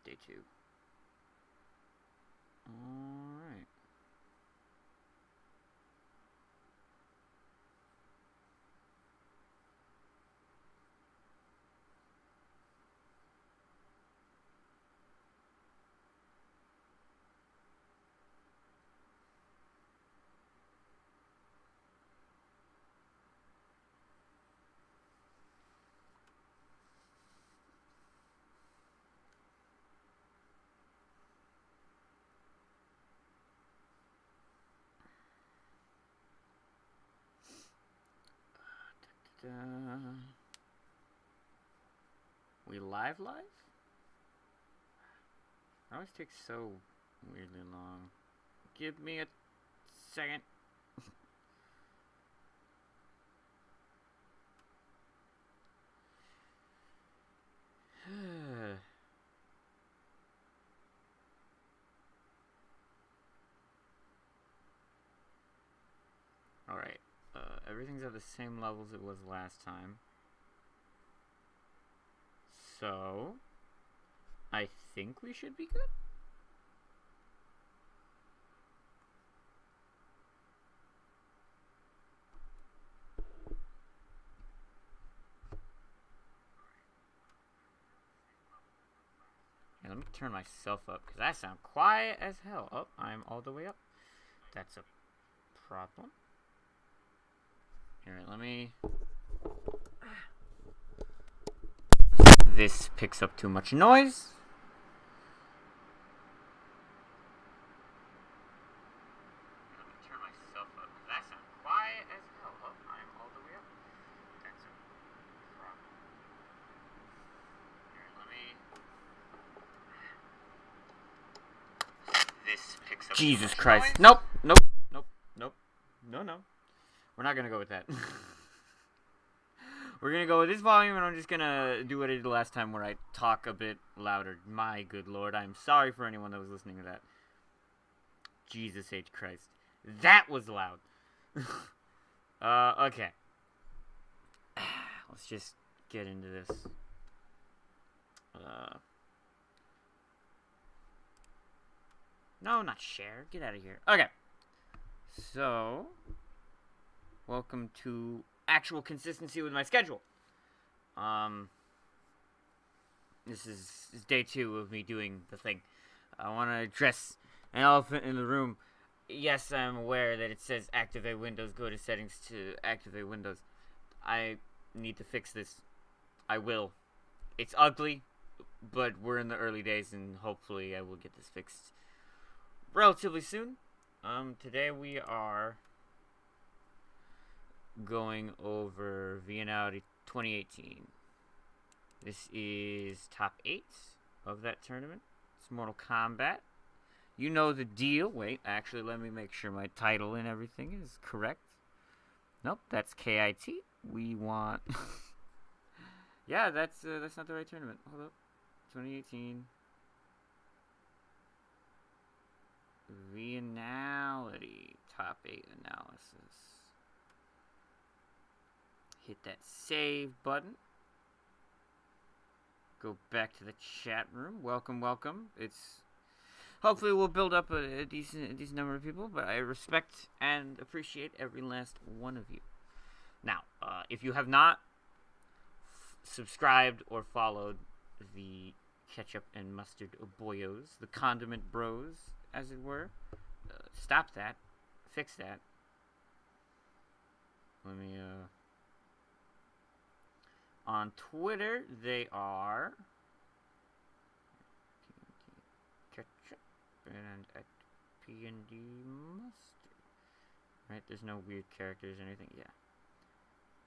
Day 2. Alright. We live? It always takes so weirdly long. Give me a second. Alright. Everything's at the same levels it was last time. So, I think we should be good. Let me turn myself up, because I sound quiet as hell. Oh, I'm all the way up. That's a problem. Here, let me... This picks up too much noise. Let me turn myself up, because I sound quiet as hell. Oh, I'm all the way up. That's a problem. Here, let me... This picks up Jesus Christ. Noise. Nope. No. We're not gonna go with that. We're gonna go with this volume, and I'm just gonna do what I did last time, where I talk a bit louder. My good lord, I'm sorry for anyone that was listening to that. Jesus H. Christ. That was loud. Okay. Let's just get into this. No, not share. Get out of here. Okay. So, welcome to actual consistency with my schedule. This is day 2 of me doing the thing. I want to address an elephant in the room. Yes, I'm aware that it says activate Windows, go to settings to activate Windows. I need to fix this. I will. It's ugly, but we're in the early days, and hopefully I will get this fixed relatively soon. Today we are going over Vienality 2018. This is top 8 of that tournament. It's Mortal Kombat. You know the deal. Wait, actually, let me make sure my title and everything is correct. Nope, that's KIT. We want... Yeah, that's not the right tournament. Hold up. 2018. Viennality top 8 analysis. Hit that save button. Go back to the chat room. Welcome. It's hopefully we'll build up a decent number of people, but I respect and appreciate every last one of you. Now, if you have not subscribed or followed the ketchup and mustard boyos, the condiment bros, as it were, stop that, fix that. Let me, on Twitter, they are ketchup and at PND mustard. Right, there's no weird characters or anything, yeah.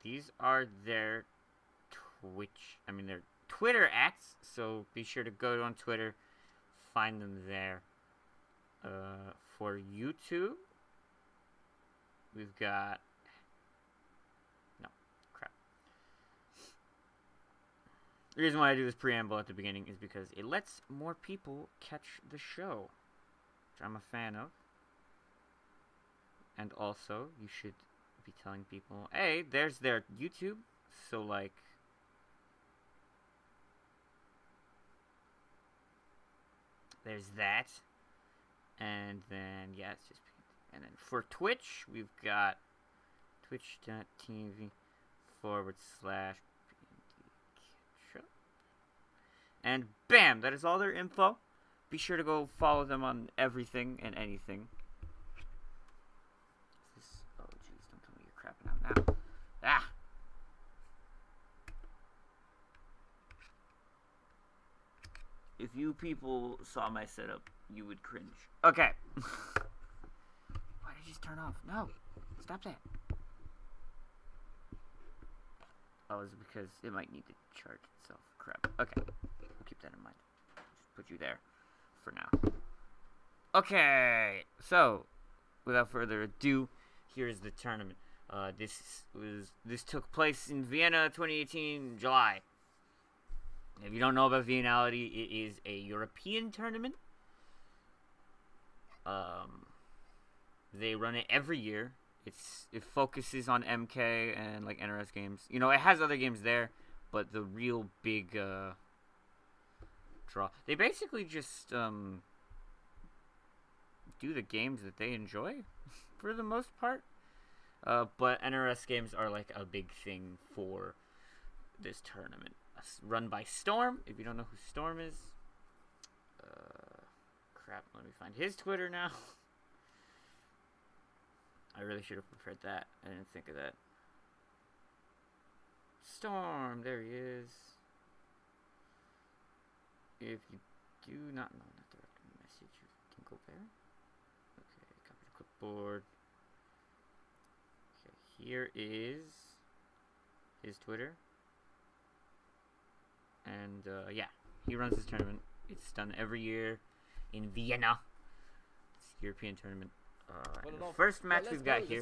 These are their their Twitter @, so be sure to go on Twitter, find them there. For YouTube, we've got... No, crap. The reason why I do this preamble at the beginning is because it lets more people catch the show, which I'm a fan of. And also, you should be telling people, hey, there's their YouTube, so like... there's that. And then, yeah, it's just... And then for Twitch, we've got twitch.tv/PND. And bam! That is all their info. Be sure to go follow them on everything and anything. Oh, jeez, don't tell me you're crapping out now. Ah! If you people saw my setup, you would cringe. Okay. Why did you just turn off? No. Stop that. Oh, it's because it might need to charge itself. Crap. Okay. I'll keep that in mind. Just put you there for now. Okay. So, without further ado, here's the tournament. This took place in Vienna, 2018, July. If you don't know about Viennality, it is a European tournament. They run it every year. It focuses on MK and like NRS games. You know, it has other games there, but the real big draw. They basically just do the games that they enjoy for the most part. But NRS games are like a big thing for this tournament. Run by Storm. If you don't know who Storm is, crap. Let me find his Twitter now. I really should have prepared that. I didn't think of that. Storm, there he is. If you do not know, not direct message, you can go there. Okay, copy the clipboard. Okay, here is his Twitter. And, yeah, he runs this tournament. It's done every year in Vienna. It's a European tournament. The first match we've got here.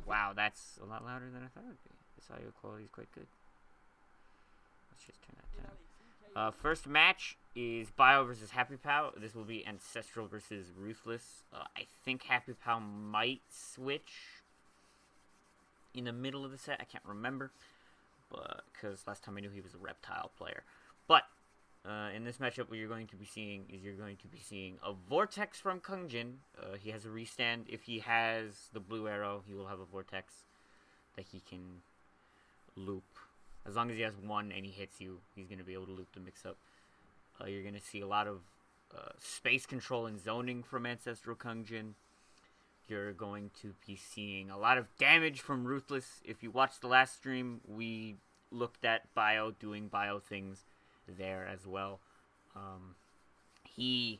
Wow, that's a lot louder than I thought it would be. This audio quality is quite good. Let's just turn that down. First match is Bio versus Happy Pal. This will be Ancestral versus Ruthless. I think Happy Pal might switch in the middle of the set. I can't remember. But because last time I knew he was a Reptile player. But in this matchup, what you're going to be seeing is a Vortex from Kung Jin. He has a restand. If he has the blue arrow, he will have a Vortex that he can loop. As long as he has one and he hits you, he's going to be able to loop the mix-up. You're going to see a lot of space control and zoning from Ancestral Kung Jin. You're going to be seeing a lot of damage from Ruthless. If you watched the last stream, we looked at Bio doing Bio things there as well. He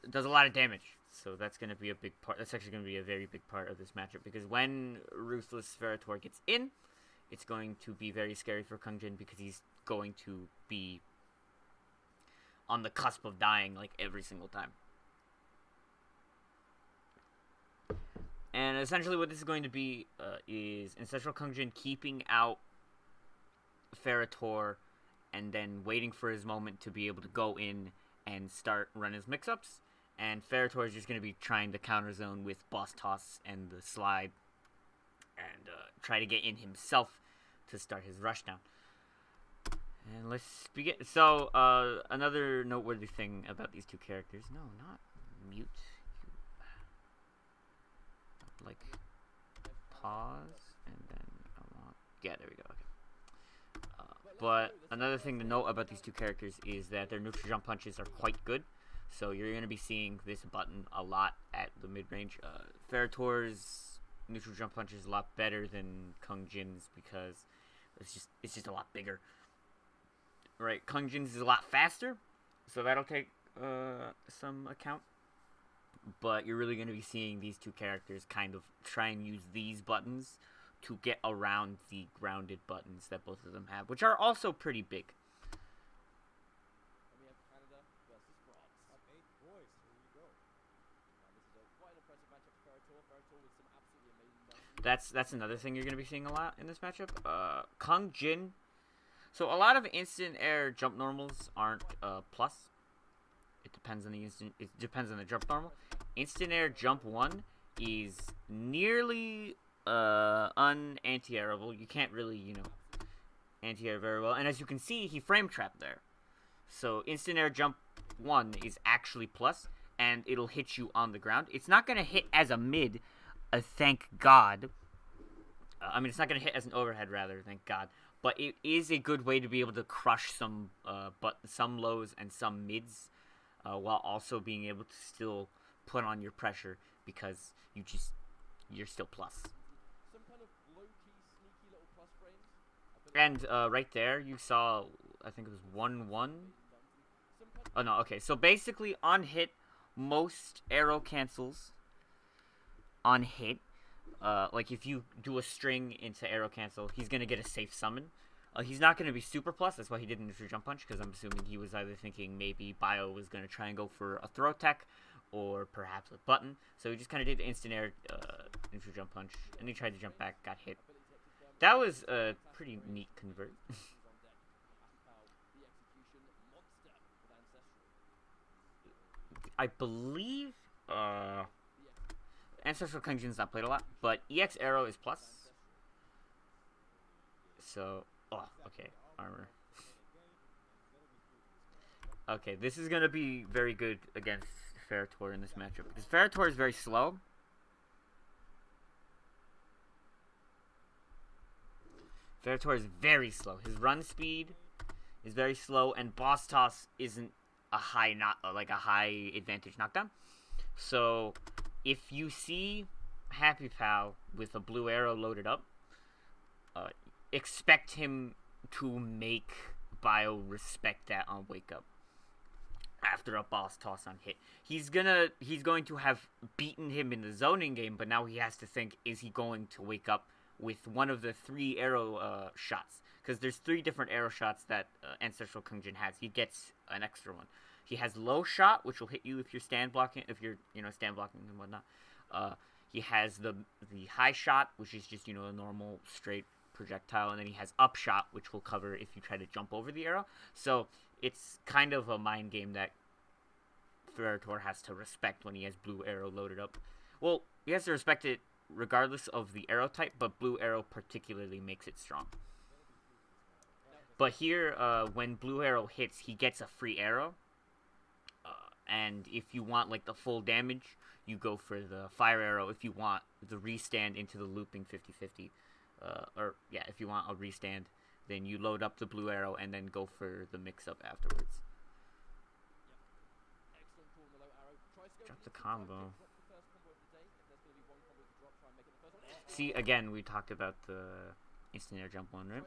does a lot of damage, so that's going to be a big part. That's actually going to be a very big part of this matchup, because when Ruthless Ferrator gets in, it's going to be very scary for Kung Jin, because he's going to be on the cusp of dying like every single time. And essentially what this is going to be is Ancestral Kung Jin keeping out Ferrator and then waiting for his moment to be able to go in and start run his mix-ups. And Ferrator is just going to be trying to counter zone with Boss Toss and the slide and try to get in himself to start his rushdown. And let's begin. So, another noteworthy thing about these two characters. No, not mute. Like, pause, and then I want... Yeah, there we go. Okay. But another thing to note about these two characters is that their neutral jump punches are quite good. So you're going to be seeing this button a lot at the mid-range. Ferrator's neutral jump punch is a lot better than Kung Jin's, because it's just a lot bigger. Right, Kung Jin's is a lot faster, so that'll take some account. But you're really going to be seeing these two characters kind of try and use these buttons to get around the grounded buttons that both of them have, which are also pretty big. And we have Canada versus France. Up 8 boys, here we go. This is a quite impressive matchup for Ferrator. Ferrator with some absolutely amazing numbers. That's another thing you're going to be seeing a lot in this matchup. Kung Jin. So a lot of instant air jump normals aren't plus. It depends on the jump normal. Instant air jump 1 is nearly anti-airable. You can't really, anti-air very well. And as you can see, he frame trapped there. So instant air jump 1 is actually plus, and it'll hit you on the ground. It's not going to hit as a mid, thank God. I mean, it's not going to hit as an overhead, rather, thank God. But it is a good way to be able to crush some lows and some mids, while also being able to still put on your pressure because you're still plus. Some kind of low-key, sneaky little plus frames. And right there, you saw, I think it was 1-1. Oh no, okay. So basically, on hit, most arrow cancels on hit. Like if you do a string into arrow cancel, he's gonna get a safe summon. He's not gonna be super plus. That's why he did neutral jump punch, because I'm assuming he was either thinking maybe Bio was gonna try and go for a throw tech, or perhaps a button. So he just kind of did instant air neutral jump punch, and he tried to jump back, got hit. That was a pretty neat convert. I believe Ancestral Kunjin's not played a lot, but EX Arrow is plus. So, oh, okay, armor. Okay, this is gonna be very good against Ferritor in this matchup, because Ferritor is very slow. Ferritor is very slow. His run speed is very slow, and Boss Toss isn't a high high advantage knockdown. So if you see Happy Pal with a blue arrow loaded up, expect him to make Bio respect that on wake up after a Boss Toss on hit. He's going to have beaten him in the zoning game, but now he has to think, is he going to wake up with one of the 3 arrow shots? Because there's 3 different arrow shots that Ancestral Kungjin has. He gets an extra one. He has low shot, which will hit you if you're stand blocking, stand blocking and whatnot. He has the high shot, which is just, a normal straight projectile, and then he has up shot, which will cover if you try to jump over the arrow. So it's kind of a mind game that Ferritor has to respect when he has blue arrow loaded up. Well, he has to respect it regardless of the arrow type, but blue arrow particularly makes it strong. But here, when blue arrow hits, he gets a free arrow. And if you want like the full damage, you go for the fire arrow. If you want the restand into the looping 50-50, if you want a restand, then you load up the blue arrow and then go for the mix-up afterwards. Drop the combo. See, again, we talked about the instant air jump one, right?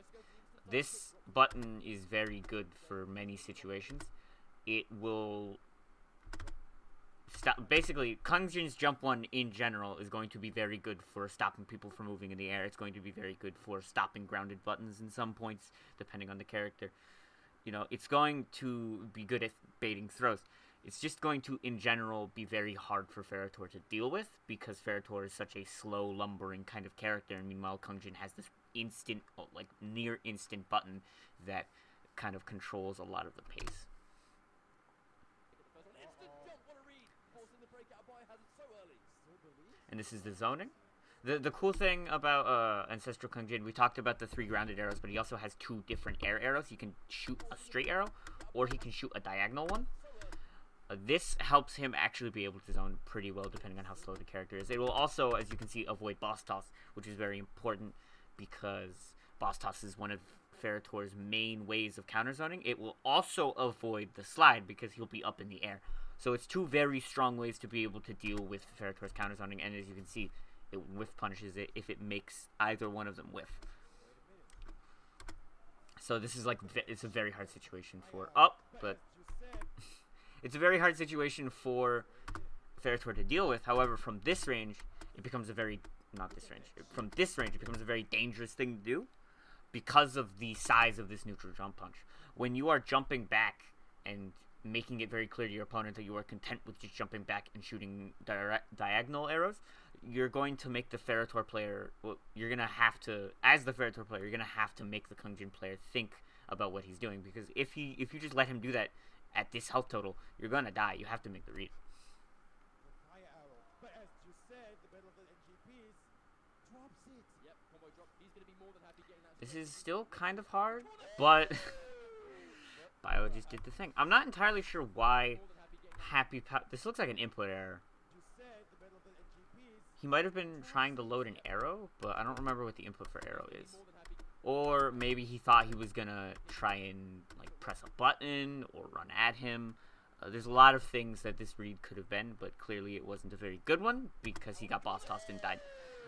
This button is very good for many situations. It will stop. Basically, Kungjin's jump one in general is going to be very good for stopping people from moving in the air. It's going to be very good for stopping grounded buttons in some points, depending on the character. It's going to be good at baiting throws. It's just going to, in general, be very hard for Ferritor to deal with, because Ferritor is such a slow, lumbering kind of character, and meanwhile Kungjin has this instant, near instant button that kind of controls a lot of the pace. And this is the zoning. The cool thing about Ancestral Kungjin, we talked about the 3 grounded arrows, but he also has 2 different air arrows. He can shoot a straight arrow, or he can shoot a diagonal one. This helps him actually be able to zone pretty well, depending on how slow the character is. It will also, as you can see, avoid Boss Toss, which is very important, because Boss Toss is one of Ferritor's main ways of counter zoning. It will also avoid the slide, because he'll be up in the air. So it's 2 very strong ways to be able to deal with Ferritor's counter zoning, and as you can see, it whiff punishes it if it makes either one of them whiff. So this is it's a very hard situation for it's a very hard situation for Ferritor to deal with. However, from this range, it becomes a very From this range, it becomes a very dangerous thing to do, because of the size of this neutral jump punch. When you are jumping back and making it very clear to your opponent that you are content with just jumping back and shooting diagonal arrows, you're going to make the Ferritor player, you're going to have to, as the Ferritor player, you're going to have to make the Kungjin player think about what he's doing, because if you just let him do that at this health total, you're going to die. You have to make the read. But as you said, the battle of the NGPs drops it. Yep, combo drop. He's going to be more than happy getting that. This is still kind of hard, but Bio just did the thing. I'm not entirely sure why Happy Pow... This looks like an input error. He might have been trying to load an arrow, but I don't remember what the input for arrow is. Or maybe he thought he was gonna try and like press a button or run at him. There's a lot of things that this read could have been, but clearly it wasn't a very good one because he got boss tossed and died.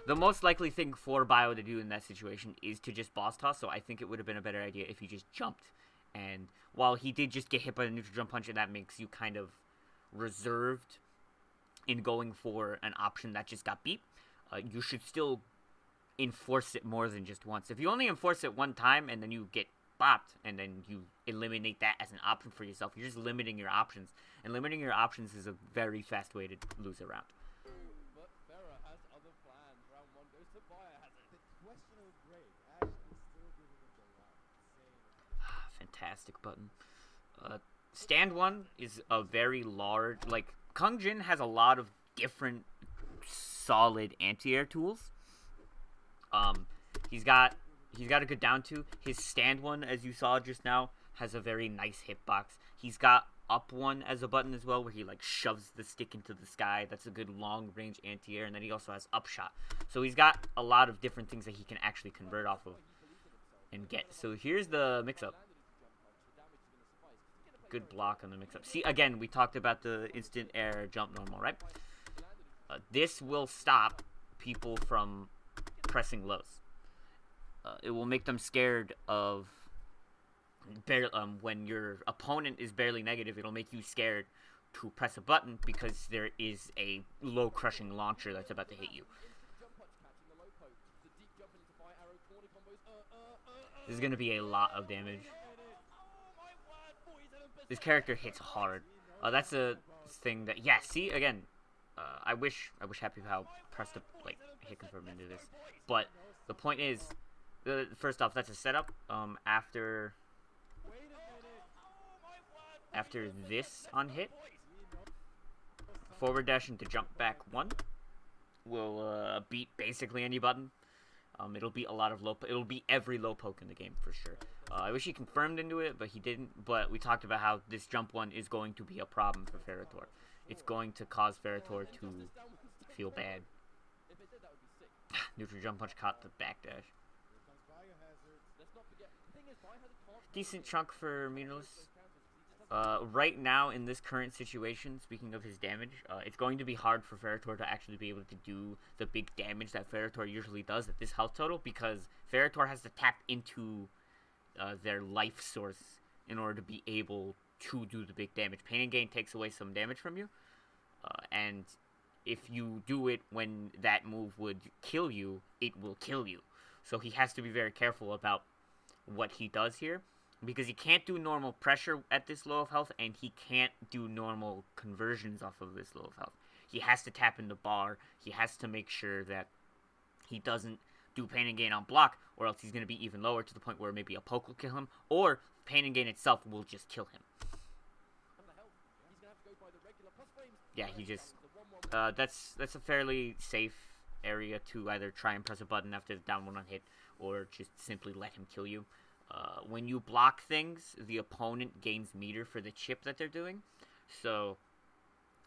The most likely thing for Bio to do in that situation is to just boss toss, so I think it would have been a better idea if he just jumped. And while he did just get hit by the neutral jump punch, and that makes you kind of reserved in going for an option that just got beat, you should still enforce it more than just once. If you only enforce it one time and then you get bopped and then you eliminate that as an option for yourself, you're just limiting your options. And limiting your options is a very fast way to lose a round. But Farah has other plans. Round 1 goes to Biohazard. The questionable grade actually still giving him the round. Fantastic button. Stand 1 is a very large, like, Kung Jin has a lot of different solid anti-air tools. He's got a good down to. His stand 1, as you saw just now, has a very nice hitbox. He's got up 1 as a button as well, where he like shoves the stick into the sky. That's a good long range anti-air. And then he also has upshot. So he's got a lot of different things that he can actually convert off of and get. So here's the mix-up. Good block on the mix-up. See, again, we talked about the instant air jump normal, right? This will stop people from pressing lows. It will make them scared of when your opponent is barely negative. It'll make you scared to press a button because there is a low crushing launcher that's about to hit you. This is going to be a lot of damage. This character hits hard. That's a thing that, yeah, see, again, I wish Happy Pow pressed a, like, hit confirm into this. But the point is, first off, that's a setup. After this on hit, forward dash into jump back 1 will beat basically any button. It'll beat a lot of it'll beat every low poke in the game for sure. I wish he confirmed into it, but he didn't. But we talked about how this jump 1 is going to be a problem for Ferrator. It's going to cause Ferrator to feel bad. Neutral jump punch caught the backdash. Decent chunk for Minos. Right now, in this current situation, speaking of his damage, it's going to be hard for Ferrator to actually be able to do the big damage that Ferrator usually does at this health total, because Ferrator has to tap into their life source in order to be able to do the big damage. Pain and Gain takes away some damage from you, and if you do it when that move would kill you, it will kill you. So he has to be very careful about what he does here, because he can't do normal pressure at this low of health, and he can't do normal conversions off of this low of health. He has to tap into bar. He has to make sure that he doesn't do Pain and Gain on block, or else he's going to be even lower to the point where maybe a poke will kill him, or Pain and Gain itself will just kill him. Yeah, he just... that's a fairly safe area to either try and press a button after the down 1 on hit, or just simply let him kill you. When you block things, the opponent gains meter for the chip that they're doing. So,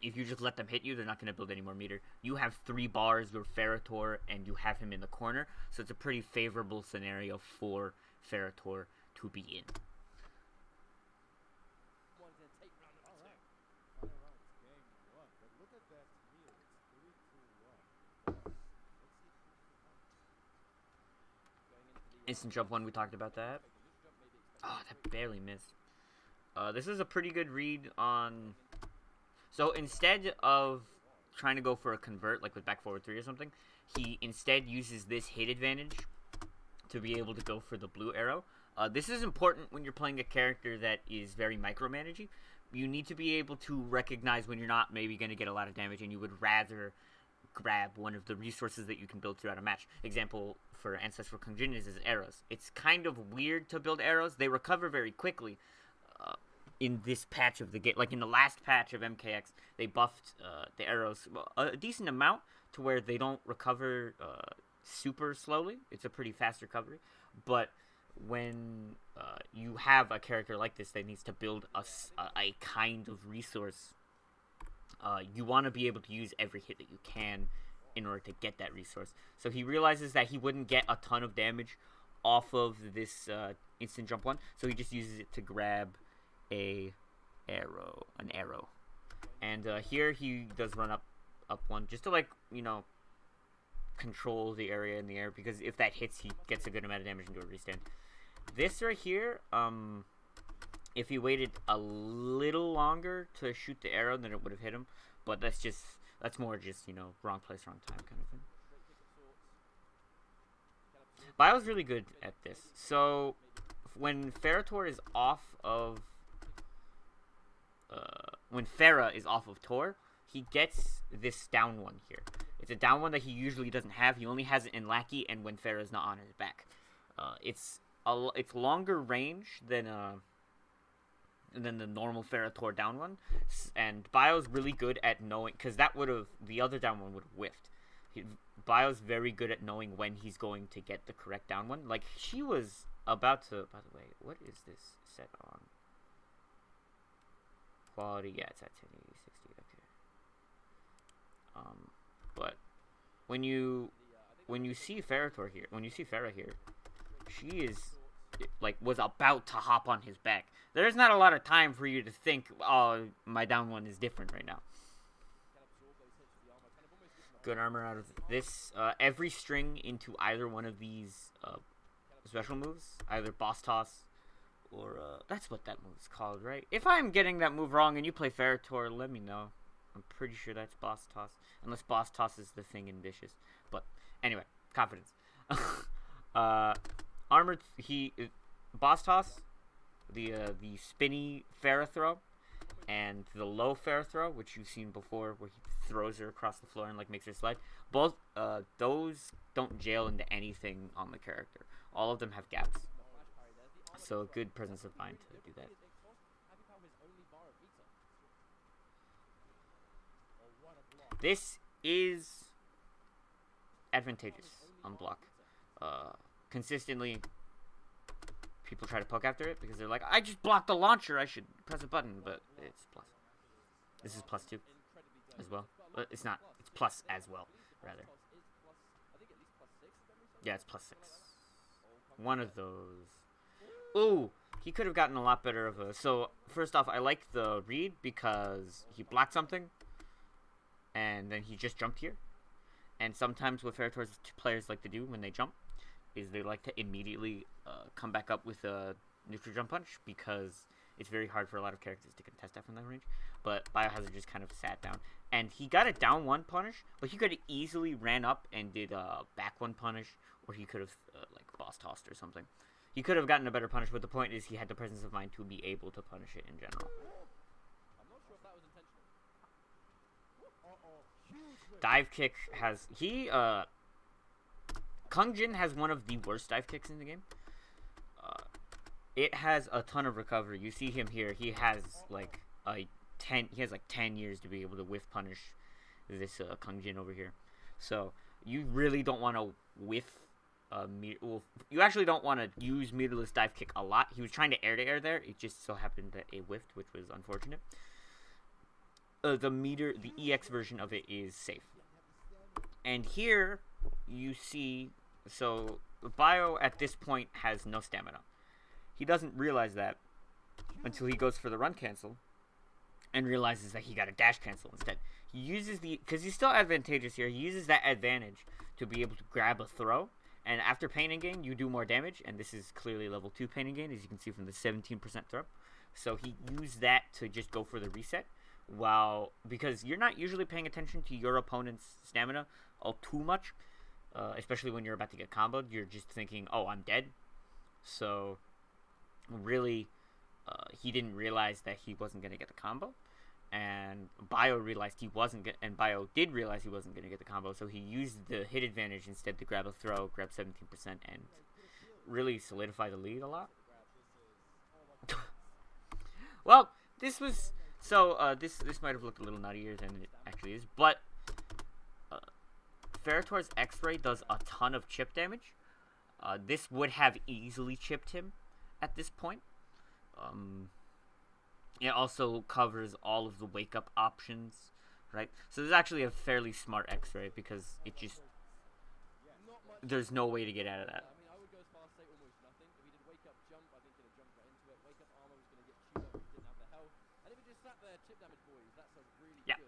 if you just let them hit you, they're not going to build any more meter. You have 3 bars, you're Ferrator, and you have him in the corner. So it's a pretty favorable scenario for Ferrator to be in. Instant jump 1, we talked about that. Oh, that barely missed. This is a pretty good read on... So instead of trying to go for a convert, like with back forward 3 or something, he instead uses this hit advantage to be able to go for the blue arrow. This is important when you're playing a character that is very micromanaging. You need to be able to recognize when you're not maybe going to get a lot of damage, and you would rather grab one of the resources that you can build throughout a match. Example for Ancestral Kung Jin is arrows. It's kind of weird to build arrows. They recover very quickly in this patch of the game. Like in the last patch of MKX, they buffed the arrows a decent amount to where they don't recover super slowly. It's a pretty fast recovery. But when you have a character like this that needs to build a kind of resource, you want to be able to use every hit that you can in order to get that resource. So he realizes that he wouldn't get a ton of damage off of this instant jump one, so he just uses it to grab an arrow. And here he does run up one just to, like, you know, control the area in the air, because if that hits, he gets a good amount of damage into a restand. This right here, if he waited a little longer to shoot the arrow, then it would have hit him. But that's more just, you know, wrong place, wrong time kind of thing. Bio's really good at this. So when Ferrotor is off of when Farah is off of Tor, he gets this down one here. It's a down one that he usually doesn't have. He only has it in Lackey and when Farah is not on his back. It's longer range than the normal Ferrotor down one, and Bio's really good at knowing, because the other down one would have whiffed. Bio's very good at knowing when he's going to get the correct down one. Like, she was about to, by the way, what is this set on? Quality, yeah, it's at 1080, 60, okay. But when you see Ferrotor here, when you see Farah here, she is, like, was about to hop on his back. There's not a lot of time for you to think, oh, my down one is different right now. Good armor out of this. Every string into either one of these special moves, either boss toss or that's what that move's called, right? If I'm getting that move wrong and you play Ferrotor, let me know. I'm pretty sure that's boss toss, unless boss toss is the thing in Vicious. But anyway, confidence. Armored, boss toss, the spinny Farah throw, and the low Farah throw, which you've seen before, where he throws her across the floor and, like, makes her slide. Both those don't jail into anything on the character. All of them have gaps, so a good presence of mind to do that. This is advantageous on block. Consistently, people try to poke after it because they're like, I just blocked the launcher, I should press a button, but it's plus. This is +2 as well. It's not, it's plus as well, rather. Yeah, it's +6. One of those. Ooh, he could have gotten a lot better of a... So, first off, I like the read because he blocked something, and then he just jumped here. And sometimes what Ferrotor's players like to do when they jump is they like to immediately come back up with a neutral jump punch, because it's very hard for a lot of characters to contest that from that range. But Biohazard just kind of sat down. And he got a down one punish, but he could have easily ran up and did a back one punish, or he could have like boss tossed or something. He could have gotten a better punish, but the point is he had the presence of mind to be able to punish it in general. I'm not sure if that was intentional. Dive kick has... Kung Jin has one of the worst dive kicks in the game. It has a ton of recovery. You see him here. He has like 10 years to be able to whiff punish this Kung Jin over here. So you really don't want to whiff you actually don't want to use meterless dive kick a lot. He was trying to air there. It just so happened that it whiffed, which was unfortunate. The EX version of it is safe. And here you see, so Bio at this point has no stamina. He doesn't realize that until he goes for the run cancel and realizes that he got a dash cancel instead. He uses because he's still advantageous here, he uses that advantage to be able to grab a throw. And after pain and gain, you do more damage, and this is clearly level 2 pain and gain, as you can see from the 17% throw. So he used that to just go for the reset, because you're not usually paying attention to your opponent's stamina all too much, especially when you're about to get comboed. You're just thinking, oh, I'm dead. So really, he didn't realize that he wasn't going to get the combo. And Bio realized and Bio did realize he wasn't going to get the combo, so he used the hit advantage instead to grab a throw, grab 17%, and really solidify the lead a lot. Well, this was... So, this might have looked a little nuttier than it actually is, but Ferrotor's X-Ray does a ton of chip damage. This would have easily chipped him at this point. It also covers all of the wake-up options, right? So there's actually a fairly smart X-ray because it just... There's no way to get out of that. I mean, I would go as far as say almost nothing. If he did wake up jump, I think he'd have jumped right into it. Wake up armor was going to get chewed up if he didn't have the health. And if he just sat there, chip damage boys, that's a really good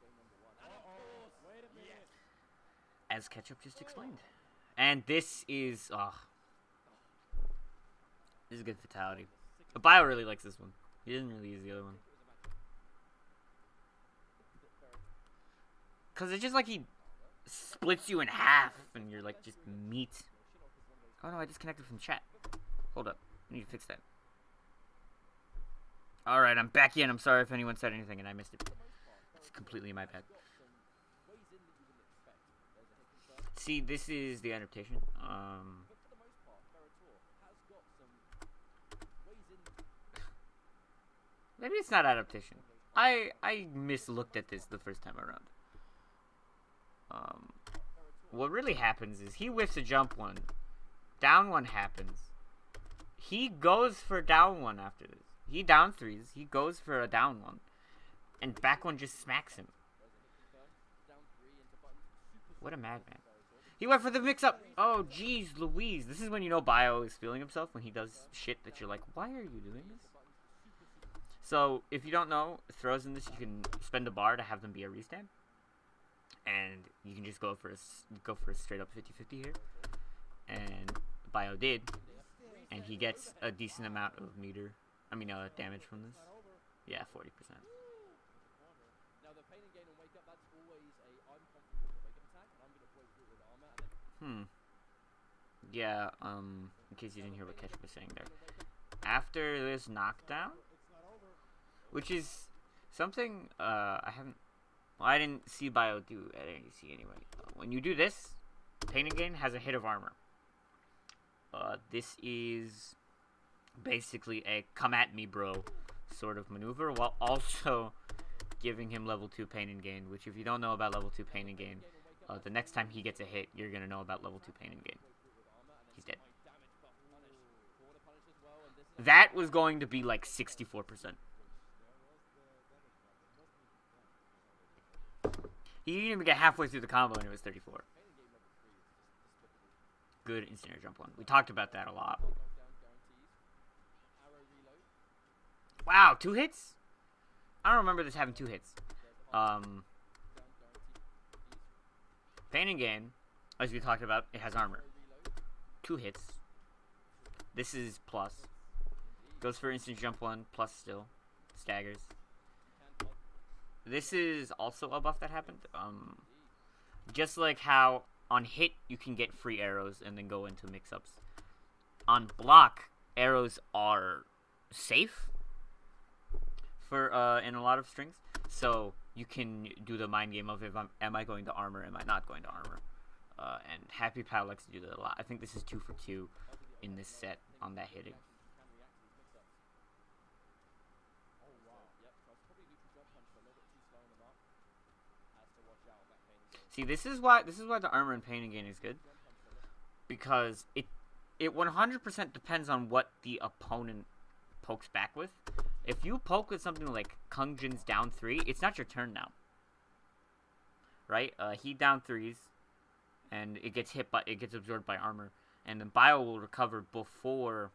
game number 1. And of course, wait a minute. As Ketchup just explained. And this is... this is a good fatality. But Bio really likes this one. He didn't really use the other one. Because it's just like he splits you in half and you're like just meat. Oh no, I disconnected from chat. Hold up. I need to fix that. Alright, I'm back in. I'm sorry if anyone said anything and I missed it. It's completely my bad. See, this is the adaptation. Maybe it's not adaptation. I mislooked at this the first time around. What really happens is he whiffs a jump one. Down one happens. He goes for down one after this. He down threes. He goes for a down one. And back one just smacks him. What a madman. He went for the mix-up. Oh, jeez Louise. This is when you know Bio is feeling himself. When he does shit that you're like, why are you doing this? So, if you don't know, throws in this, you can spend a bar to have them be a restand. And you can just go for a straight up 50-50 here. And Bio did. And he gets a decent amount of damage from this. Yeah, 40%. Now the pain and gain on wake up, that's always a I'm confident with the wake up attack, and I'm gonna play through with armor and then Yeah, in case you didn't hear what Ketchup was saying there. After this knockdown, which is something I didn't see Bio do at NEC anyway. When you do this, Pain and Gain has a hit of armor. This is basically a come at me bro sort of maneuver, while also giving him level 2 Pain and Gain, which if you don't know about level 2 Pain and Gain, the next time he gets a hit, you're going to know about level 2 Pain and Gain. He's dead. That was going to be like 64%. He didn't even get halfway through the combo and it was 34. Good instant air jump one. We talked about that a lot. Wow, 2 hits? I don't remember this having 2 hits. Pain and Gain, as we talked about, it has armor. 2 hits. This is plus. Goes for instant jump one, plus still. Staggers. This is also a buff that happened. Just like how on hit you can get free arrows and then go into mix-ups. On block, arrows are safe for in a lot of strings. So you can do the mind game of am I going to armor, am I not going to armor? And Happy Pal likes to do that a lot. I think this is 2 for 2 in this set on that hitting. See, this is why the armor and Pain and Gain is good, because it 100% depends on what the opponent pokes back with. If you poke with something like Kung Jin's down 3, it's not your turn now. Right? He down 3s, and it gets absorbed by armor, and then Bio will recover before.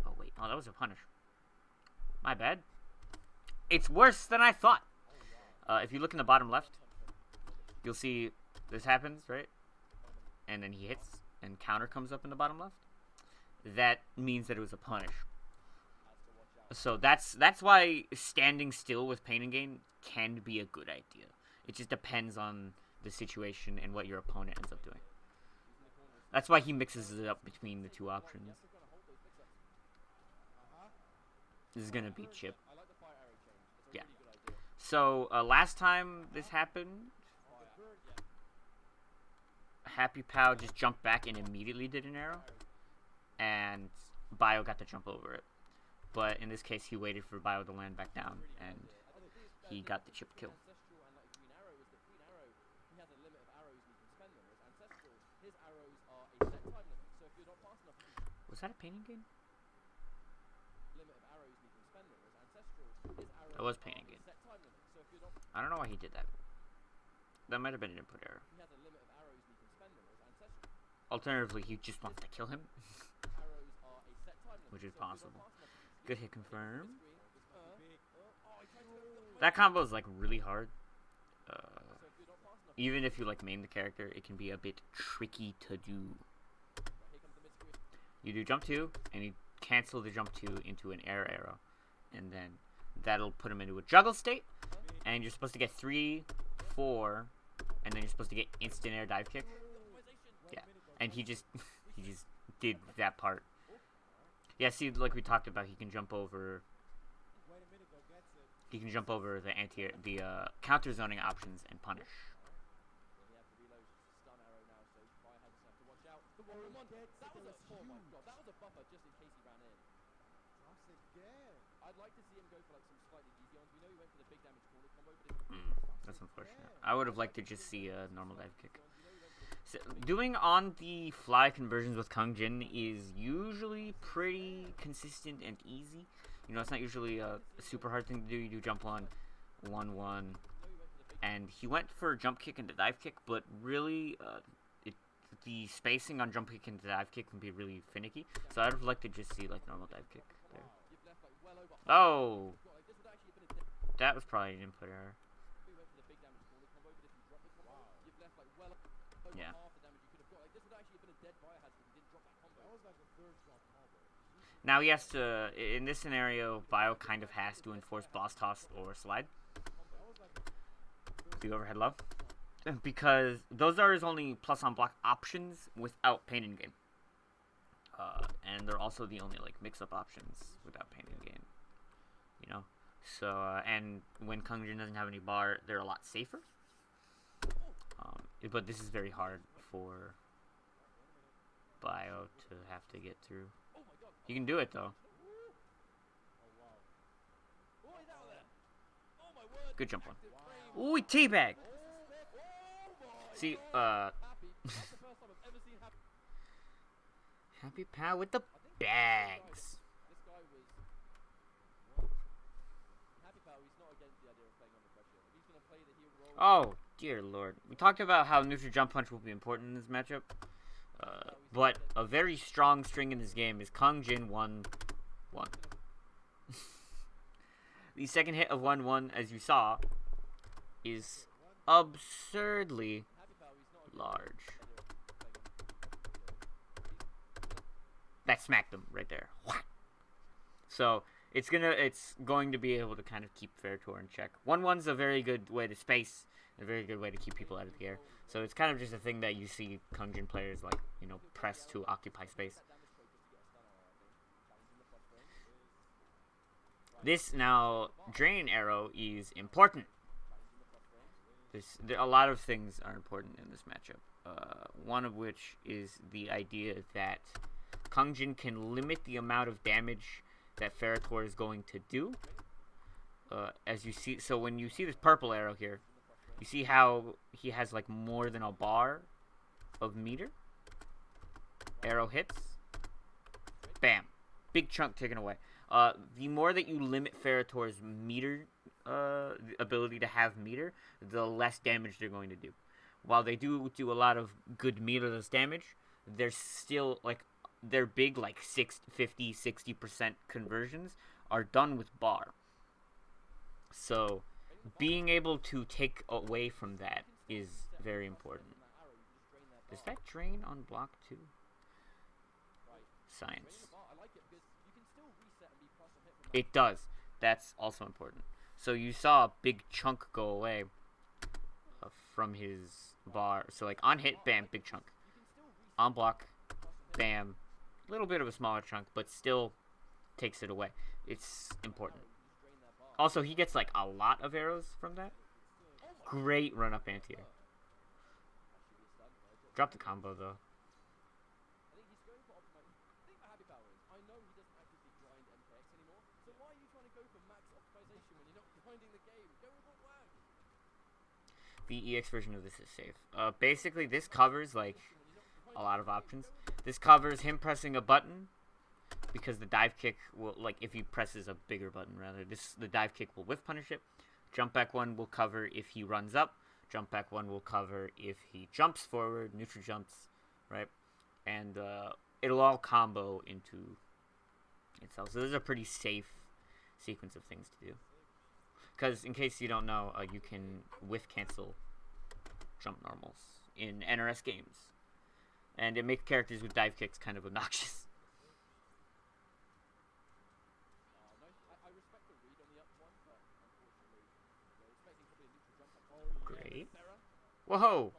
Oh wait, that was a punish. My bad. It's worse than I thought. If you look in the bottom left, you'll see this happens, right? And then he hits, and counter comes up in the bottom left. That means that it was a punish. So that's why standing still with Pain and Gain can be a good idea. It just depends on the situation and what your opponent ends up doing. That's why he mixes it up between the 2 options. This is gonna be Chip. Yeah. So last time this happened, Happy Pal just jumped back and immediately did an arrow, and Bio got to jump over it. But in this case, he waited for Bio to land back down, and he got the chip kill. Was that a painting game? Limit of arrows you can spend, whereas Ancestral, his arrows That was are painting game. set time limit. So if you're not, I don't know why he did that. That might have been an input error. he has a limit of arrows you can spend, whereas Ancestral Alternatively, he just wants to kill him, arrows are a set time limit. which is So if you're not possible. fast enough, Good hit confirm. he tried to go That combo is like really hard. so if you're not fast enough, Even if you like main the character, it can be a bit tricky to do. here comes the mid screen. You do jump 2, and you cancel the jump 2 into an air arrow, and then that'll put him into a juggle state, and you're supposed to get 3, 4, and then you're supposed to get instant air dive kick. Yeah, and he just did that part. Yeah, see, like we talked about, he can jump over. He can jump over the counter zoning options and punish. He had to reload stun arrow now, so Fire has to watch out. The 1-on-1. That was a oh my god, that was a buffer just in case he ran in. I'd like to see him go for like some slightly easy ones. We know he went for the big damage corner combo, but That's unfortunate. I would have liked to just see a normal dive kick. So, doing on the fly conversions with Kung Jin is usually pretty consistent and easy. You know, it's not usually a super hard thing to do. You do jump 1, 1, 1, and he went for jump kick into dive kick, but really, the spacing on jump kick into dive kick can be really finicky. So I'd have liked to just see like normal dive kick there. Oh, that was probably an input error. Yeah. Now he has to, in this scenario, Bio kind of has to enforce boss toss or slide. The overhead low. Because those are his only plus on block options without pain in game. And they're also the only like mix-up options without pain in game. You know? So, and when Kung Jin doesn't have any bar, they're a lot safer. But this is very hard for Bio to have to get through. You can do it though. Good jump one. Ooh, he teabagged. See, Happy Pal with the bags. Oh, dear lord. We talked about how neutral jump punch will be important in this matchup. But a very strong string in this game is Kung Jin 1-1. The second hit of 1-1, as you saw, is absurdly large. That smacked him right there. So it's going to be able to kind of keep Ferritor in check. 1-1's a very good way to space, a very good way to keep people out of the air. So it's kind of just a thing that you see Kung Jin players like, you know, press to occupy space. This now drain arrow is important. A lot of things are important in this matchup. One of which is the idea that Kung Jin can limit the amount of damage that Ferritor is going to do. As you see, so when you see this purple arrow here, you see how he has like more than a bar of meter. Arrow hits. Bam. Big chunk taken away. The more that you limit Ferritor's meter, the ability to have meter, the less damage they're going to do. While they do a lot of good meterless damage, they're still like their big like 50-60% conversions are done with bar. So being able to take away from that is very important. Does that drain on block 2? Science. It does. That's also important. So you saw a big chunk go away from his bar. So like on hit, bam, big chunk. On block, bam, a little bit of a smaller chunk, but still takes it away. It's important. Also, he gets like a lot of arrows from that. Great run up anti-air. Drop the combo though. I know he doesn't actively grind MKX anymore, so why are you trying to go for max optimization when you're not grinding the game? Go with what works. The EX version of this is safe. Basically, this covers like a lot of options. This covers him pressing a button because the dive kick will, like, if he presses a bigger button, rather, the dive kick will whiff punish it. Jump back 1 will cover if he runs up. Jump back 1 will cover if he jumps forward, neutral jumps, right? And it'll all combo into itself. So this is a pretty safe sequence of things to do. Because in case you don't know, you can whiff cancel jump normals in NRS games. And it makes characters with dive kicks kind of obnoxious. I respect the read on the up one, but unfortunately, they're expecting probably a neutral jump. Great. Whoa!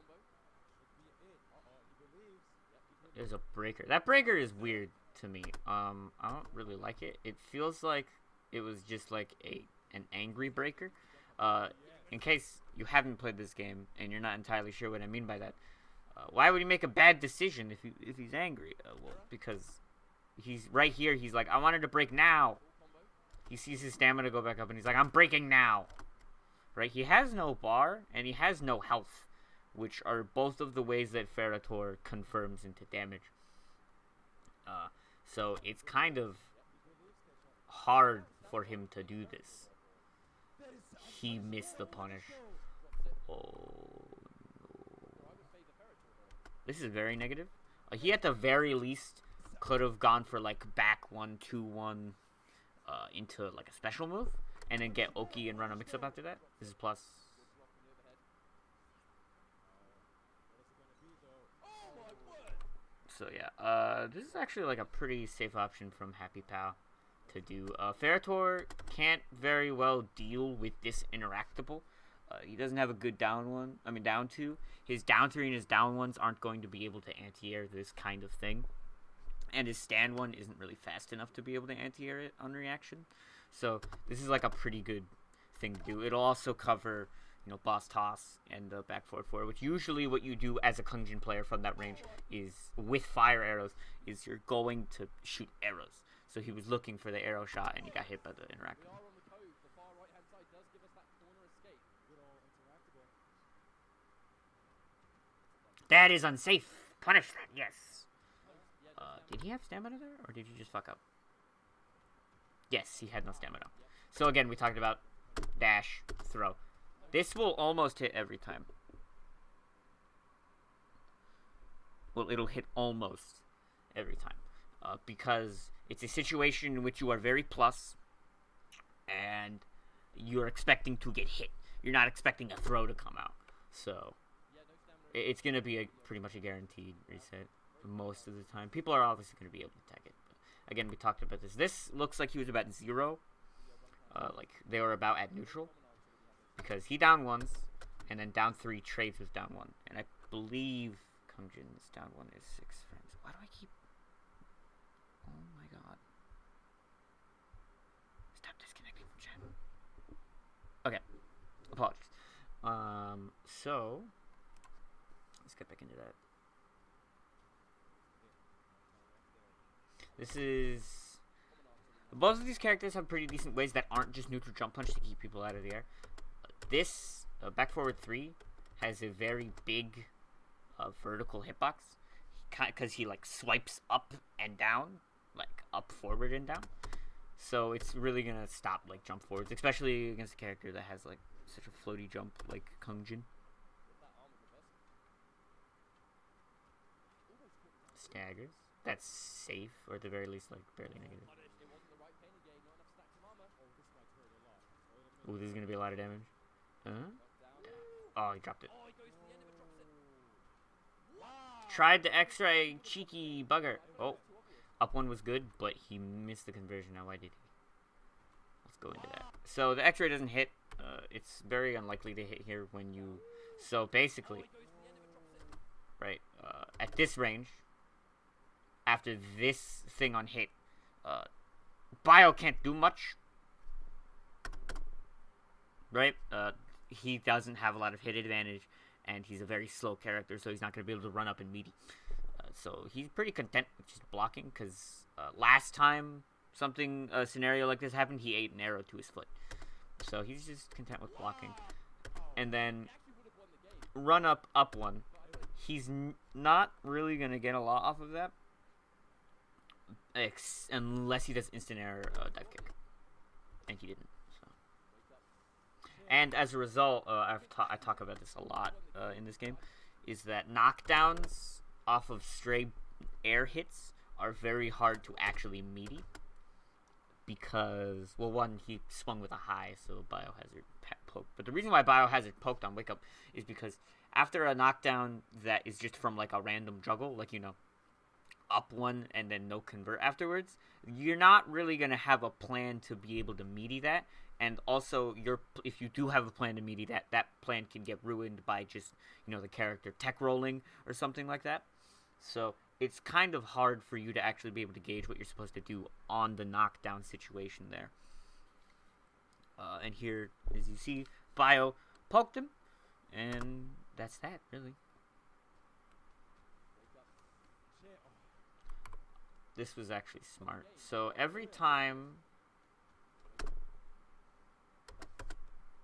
There's a breaker. That breaker is weird to me. I don't really like it. It feels like it was just like an angry breaker. In case you haven't played this game and you're not entirely sure what I mean by that, why would he make a bad decision if he's angry? Well, because he's right here. He's like, I wanted to break now. He sees his stamina go back up, and he's like, I'm breaking now. Right? He has no bar, and he has no health, which are both of the ways that Ferrator confirms into damage. So it's kind of hard for him to do this. He missed the punish. Oh, no. This is very negative. He at the very least could have gone for like back 1, 2-1 into like a special move, and then get Oki and run a mix-up after that. This is plus. So yeah, this is actually like a pretty safe option from Happy Pal to do. Ferrator can't very well deal with this interactable. He doesn't have a good down 2. His down 3 and his down 1s aren't going to be able to anti-air this kind of thing. And his stand 1 isn't really fast enough to be able to anti-air it on reaction. So this is like a pretty good thing to do. It'll also cover, boss toss and the back forward forward, which usually what you do as a Kungjin player from that range is, with fire arrows, is you're going to shoot arrows. So he was looking for the arrow shot, and he got hit by the interactable. That is unsafe. Punish that, yes. Did he have stamina there, or did he just fuck up? Yes, he had no stamina. So again, we talked about dash, throw. This will almost hit every time. Well, it'll hit almost every time. Because it's a situation in which you are very plus, and you're expecting to get hit. You're not expecting a throw to come out. So it's going to be pretty much a guaranteed reset most of the time. People are obviously going to be able to tag it. But again, we talked about this. This looks like he was about 0. Like they were about at neutral. Because he down 1s, and then down 3 trades with down 1. And I believe Kungjin's down 1 is 6 frames. Why do I keep... Oh my god. Stop disconnecting from chat. Okay. Apologies. So... let's get back into that. This is... both of these characters have pretty decent ways that aren't just neutral jump punch to keep people out of the air. This, back forward 3, has a very big vertical hitbox. Because he, like, swipes up and down. Like, up, forward, and down. So it's really going to stop, like, jump forwards. Especially against a character that has, like, such a floaty jump like Kungjin. Staggers. That's safe, or at the very least, like, barely negative. Ooh, this is gonna be a lot of damage. Oh, he dropped it. Tried the X-ray, cheeky bugger. Oh, up 1 was good, but he missed the conversion. Now, why did he? Let's go into that. So, the X-ray doesn't hit. It's very unlikely to hit here when you... so, basically, right, at this range, after this thing on hit, Bio can't do much, right? He doesn't have a lot of hit advantage, and he's a very slow character, so he's not going to be able to run up and meaty. So he's pretty content with just blocking, because last time a scenario like this happened, he ate an arrow to his foot. So he's just content with blocking. And then run up 1. He's not really going to get a lot off of that. unless he does instant air dive kick, and he didn't. So. And as a result, I talk about this a lot in this game, is that knockdowns off of stray air hits are very hard to actually meaty. Because, well, one, he swung with a high, so Biohazard poked. But the reason why Biohazard poked on Wake Up is because after a knockdown that is just from, like, a random juggle, like, you know, up one and then no convert afterwards, you're not really going to have a plan to be able to meaty that. And also, if you do have a plan to meaty that, that plan can get ruined by just, you know, the character tech rolling or something like that. So it's kind of hard for you to actually be able to gauge what you're supposed to do on the knockdown situation there. And here, as you see, Bio poked him, and that's that, really. This was actually smart. So every time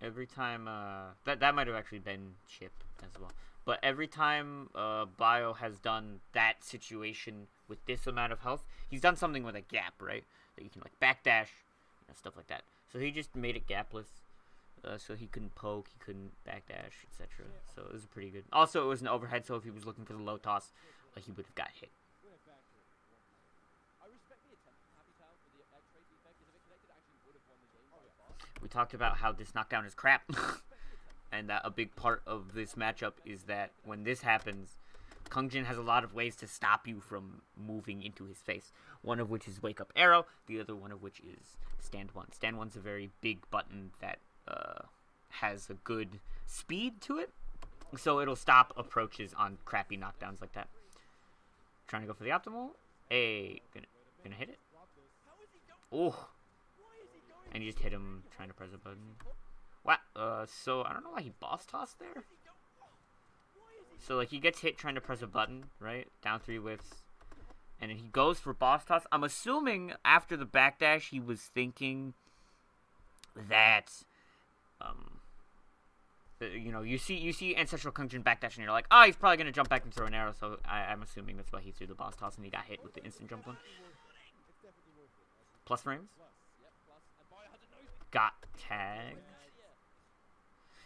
that might have actually been Chip as well. But every time Bio has done that situation with this amount of health, he's done something with a gap, right? That you can like backdash, you know, stuff like that. So he just made it gapless, so he couldn't poke, he couldn't backdash, etc. So it was pretty good. Also, it was an overhead, so if he was looking for the low toss, he would have got hit. We talked about how this knockdown is crap. And that a big part of this matchup is that when this happens, Kung Jin has a lot of ways to stop you from moving into his face. One of which is Wake Up Arrow, the other one of which is Stand 1. Stand 1's a very big button that has a good speed to it, so it'll stop approaches on crappy knockdowns like that. Trying to go for the optimal. Hey, gonna hit it. Oh, and you just hit him trying to press a button. What? So I don't know why he boss tossed there. So like he gets hit trying to press a button, right? Down 3 whiffs, and then he goes for boss toss. I'm assuming after the backdash he was thinking that, you know, you see Ancestral Kung Jin backdash and you're like, oh, he's probably gonna jump back and throw an arrow. So I'm assuming that's why he threw the boss toss and he got hit with the instant jump one. Plus frames. Got tagged.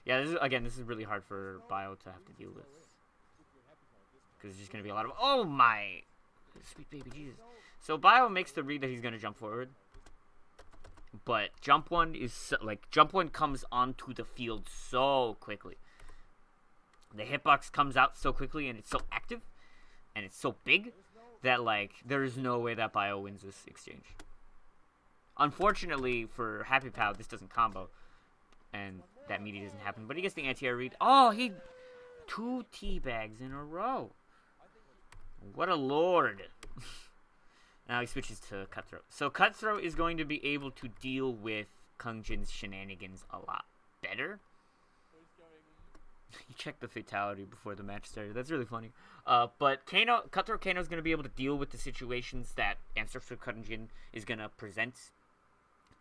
Yeah, this is really hard for Bio to have to deal with. Because there's just going to be a lot of... Oh my! Sweet baby Jesus. So Bio makes the read that he's going to jump forward. But jump one is... jump one comes onto the field so quickly. The hitbox comes out so quickly and it's so active. And it's so big that, like, there is no way that Bio wins this exchange. Unfortunately for Happy Pow, this doesn't combo, and that meaty doesn't happen. But he gets the anti-air read. Oh, he 2 teabags in a row. What a lord! Now he switches to Cutthroat. So Cutthroat is going to be able to deal with Kung Jin's shenanigans a lot better. He checked the fatality before the match started. That's really funny. But Cutthroat Kano is going to be able to deal with the situations that Ancestral Kung Jin is going to present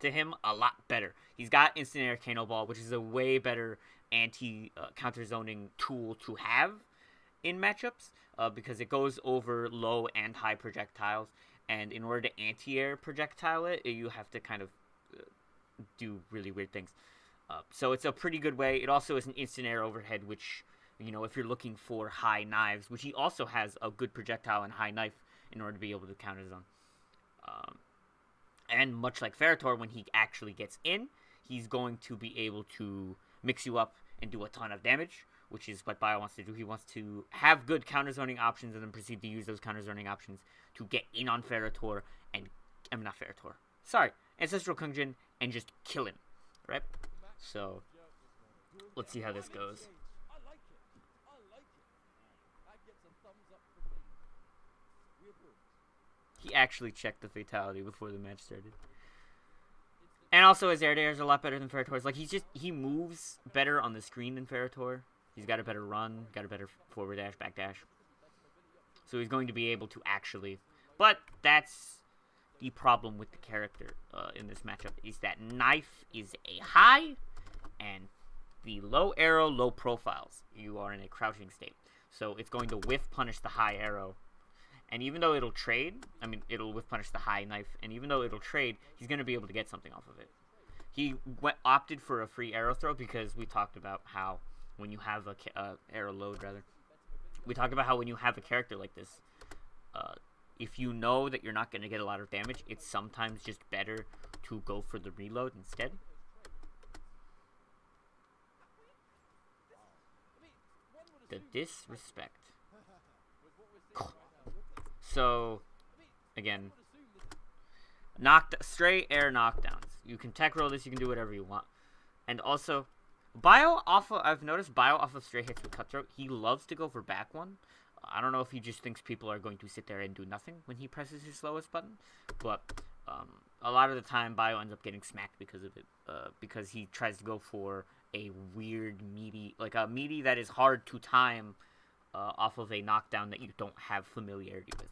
to him a lot better. He's got Instant Air Kano Ball, which is a way better counter zoning tool to have in matchups, because it goes over low and high projectiles, and in order to anti-air projectile it, you have to kind of do really weird things. So it's a pretty good way. It also is an instant air overhead, which, you know, if you're looking for high knives, which he also has a good projectile and high knife in order to be able to counter zone. And much like Ferritor, when he actually gets in, he's going to be able to mix you up and do a ton of damage, which is what Bio wants to do. He wants to have good counter zoning options and then proceed to use those counter zoning options to get in on Ferritor and, not Ferritor. Sorry, Ancestral Kung Jin, and just kill him, right? So, let's see how this goes. I like it. That gets a thumbs up from me. We approve. He actually checked the fatality before the match started. And also his air dares are a lot better than Ferritor's. Like, he moves better on the screen than Ferritor. He's got a better run, got a better forward dash, back dash. So he's going to be able to actually... But that's the problem with the character in this matchup, is that knife is a high, and the low arrow, low profiles. You are in a crouching state. So it's going to whiff punish the high arrow, And even though it'll trade, I mean, it'll whiff punish the high knife, and even though it'll trade, he's going to be able to get something off of it. He opted for a free arrow throw because we talked about how when you have a arrow load, rather. We talked about how when you have a character like this, if you know that you're not going to get a lot of damage, it's sometimes just better to go for the reload instead. The disrespect. So, again, straight air knockdowns. You can tech roll this, you can do whatever you want. And also, I've noticed Bio off of straight hits with Cutthroat, he loves to go for back one. I don't know if he just thinks people are going to sit there and do nothing when he presses his slowest button, but a lot of the time Bio ends up getting smacked because of it, because he tries to go for a weird meaty, like a meaty that is hard to time off of a knockdown that you don't have familiarity with.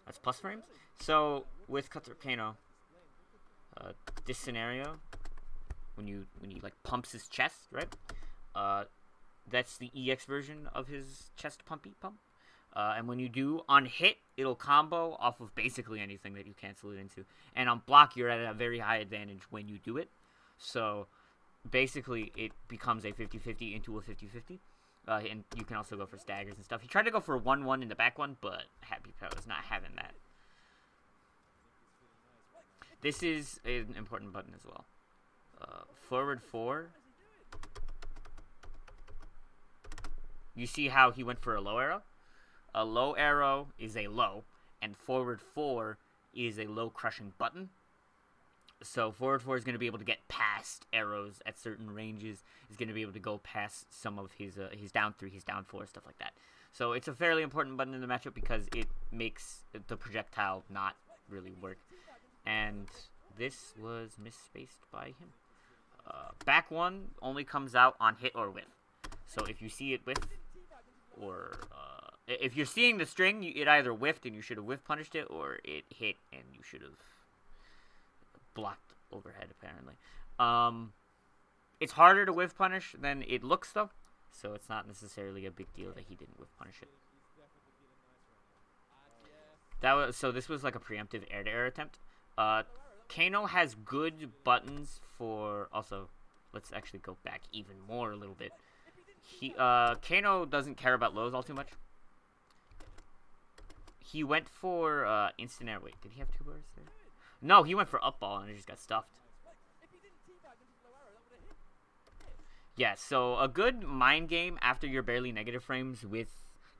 That's plus frames. So with Cutthroat Kano, this scenario, when he like pumps his chest, right? That's the EX version of his chest pumpy pump. And when you do on hit, it'll combo off of basically anything that you cancel it into. And on block, you're at a very high advantage when you do it. So basically, it becomes a 50-50 into a 50-50. And you can also go for staggers and stuff. He tried to go for a 1-1 in the back one, but Happy Pal is not having that. This is an important button as well. Forward 4. You see how he went for a low arrow? A low arrow is a low, and forward 4 is a low crushing button. So forward 4 is going to be able to get past arrows at certain ranges. He's going to be able to go past some of his down 3, his down 4, stuff like that. So it's a fairly important button in the matchup because it makes the projectile not really work. And this was misspaced by him. Back 1 only comes out on hit or whiff. So if you see it whiff, or if you're seeing the string, it either whiffed and you should have whiff punished it, or it hit and you should have blocked overhead, apparently. It's harder to whiff punish than it looks, though, so it's not necessarily a big deal that he didn't whiff punish it. So this was like a preemptive air-to-air attempt. Kano has good buttons for... Also, let's actually go back even more a little bit. Kano doesn't care about lows all too much. He went for instant air. Wait, did he have 2 bars there? No, he went for up ball and it just got stuffed. Yeah, so a good mind game after your barely negative frames with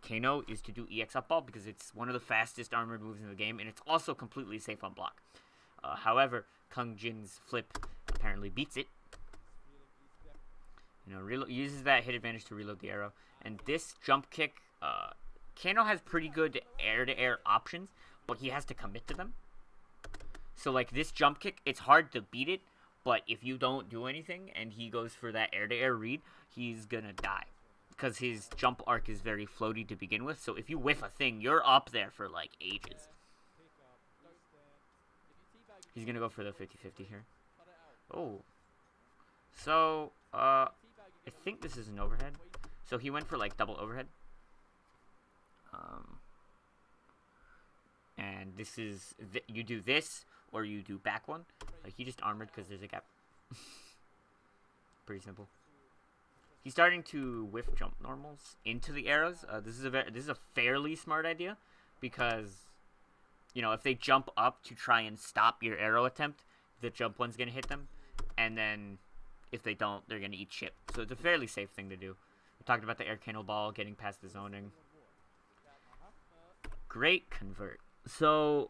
Kano is to do EX up ball because it's one of the fastest armored moves in the game and it's also completely safe on block. However, Kung Jin's flip apparently beats it. You know, uses that hit advantage to reload the arrow. And this jump kick, Kano has pretty good air-to-air options, but he has to commit to them. So, like, this jump kick, it's hard to beat it, but if you don't do anything and he goes for that air-to-air read, he's gonna die. Because his jump arc is very floaty to begin with, so if you whiff a thing, you're up there for, like, ages. He's gonna go for the 50-50 here. Oh. So, I think this is an overhead. So he went for, like, double overhead. And this is... you do this, or you do back one. Like, he just armored because there's a gap. Pretty simple. He's starting to whiff jump normals into the arrows. This is a fairly smart idea. Because, you know, if they jump up to try and stop your arrow attempt, the jump one's going to hit them. And then... if they don't, they're going to eat shit. So it's a fairly safe thing to do. We talked about the air candle ball, getting past the zoning. Great convert. So,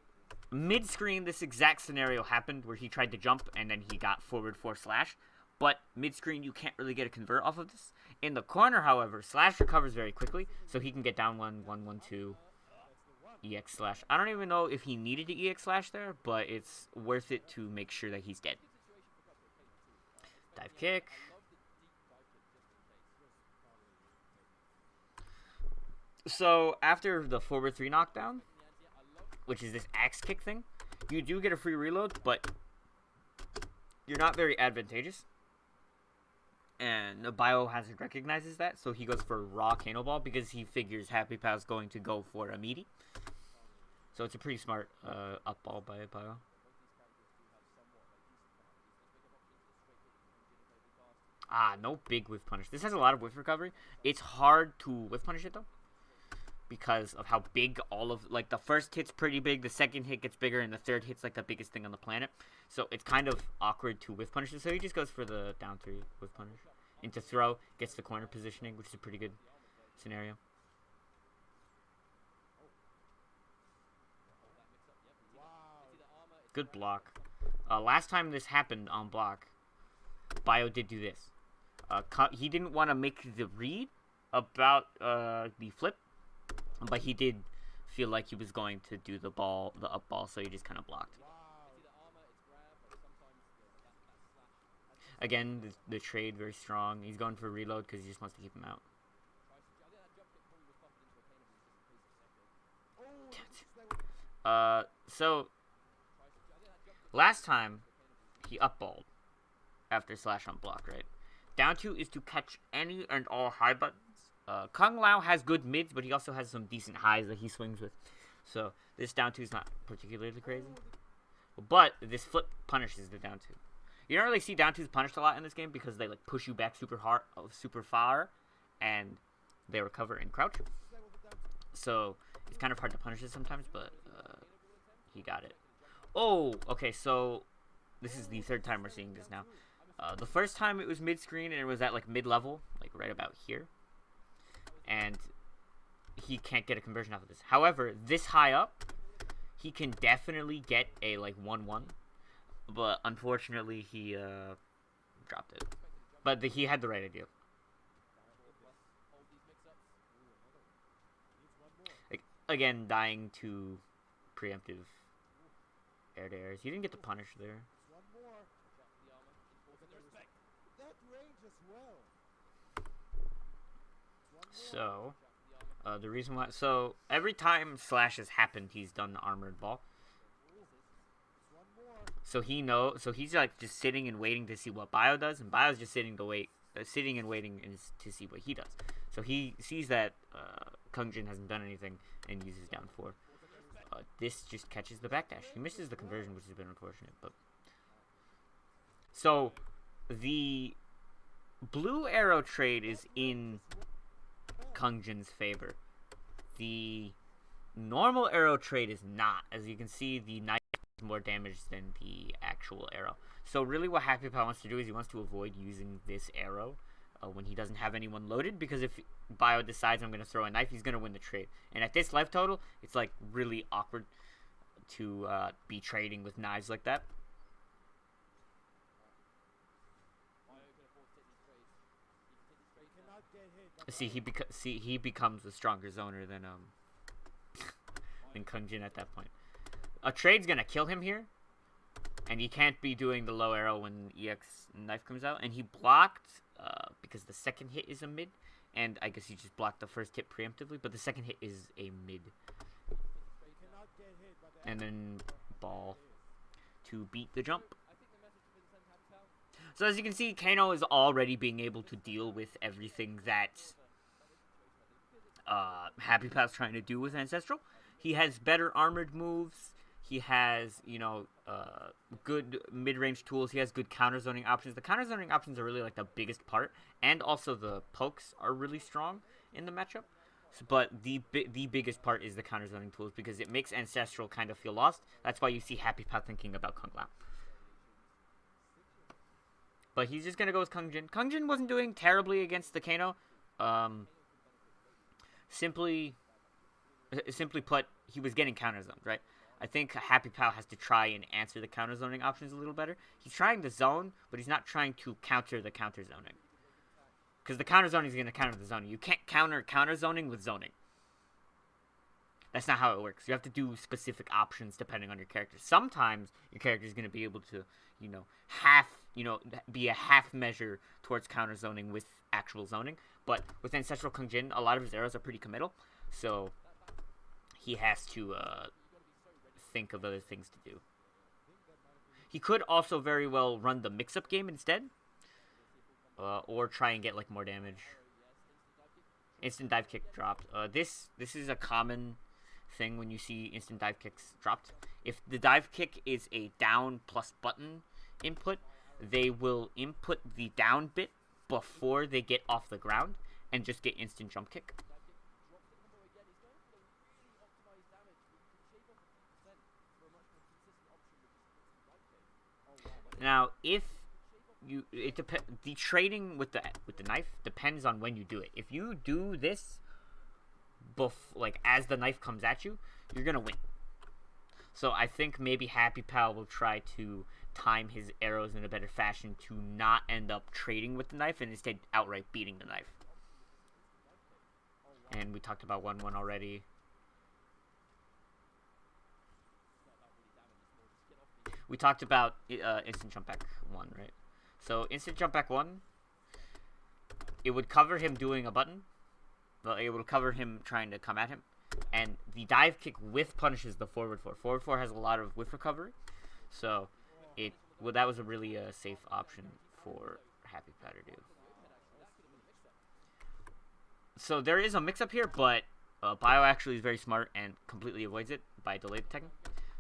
mid-screen, this exact scenario happened where he tried to jump and then he got forward 4 slash. But mid-screen, you can't really get a convert off of this. In the corner, however, slash recovers very quickly. So he can get down 1-1-1-2 EX slash. I don't even know if he needed to EX slash there, but it's worth it to make sure that he's dead. Dive kick. So, after the forward 3 knockdown, which is this axe kick thing, you do get a free reload, but you're not very advantageous. And Biohazard recognizes that, so he goes for raw Kano Ball because he figures Happy Pal's going to go for a meaty. So it's a pretty smart up ball by Bio. No big whiff punish. This has a lot of whiff recovery. It's hard to whiff punish it though, because of how big all of, like, the first hit's pretty big, the second hit gets bigger, and the third hit's like the biggest thing on the planet. So it's kind of awkward to whiff punish it. So he just goes for the down 3 whiff punish. Into throw, gets the corner positioning, which is a pretty good scenario. Good block. Last time this happened on block, Bio did do this. He didn't want to make the read about the flip, but he did feel like he was going to do the up ball, so he just kind of blocked. Again, the trade very strong. He's going for reload because he just wants to keep him out. So last time he up-balled after slash on block, right? Down 2 is to catch any and all high buttons. Kung Lao has good mids, but he also has some decent highs that he swings with. So this down 2 is not particularly crazy. But this flip punishes the down 2. You don't really see down 2s punished a lot in this game because they like push you back super hard, super far, and they recover and crouch. So it's kind of hard to punish it sometimes, but he got it. Oh, okay, so this is the third time we're seeing this now. The first time it was mid-screen and it was at like mid-level, like right about here. And he can't get a conversion off of this. However, this high up, he can definitely get a like 1-1. But unfortunately, he dropped it. But he had the right idea. Like, again, dying to preemptive air-to-airs. He didn't get the punish there. So, the reason why... So, every time slash has happened, he's done the armored ball. So he's like just sitting and waiting to see what Bio does, and Bio's just sitting and waiting to see what he does. So he sees that Kung Jin hasn't done anything and uses down 4. This just catches the backdash. He misses the conversion, which has been unfortunate. But so the blue arrow trade is in Kung Jin's favor. The normal arrow trade is not. As you can see, the knife more damage than the actual arrow. So really what Happy Pal wants to do is he wants to avoid using this arrow when he doesn't have anyone loaded, because if Bio decides I'm going to throw a knife, he's going to win the trade. And at this life total, it's like really awkward to be trading with knives like that. See, he becomes a stronger zoner than Kung Jin at that point. A trade's gonna kill him here, and he can't be doing the low arrow when EX knife comes out. And he blocked because the second hit is a mid, and I guess he just blocked the first hit preemptively, but the second hit is a mid. And then ball to beat the jump. So as you can see, Kano is already being able to deal with everything that Happy Pal's trying to do with Ancestral. He has better armored moves. He has, you know, good mid-range tools. He has good counter-zoning options. The counter-zoning options are really, like, the biggest part. And also the pokes are really strong in the matchup. But the biggest part is the counter-zoning tools, because it makes Ancestral kind of feel lost. That's why you see Happy Pal thinking about Kung Lao. But he's just going to go with Kung Jin. Kung Jin wasn't doing terribly against the Kano. Simply put, he was getting counter-zoned, right? I think Happy Pal has to try and answer the counter-zoning options a little better. He's trying to zone, but he's not trying to counter the counter-zoning. Because the counter-zoning is going to counter the zoning. You can't counter counter-zoning with zoning. That's not how it works. You have to do specific options depending on your character. Sometimes your character is going to be able to, you know, be a half measure towards counter-zoning with actual zoning. But with Ancestral Kung Jin, a lot of his arrows are pretty committal. So he has to think of other things to do. He could also very well run the mix-up game instead. or try and get like more damage. Instant dive kick dropped. This is a common thing when you see instant dive kicks dropped. If the dive kick is a down plus button input, they will input the down bit before they get off the ground and just get instant jump kick. Now, if the trading with the knife depends on when you do it. If you do this like as the knife comes at you, you're gonna win. So I think maybe Happy Pal will try to time his arrows in a better fashion to not end up trading with the knife and instead outright beating the knife. And we talked about 1-1 already. We talked about instant jump back 1, right? So instant jump back 1, it would cover him doing a button. Well, it would cover him trying to come at him. And the dive kick whiff punishes the forward 4. Forward 4 has a lot of whiff recovery. So that was a really safe option for Happy Pal to do. So there is a mix-up here, but Bio actually is very smart and completely avoids it by delay detecting.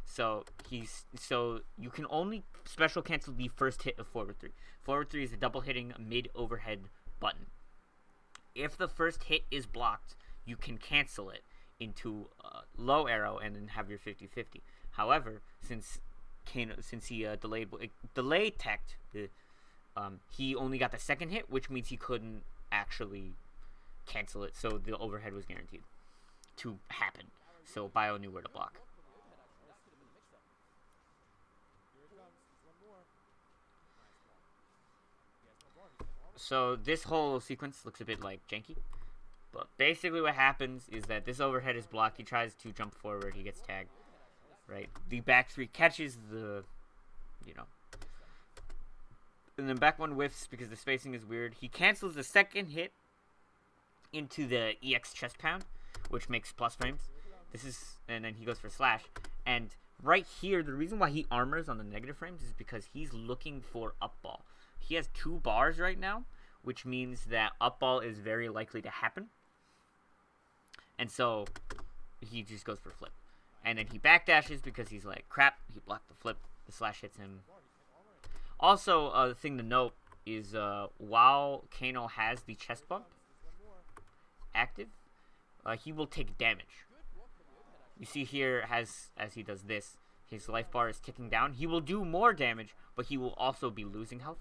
So you can only special cancel the first hit of forward 3. Forward 3 is a double hitting mid overhead button. If the first hit is blocked, you can cancel it into low arrow and then have your 50-50. However, since he delay teched, he only got the second hit, which means he couldn't actually cancel it. So the overhead was guaranteed to happen. So Bio knew where to block. So this whole sequence looks a bit like janky, but basically what happens is that this overhead is blocked. He tries to jump forward, he gets tagged, right? The back 3 catches the, and then back 1 whiffs because the spacing is weird. He cancels the second hit into the EX chest pound, which makes plus frames. And then he goes for slash. And right here, the reason why he armors on the negative frames is because he's looking for up ball. He has 2 bars right now, which means that up ball is very likely to happen. And so he just goes for flip. And then he backdashes because he's like, crap, he blocked the flip. The slash hits him. Also, the thing to note is while Kano has the chest bump active, he will take damage. You see here, as he does this, his life bar is ticking down. He will do more damage, but he will also be losing health.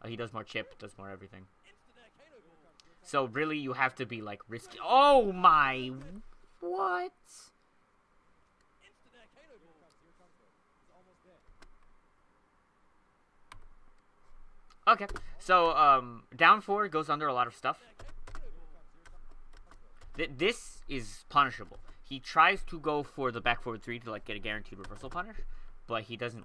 He does more chip, does more everything. So really, you have to be like risky. Oh my! What? Okay, so down 4 goes under a lot of stuff. This is punishable. He tries to go for the back forward 3 to like get a guaranteed reversal punish, but he doesn't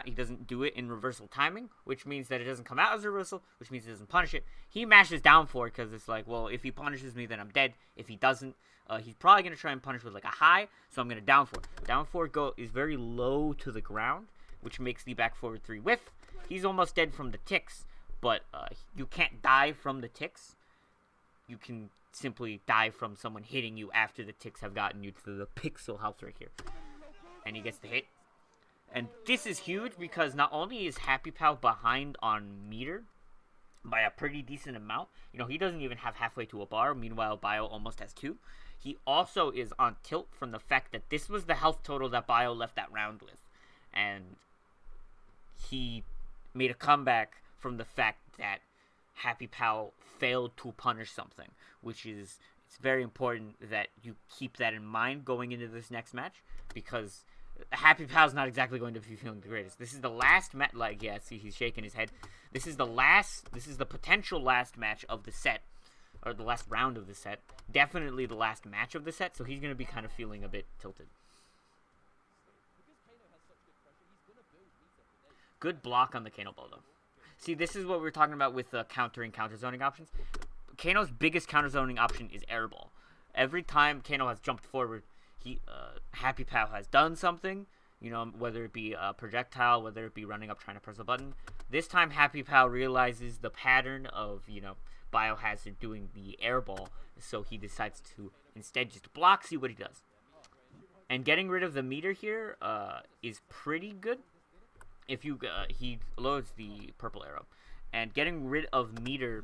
He doesn't do it in reversal timing, which means that it doesn't come out as a reversal, which means it doesn't punish it. He mashes down 4 because it's like, well, if he punishes me, then I'm dead. If he doesn't, he's probably gonna try and punish with like a high, so I'm gonna down 4. Down 4 is very low to the ground, which makes the back forward 3 whiff. He's almost dead from the ticks, but you can't die from the ticks. You can simply die from someone hitting you after the ticks have gotten you to the pixel health right here. And he gets the hit. And this is huge because not only is Happy Pal behind on meter by a pretty decent amount, he doesn't even have halfway to a bar, meanwhile Bio almost has 2. He also is on tilt from the fact that this was the health total that Bio left that round with. And he made a comeback from the fact that Happy Pal failed to punish something, which is, it's very important that you keep that in mind going into this next match, because Happy Pal's not exactly going to be feeling the greatest. This is the last match, see, he's shaking his head. This is the potential last match of the set, or the last round of the set. Definitely the last match of the set, so he's going to be kind of feeling a bit tilted. Good block on the Kano ball, though. See, this is what we're talking about with countering counter zoning options. Kano's biggest counter zoning option is air ball. Every time Kano has jumped forward, Happy Pal has done something, whether it be a projectile, whether it be running up trying to press a button, This time, Happy Pal realizes the pattern of, Biohazard doing the air ball, so he decides to instead just block, see what he does. And getting rid of the meter here is pretty good. If you he loads the purple arrow, and getting rid of meter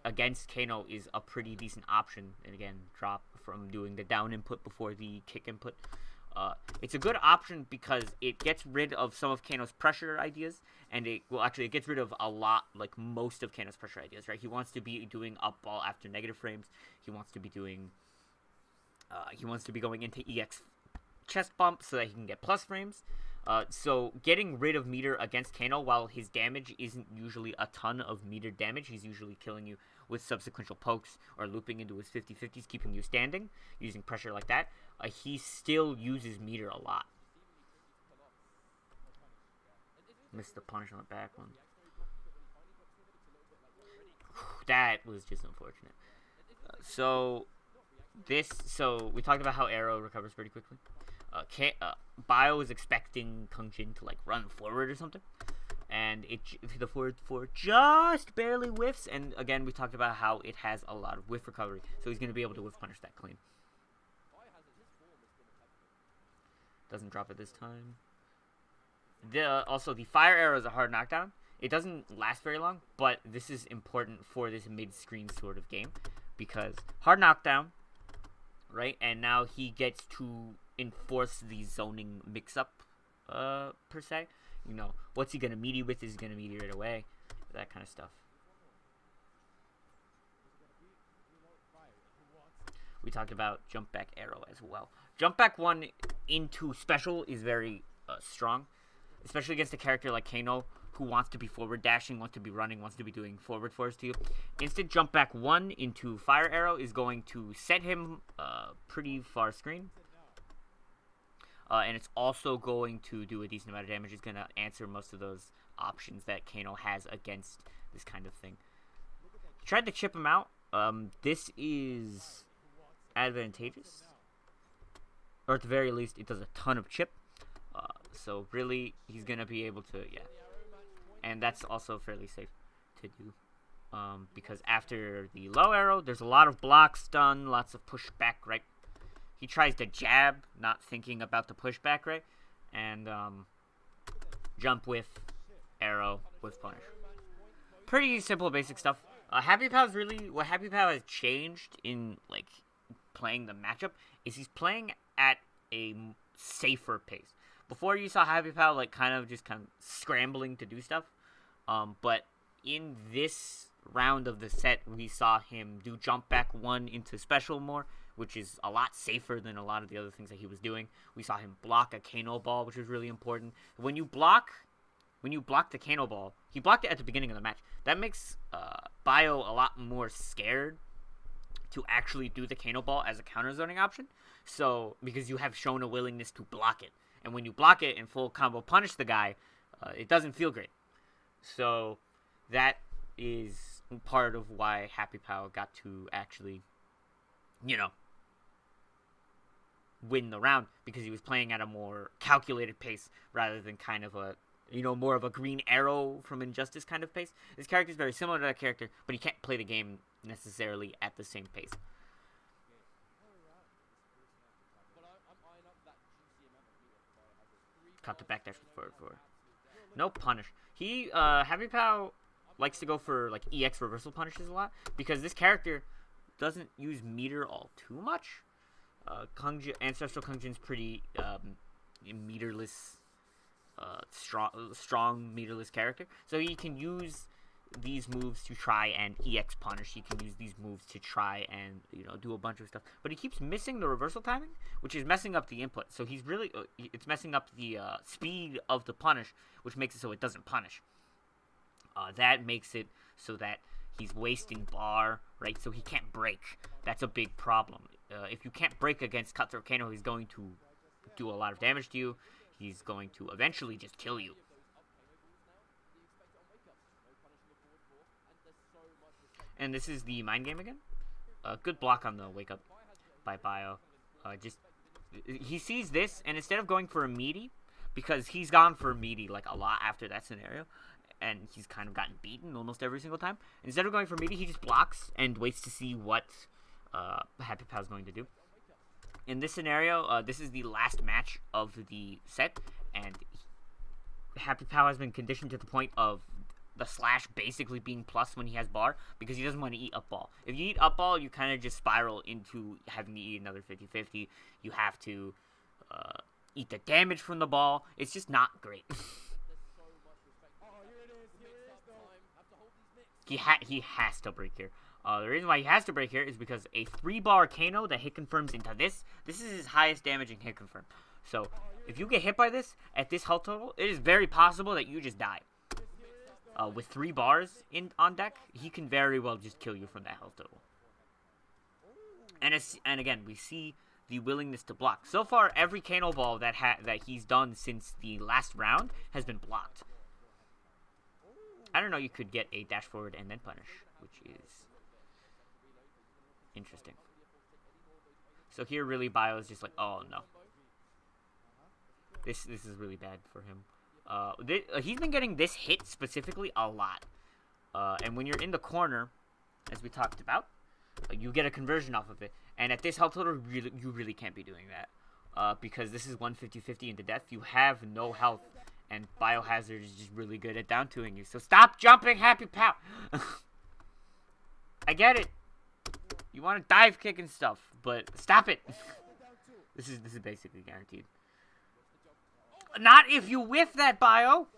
against Kano is a pretty decent option. And again, drop from doing the down input before the kick input. It's a good option because it gets rid of some of Kano's pressure ideas, and it gets rid of a lot, like most of Kano's pressure ideas, right? He wants to be doing up ball after negative frames. He wants to be doing, going into EX chest bump so that he can get plus frames. So getting rid of meter against Kano, while his damage isn't usually a ton of meter damage, he's usually killing you with subsequential pokes or looping into his 50-50s, keeping you standing, using pressure like that. He still uses meter a lot. Missed the punish on the back one. That was just unfortunate. So we talked about how Arrow recovers pretty quickly. Bio is expecting Kung Jin to like run forward or something, and the forward four just barely whiffs. And again, we talked about how it has a lot of whiff recovery, so he's going to be able to whiff punish that clean. Doesn't drop it this time. Also, the fire arrow is a hard knockdown. It doesn't last very long, but this is important for this mid-screen sort of game because hard knockdown, right? And now he gets to enforce the zoning mix-up, per se. What's he gonna meet you with? Is he gonna meet you right away? That kind of stuff. We talked about jump back arrow as well. Jump back 1 into special is very strong, especially against a character like Kano, who wants to be forward dashing, wants to be running, wants to be doing forward force to you. Instant jump back 1 into fire arrow is going to set him pretty far screen. And it's also going to do a decent amount of damage. It's going to answer most of those options that Kano has against this kind of thing. He tried to chip him out. This is advantageous. Or at the very least, it does a ton of chip. So really, he's going to be able to, yeah. And that's also fairly safe to do. Because after the low arrow, there's a lot of blocks done, lots of pushback, right? He tries to jab, not thinking about the pushback, right? And jump with arrow with punish. Pretty simple, basic stuff. Happy Pal's really what Happy Pal has changed in like playing the matchup is he's playing at a safer pace. Before you saw Happy Pal like kind of scrambling to do stuff, but in this round of the set, we saw him do jump back 1 into special more, which is a lot safer than a lot of the other things that he was doing. We saw him block a Kano ball, which is really important. When you block the Kano ball, he blocked it at the beginning of the match. That makes Bio a lot more scared to actually do the Kano ball as a counter zoning option. So, because you have shown a willingness to block it. And when you block it and full combo punish the guy, it doesn't feel great. So, that is part of why Happy Pal got to actually, win the round, because he was playing at a more calculated pace rather than kind of a, more of a green arrow from Injustice kind of pace. This character is very similar to that character, but he can't play the game necessarily at the same pace. Caught the backdash with forward four. No punish. Happy Pal likes to go for like EX reversal punishes a lot because this character doesn't use meter all too much. Ancestral Kung Jin's pretty meterless, strong meterless character, so he can use these moves to try and EX punish. He can use these moves to try and do a bunch of stuff, but he keeps missing the reversal timing, which is messing up the input. So he's really it's messing up the speed of the punish, which makes it so it doesn't punish. That makes it so that he's wasting bar, right? So he can't break. That's a big problem. If you can't break against Cutthroat Kano, he's going to do a lot of damage to you. He's going to eventually just kill you. And this is the mind game again. Good block on the wake up by Bio. He sees this, and instead of going for a meaty, because he's gone for a meaty like a lot after that scenario, and he's kind of gotten beaten almost every single time. Instead of going for meaty, he just blocks and waits to see what Happy Pow's going to do. In this scenario, this is the last match of the set, and Happy Pow has been conditioned to the point of the slash basically being plus when he has bar, because he doesn't want to eat up ball. If you eat up ball, you kind of just spiral into having to eat another 50-50. You have to eat the damage from the ball. It's just not great. He has to break here. The reason why he has to break here is because a 3-bar Kano that hit confirms into this is his highest damaging hit confirm. So if you get hit by this at this health total, it is very possible that you just die. With 3 bars on deck, he can very well just kill you from that health total. And again, we see the willingness to block. So far, every Kano ball that he's done since the last round has been blocked. I don't know, you could get a dash forward and then punish, which is interesting. So here, really, Bio is just like, oh no. This is really bad for him. He's been getting this hit specifically a lot. And when you're in the corner, as we talked about, you get a conversion off of it. And at this health total, you really can't be doing that. Because this is 150-50 into death. You have no health. And Biohazard is just really good at down 2ing you. So stop jumping, Happy Pow! I get it. You want to dive kick and stuff, but stop it. This is basically guaranteed. Not if you whiff that, Bio.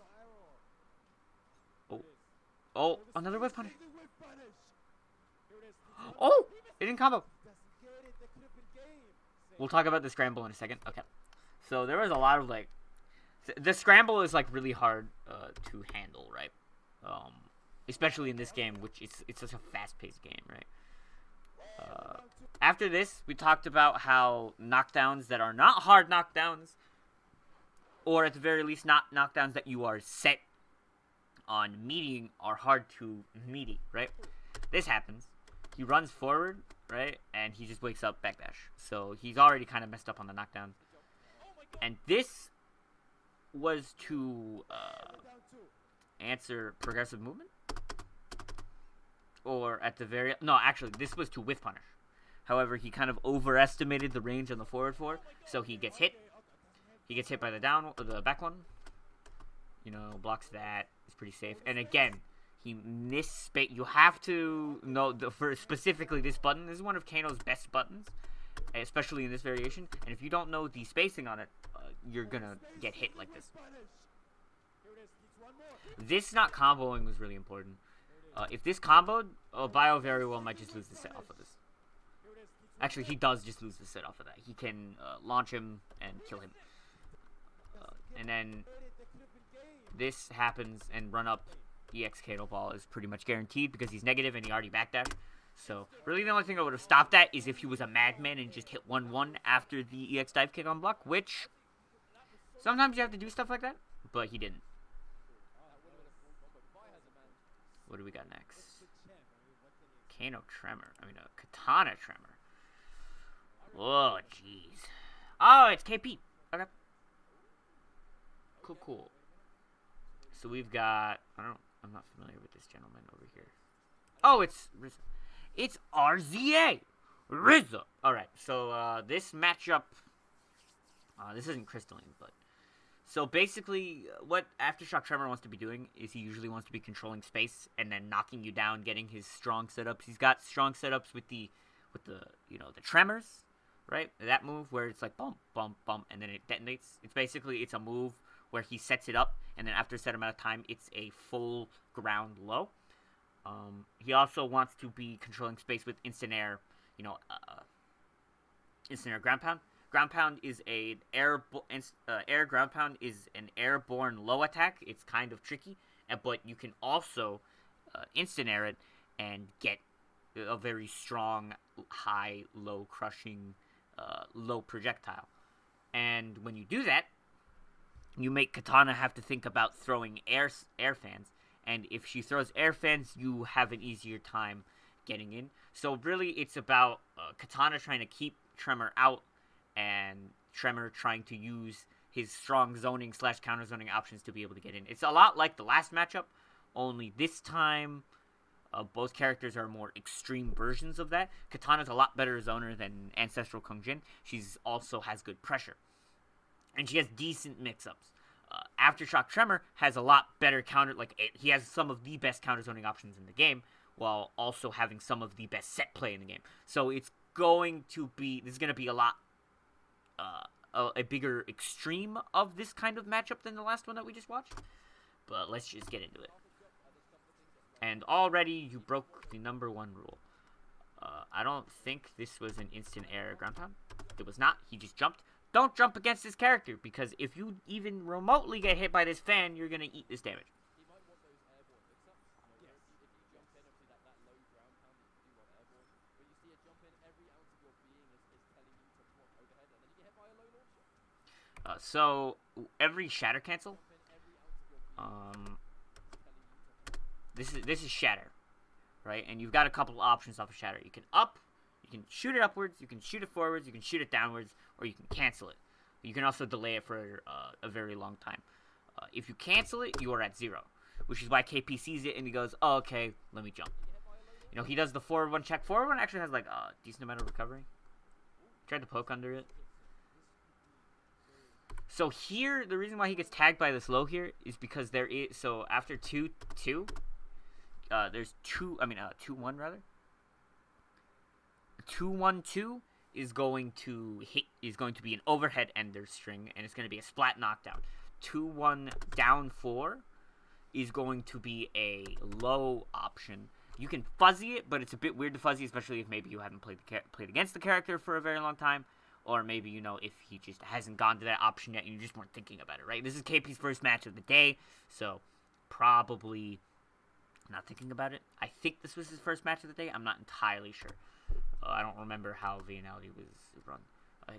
Oh, another whiff punish. Oh, it didn't combo. We'll talk about the scramble in a second. Okay. So there was a lot of like, the scramble is like really hard to handle, right? Especially in this game, which it's such a fast-paced game, right? After this, we talked about how knockdowns that are not hard knockdowns, or at the very least not knockdowns that you are set on meeting, are hard to meaty, right? This happens. He runs forward, right? And he just wakes up backdash. So he's already kind of messed up on the knockdown. And this was to answer progressive movement. Or at the very... No, actually, this was to whiff punish. However, he kind of overestimated the range on the forward 4. So he gets hit. He gets hit by the back one. You know, blocks that. It's pretty safe. And again, he missed... You have to know, for specifically this button, this is one of Kano's best buttons. Especially in this variation. And if you don't know the spacing on it, you're gonna get hit like this. This not comboing was really important. If this comboed, Bio very well might just lose the set off of this. Actually, he does just lose the set off of that. He can launch him and kill him. And then this happens and run up EX Kano ball is pretty much guaranteed because he's negative and he already backdashed. So really the only thing that would have stopped that is if he was a madman and just hit 1-1 after the EX dive kick on block, which sometimes you have to do stuff like that, but he didn't. What do we got next? Kano Tremor. Katana Tremor. Oh, jeez. Oh, it's KP. Okay. Cool. So we've got... I'm not familiar with this gentleman over here. Oh, it's RZA. It's RZA. RZA. Alright, so this matchup... this isn't crystalline, but... So basically, what Aftershock Tremor wants to be doing is he usually wants to be controlling space and then knocking you down, getting his strong setups. He's got strong setups with the the tremors, right? That move where it's like bump, bump, bump, and then it detonates. It's a move where he sets it up, and then after a set amount of time, it's a full ground low. He also wants to be controlling space with instant air, instant air ground pound. Ground pound is air ground pound is an airborne low attack. It's kind of tricky, but you can also instant air it and get a very strong high low crushing low projectile. And when you do that, you make Katana have to think about throwing air fans. And if she throws air fans, you have an easier time getting in. So really, it's about Katana trying to keep Tremor out, and Tremor trying to use his strong zoning / counter zoning options to be able to get in. It's a lot like the last matchup, only this time both characters are more extreme versions of that. Katana's a lot better zoner than Ancestral Kung Jin. She's also has good pressure. And she has decent mix-ups. Aftershock Tremor has a lot better counter, he has some of the best counter zoning options in the game, while also having some of the best set play in the game. So this is going to be a lot, a bigger extreme of this kind of matchup than the last one that we just watched. But let's just get into it. And already you broke the number 1 rule. I don't think this was an instant air ground pound. It was not. He just jumped. Don't jump against this character, because if you even remotely get hit by this fan, you're going to eat this damage. He might want those airborne mix-ups. You know, if you jump in, obviously that low ground pound that you do want airborne. But you see a jump in, every ounce of your being is telling you to block overhead, and then you get hit by a low launcher. So every shatter cancel. This is shatter, right? And you've got a couple options off of shatter. You can up. You can shoot it upwards, you can shoot it forwards, you can shoot it downwards, or you can cancel it. You can also delay it for a very long time. If you cancel it, you are at 0, which is why KP sees it and he goes, oh, okay, let me jump. You know, he does the forward one check. Forward one actually has like a decent amount of recovery. Tried to poke under it. So here, the reason why he gets tagged by this low here is because there is, so after 2-2, there's 2-1 rather. 2-1-2 is going to be an overhead ender string, and it's going to be a splat knockdown. 2-1 down 4 is going to be a low option. You can fuzzy it, but it's a bit weird to fuzzy, especially if maybe you haven't played against the character for a very long time, or maybe, you know, if he just hasn't gone to that option yet and you just weren't thinking about it, right? This is KP's first match of the day, so probably not thinking about it. I think this was his first match of the day. I'm not entirely sure. I don't remember how Viennality was run.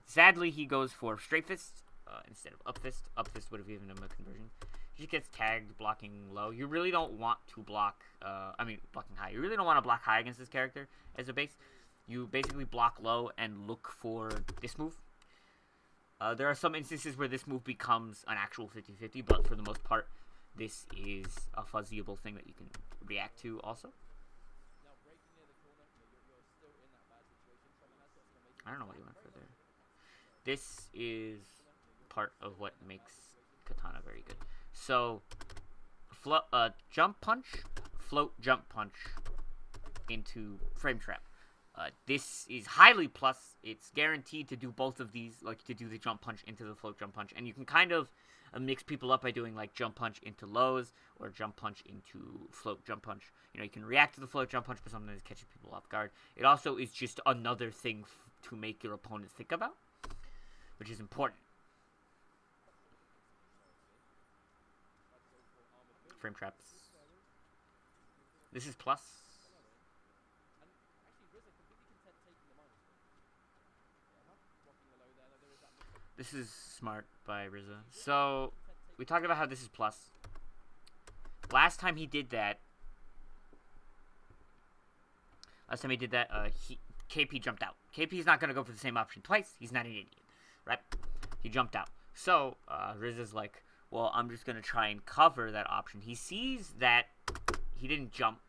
Sadly, he goes for straight fist instead of up fist. Up fist would have given him a conversion. He just gets tagged blocking low. You really don't want to block, blocking high. You really don't want to block high against this character as a base. You basically block low and look for this move. There are some instances where this move becomes an actual 50-50, but for the most part, this is a fuzzyable thing that you can react to also. I don't know what he went for there. This is part of what makes Katana very good. So, jump punch, float jump punch into frame trap. This is highly plus. It's guaranteed to do both of these, like to do the jump punch into the float jump punch. And you can kind of mix people up by doing like jump punch into lows or jump punch into float jump punch. You know, you can react to the float jump punch, but sometimes catching people off guard. It also is just another thing to make your opponent think about, which is important. Frame traps. This is plus. This is smart by Rizza. So, we talked about how this is plus. Last time he did that, KP jumped out. KP's not going to go for the same option twice. He's not an idiot, right? He jumped out. So, Rizza's like, well, I'm just going to try and cover that option. He sees that he didn't jump,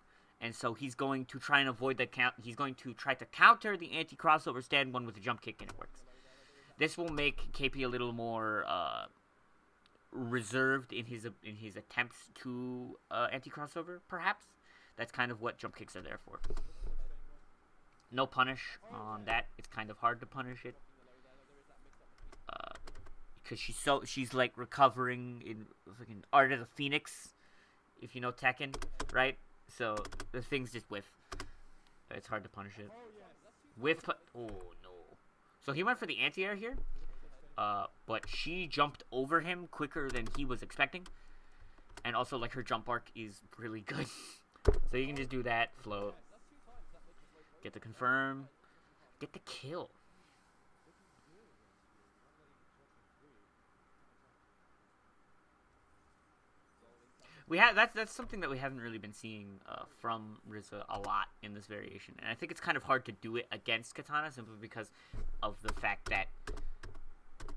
and so he's going to try and avoid the count. He's going to try to counter the anti-crossover stand one with a jump kick, and it works. This will make KP a little more reserved in his attempts to anti-crossover, perhaps. That's kind of what jump kicks are there for. No punish on that. It's kind of hard to punish it. Because she's like recovering in fucking Art of the Phoenix, if you know Tekken, right? So the things just whiff. It's hard to punish it. Oh no. So he went for the anti-air here, but she jumped over him quicker than he was expecting. And also, like, her jump arc is really good. So you can just do that, float, get the confirm, get the kill. That's something that we haven't really been seeing from Rizza a lot in this variation, and I think it's kind of hard to do it against Katana simply because of the fact that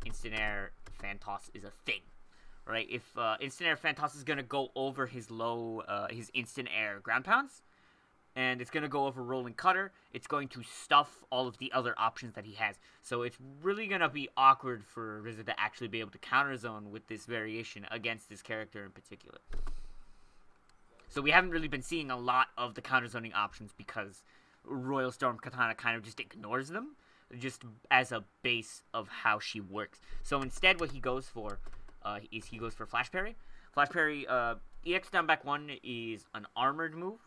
instant air fan toss is a thing, right? If instant air fan toss is gonna go over his his instant air ground pounds, and it's gonna go over rolling cutter, it's going to stuff all of the other options that he has. So it's really gonna be awkward for RZA to actually be able to counter zone with this variation against this character in particular. So we haven't really been seeing a lot of the counter zoning options because Royal Storm Katana kind of just ignores them, just as a base of how she works. So instead, what he goes for is he goes for Flash Parry. Flash Parry, EX down back 1 is an armored move.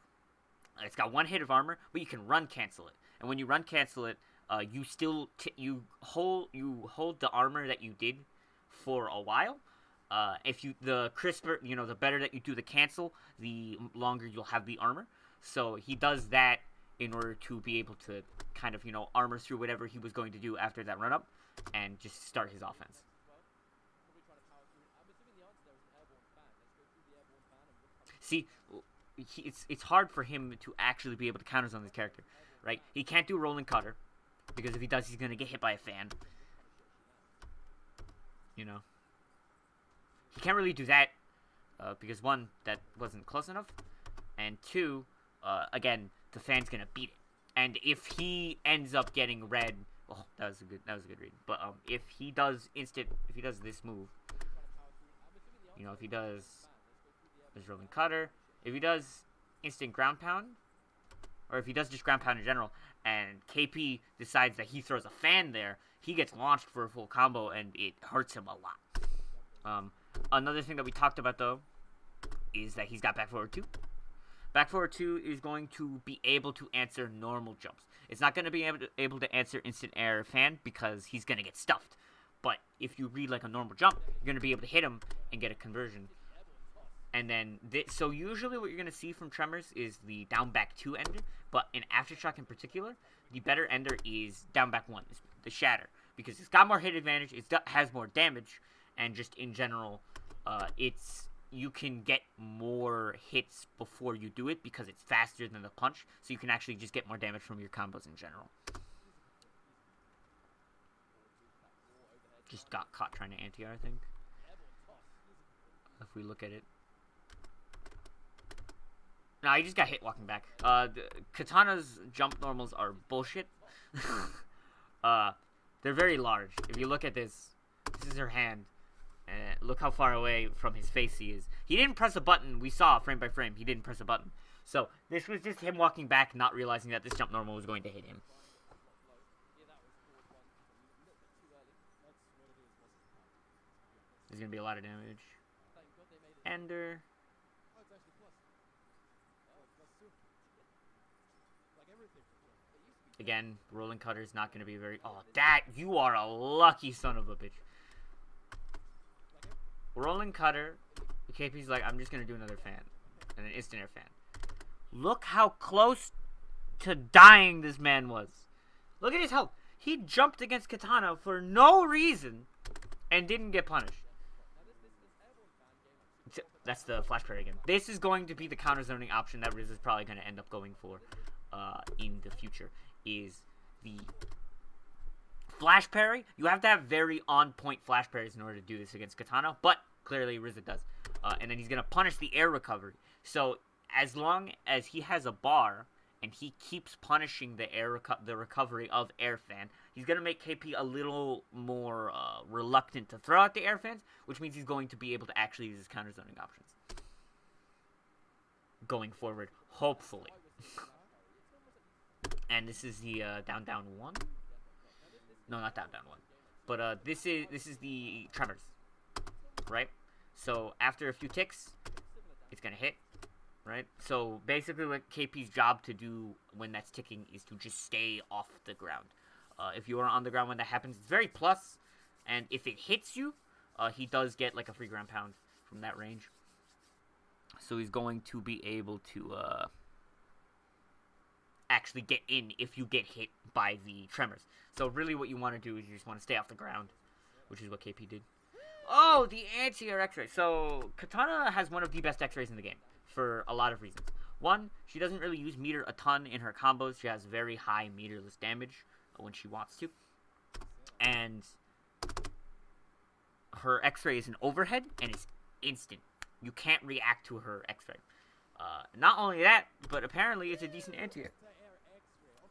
It's got 1 hit of armor, but you can run cancel it. And when you run cancel it, you still you hold the armor that you did for a while. If you the crisper, the better that you do the cancel, the longer you'll have the armor. So he does that in order to be able to kind of armor through whatever he was going to do after that run up, and just start his offense. See, it's hard for him to actually be able to counter zone this character, right? He can't do rolling cutter because if he does, he's gonna get hit by a fan. He can't really do that because 1, that wasn't close enough, and 2, again, the fan's gonna beat it. And if he ends up getting red, that was a good read. But if he does this move, if he does this rolling cutter, if he does instant ground pound, or if he does just ground pound in general, and KP decides that he throws a fan there, he gets launched for a full combo, and it hurts him a lot. Another thing that we talked about, though, is that he's got back forward 2. Back forward 2 is going to be able to answer normal jumps. It's not going to be able to answer instant air fan because he's going to get stuffed. But if you read like a normal jump, you're going to be able to hit him and get a conversion. And then, so usually what you're going to see from Tremors is the down back 2 ender. But in Aftershock in particular, the better ender is down back 1, the Shatter. Because it's got more hit advantage, it has more damage, and just in general, you can get more hits before you do it because it's faster than the punch, so you can actually just get more damage from your combos in general. Just got caught trying to anti-air, I think. If we look at it. No, he just got hit walking back. Katana's jump normals are bullshit. They're very large. If you look at this is her hand. Look how far away from his face he is. He didn't press a button. We saw frame by frame. He didn't press a button. So this was just him walking back, not realizing that this jump normal was going to hit him. There's going to be a lot of damage. Ender. Again, rolling cutter is not going to be very... Oh, you are a lucky son of a bitch. Rolling cutter, KP's like, I'm just going to do another fan. And an instant air fan. Look how close to dying this man was. Look at his health. He jumped against Katana for no reason and didn't get punished. That's the flash parry again. This is going to be the counter zoning option that Riz is probably going to end up going for in the future. Is the flash parry. You have to have very on-point flash parries in order to do this against Katana, but clearly RZA does. And then he's going to punish the air recovery. So as long as he has a bar and he keeps punishing the recovery of air fan, he's going to make KP a little more reluctant to throw out the air fans, which means he's going to be able to actually use his counter zoning options going forward, hopefully. And this is the down 1. No, not down 1. But this is the Tremors, right? So after a few ticks, it's gonna hit, right? So basically, what KP's job to do when that's ticking is to just stay off the ground. If you are on the ground when that happens, it's very plus. And if it hits you, he does get like a free ground pound from that range. So he's going to be able to actually get in if you get hit by the Tremors. So really what you want to do is you just want to stay off the ground, which is what KP did. Oh, the anti-air X-ray. So Katana has one of the best X-rays in the game for a lot of reasons. One, she doesn't really use meter a ton in her combos. She has very high meterless damage when she wants to. And her X-ray is an overhead and it's instant. You can't react to her X-ray. Not only that, but apparently it's a decent anti-air.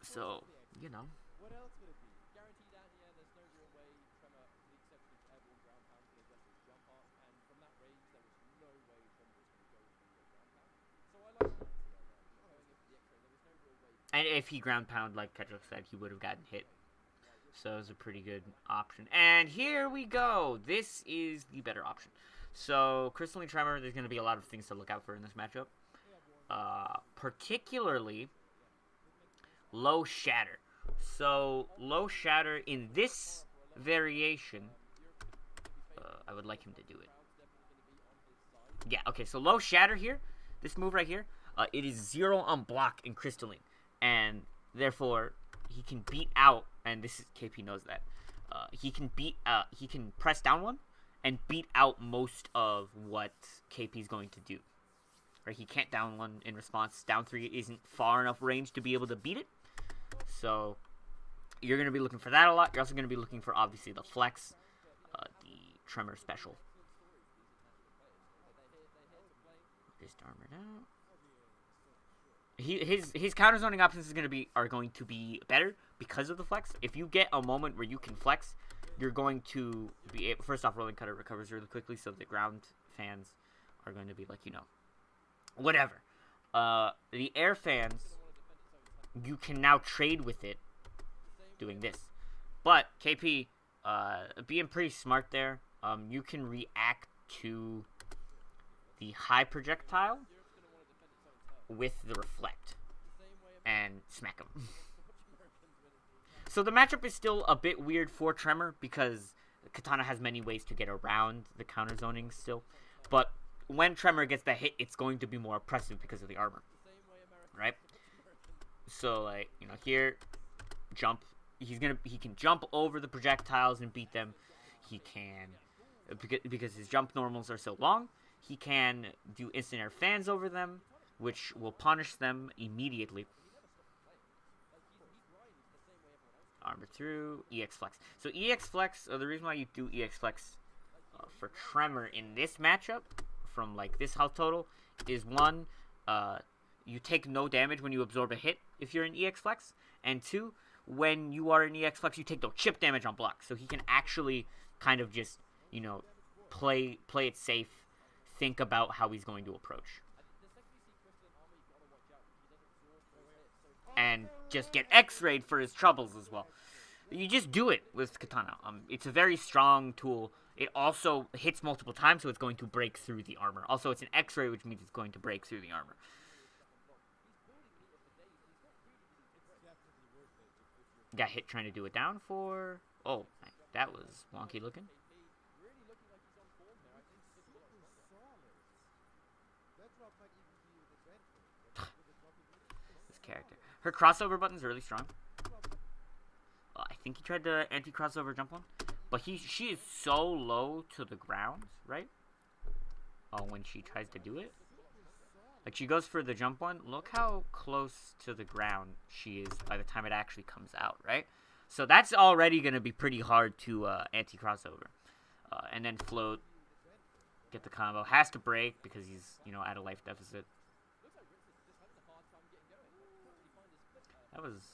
So, you know. What else could it be? Guaranteed anti-air, there's no real way Tremor, with the exception of airborne ground pound, could adjust his jump up, and from that range, there was no way Tremor was going to go for a ground pound. So I like the anti-air there. Going in for the X-ray, there was no real way. And if he ground pound, like Kedrick said, he would have gotten hit. So it was a pretty good option. And here we go. This is the better option. So, Crystalline Tremor, there's going to be a lot of things to look out for in this matchup. Particularly, low shatter. So, low shatter in this variation, I would like him to do it. Yeah, okay, so low shatter here, this move right here, it is 0 on block in Crystalline. And, therefore, he can beat out, and this is, KP knows that, he can press down one, and beat out most of what KP is going to do. Right? He can't down one in response. Down 3 isn't far enough range to be able to beat it. So, you're going to be looking for that a lot. You're also going to be looking for, obviously, the flex, the Tremor special. Just armored out. His counter zoning options are going to be better because of the flex. If you get a moment where you can flex, you're going to be able, first off, rolling cutter recovers really quickly, so the ground fans are going to be like, you know, whatever. The air fans, you can now trade with it doing this. But KP, being pretty smart there, you can react to the high projectile with the reflect and smack him. So the matchup is still a bit weird for Tremor because Katana has many ways to get around the counter zoning still. But when Tremor gets that hit, it's going to be more oppressive because of the armor. Right? So, like, you know, here, jump. He can jump over the projectiles and beat them. He can, because his jump normals are so long, he can do instant air fans over them, which will punish them immediately. Armor through, EX Flex. So EX Flex, the reason why you do EX Flex for Tremor in this matchup, from like this health total, is one, you take no damage when you absorb a hit if you're in EX Flex, and two, when you are in EX Flex, you take no chip damage on block. So he can actually kind of just, you know, play it safe, think about how he's going to approach. And just get X-rayed for his troubles as well. You just do it with Katana. It's a very strong tool. It also hits multiple times, so it's going to break through the armor. Also, it's an X-ray, which means it's going to break through the armor. Got hit trying to do it down for... Oh, that was wonky looking. This character. Her crossover button's really strong. I think he tried to anti-crossover jump one. But she is so low to the ground, right? When she tries to do it. Like, she goes for the jump one. Look how close to the ground she is by the time it actually comes out, right? So that's already going to be pretty hard to anti-crossover. And then float. Get the combo. Has to break because he's, you know, at a life deficit. That was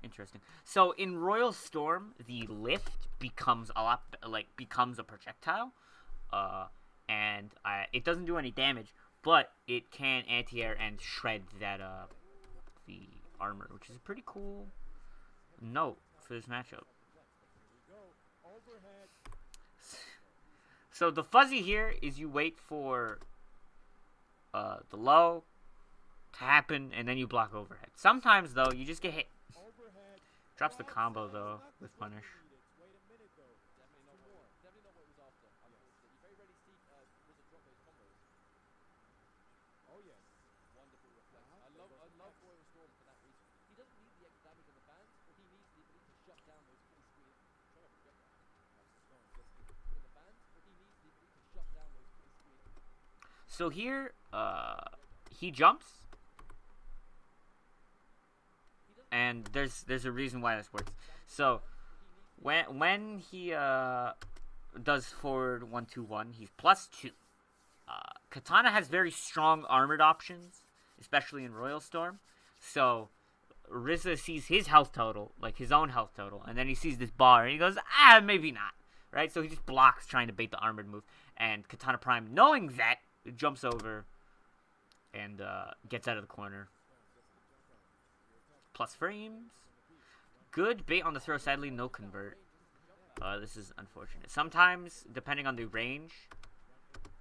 interesting. So in Royal Storm, the lift becomes a lot, becomes a projectile. And it doesn't do any damage. But it can anti-air and shred that the armor, which is a pretty cool note for this matchup. So the fuzzy here is you wait for the low to happen, and then you block overhead. Sometimes, though, you just get hit. Drops the combo, though, with punish. So here, he jumps, and there's a reason why this works. So when he does forward 1-2-1. He's +2. Katana has very strong armored options, especially in Royal Storm. So Risa sees his health total, like his own health total, and then he sees this bar, and he goes, maybe not, right? So he just blocks trying to bait the armored move, and Katana Prime, knowing that, jumps over and gets out of the corner. Plus frames. Good bait on the throw, sadly no convert. This is unfortunate. Sometimes, depending on the range,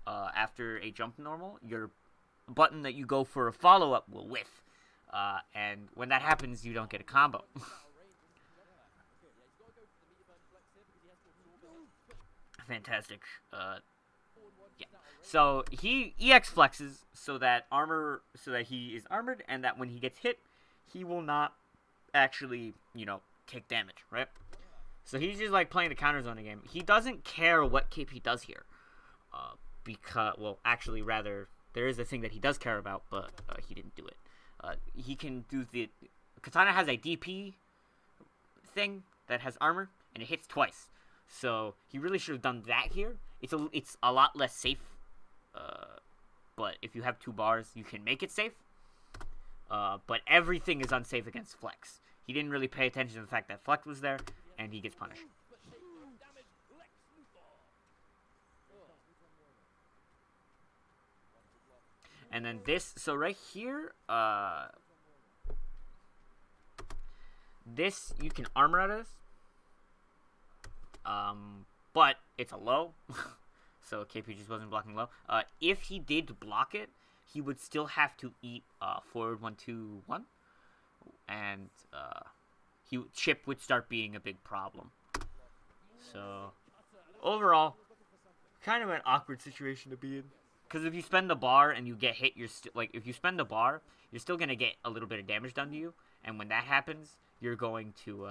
after a jump normal, your button that you go for a follow-up will whiff. And when that happens, you don't get a combo. Fantastic. Yeah. So he EX flexes so that he is armored, and that when he gets hit, he will not actually, take damage, right? So he's just like playing the counter zone game. He doesn't care what KP does here. There is a thing that he does care about, but he didn't do it. He can do Katana has a DP thing that has armor, and it hits twice. So he really should have done that here. It's a lot less safe. But if you have 2 bars, you can make it safe. But everything is unsafe against Flex. He didn't really pay attention to the fact that Flex was there, and he gets punished. And then so right here, this, you can armor out of this. But it's a low. So KP just wasn't blocking low. If he did block it, he would still have to eat forward 1-2-1. And chip would start being a big problem. So overall, kind of an awkward situation to be in. Because if you spend the bar and you get hit, if you spend the bar, you're still going to get a little bit of damage done to you. And when that happens, you're going to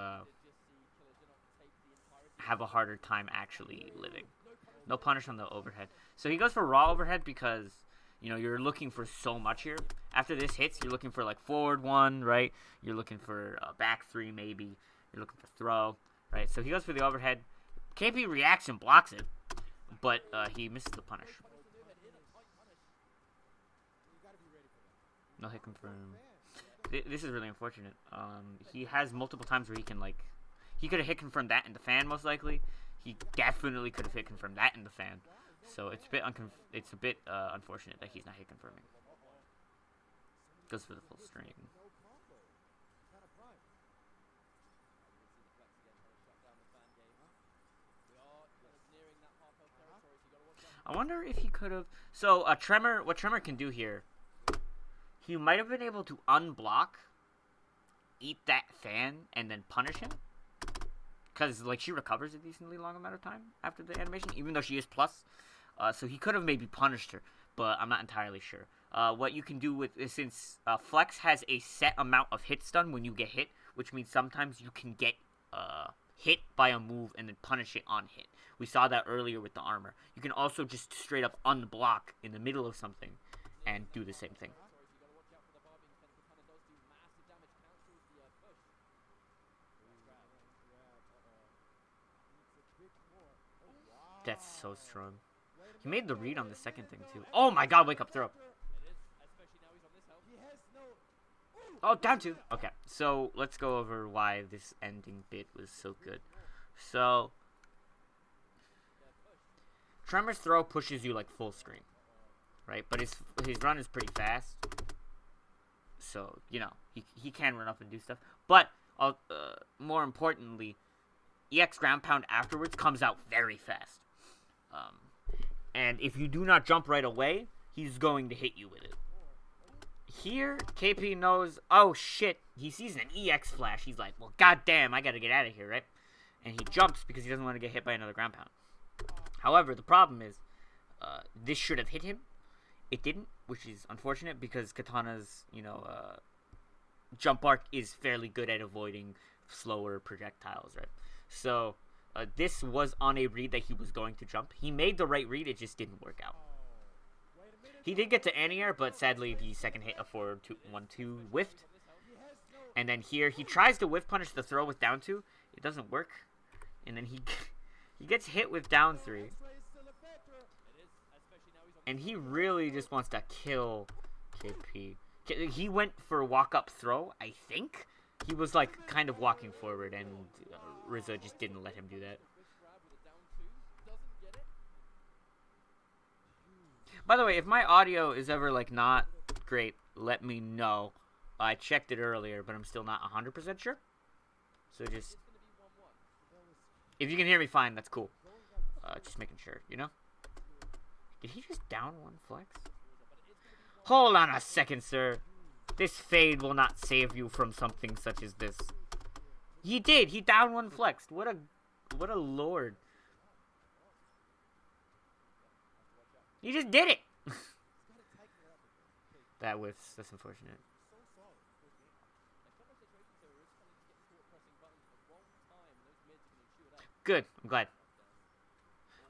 have a harder time actually living. No punish on the overhead. So he goes for raw overhead because, you're looking for so much here. After this hits, you're looking for like forward 1, right? You're looking for back 3 maybe. You're looking for throw, right? So he goes for the overhead. KP reacts and blocks it, but he misses the punish. No hit confirm. This is really unfortunate. He has multiple times where he can, he could have hit confirmed that in the fan, most likely. He definitely could have hit confirmed that in the fan. So it's a bit unfortunate that he's not hit confirming. Goes for the full string. I wonder if he could have. So what Tremor can do here, he might have been able to unblock, eat that fan, and then punish him. Because, she recovers a decently long amount of time after the animation, even though she is plus. So he could have maybe punished her, but I'm not entirely sure. What you can do since Flex has a set amount of hit stun when you get hit, which means sometimes you can get hit by a move and then punish it on hit. We saw that earlier with the armor. You can also just straight up unblock in the middle of something and do the same thing. That's so strong. He made the read on the second thing, too. Oh my god, wake up throw. Oh, down 2. Okay, so let's go over why this ending bit was so good. So, Tremor's throw pushes you full screen, right? But his run is pretty fast. So, he can run up and do stuff. But, more importantly, EX ground pound afterwards comes out very fast. And if you do not jump right away, he's going to hit you with it. Here, KP knows, oh shit, he sees an EX flash. He's like, well, goddamn, I gotta get out of here, right? And he jumps because he doesn't want to get hit by another ground pound. However, the problem is, this should have hit him. It didn't, which is unfortunate because Katana's, jump arc is fairly good at avoiding slower projectiles, right? So, this was on a read that he was going to jump. He made the right read, it just didn't work out. He did get to anti-air, but sadly the second hit of forward 1-2 whiffed. And then here, he tries to whiff punish the throw with down 2. It doesn't work. And then He gets hit with down 3. And he really just wants to kill KP. He went for a walk-up throw, I think. He was, like, kind of walking forward, and Rizzo just didn't let him do that. By the way, if my audio is ever, like, not great, let me know. I checked it earlier, but I'm still not 100% sure. So just... if you can hear me fine, that's cool. Just making sure, you know? Did he just down 1 flex? Hold on a second, sir. This fade will not save you from something such as this. He did. He down 1 flexed. What a lord. He just did it. That whiffs. That's unfortunate. Good. I'm glad.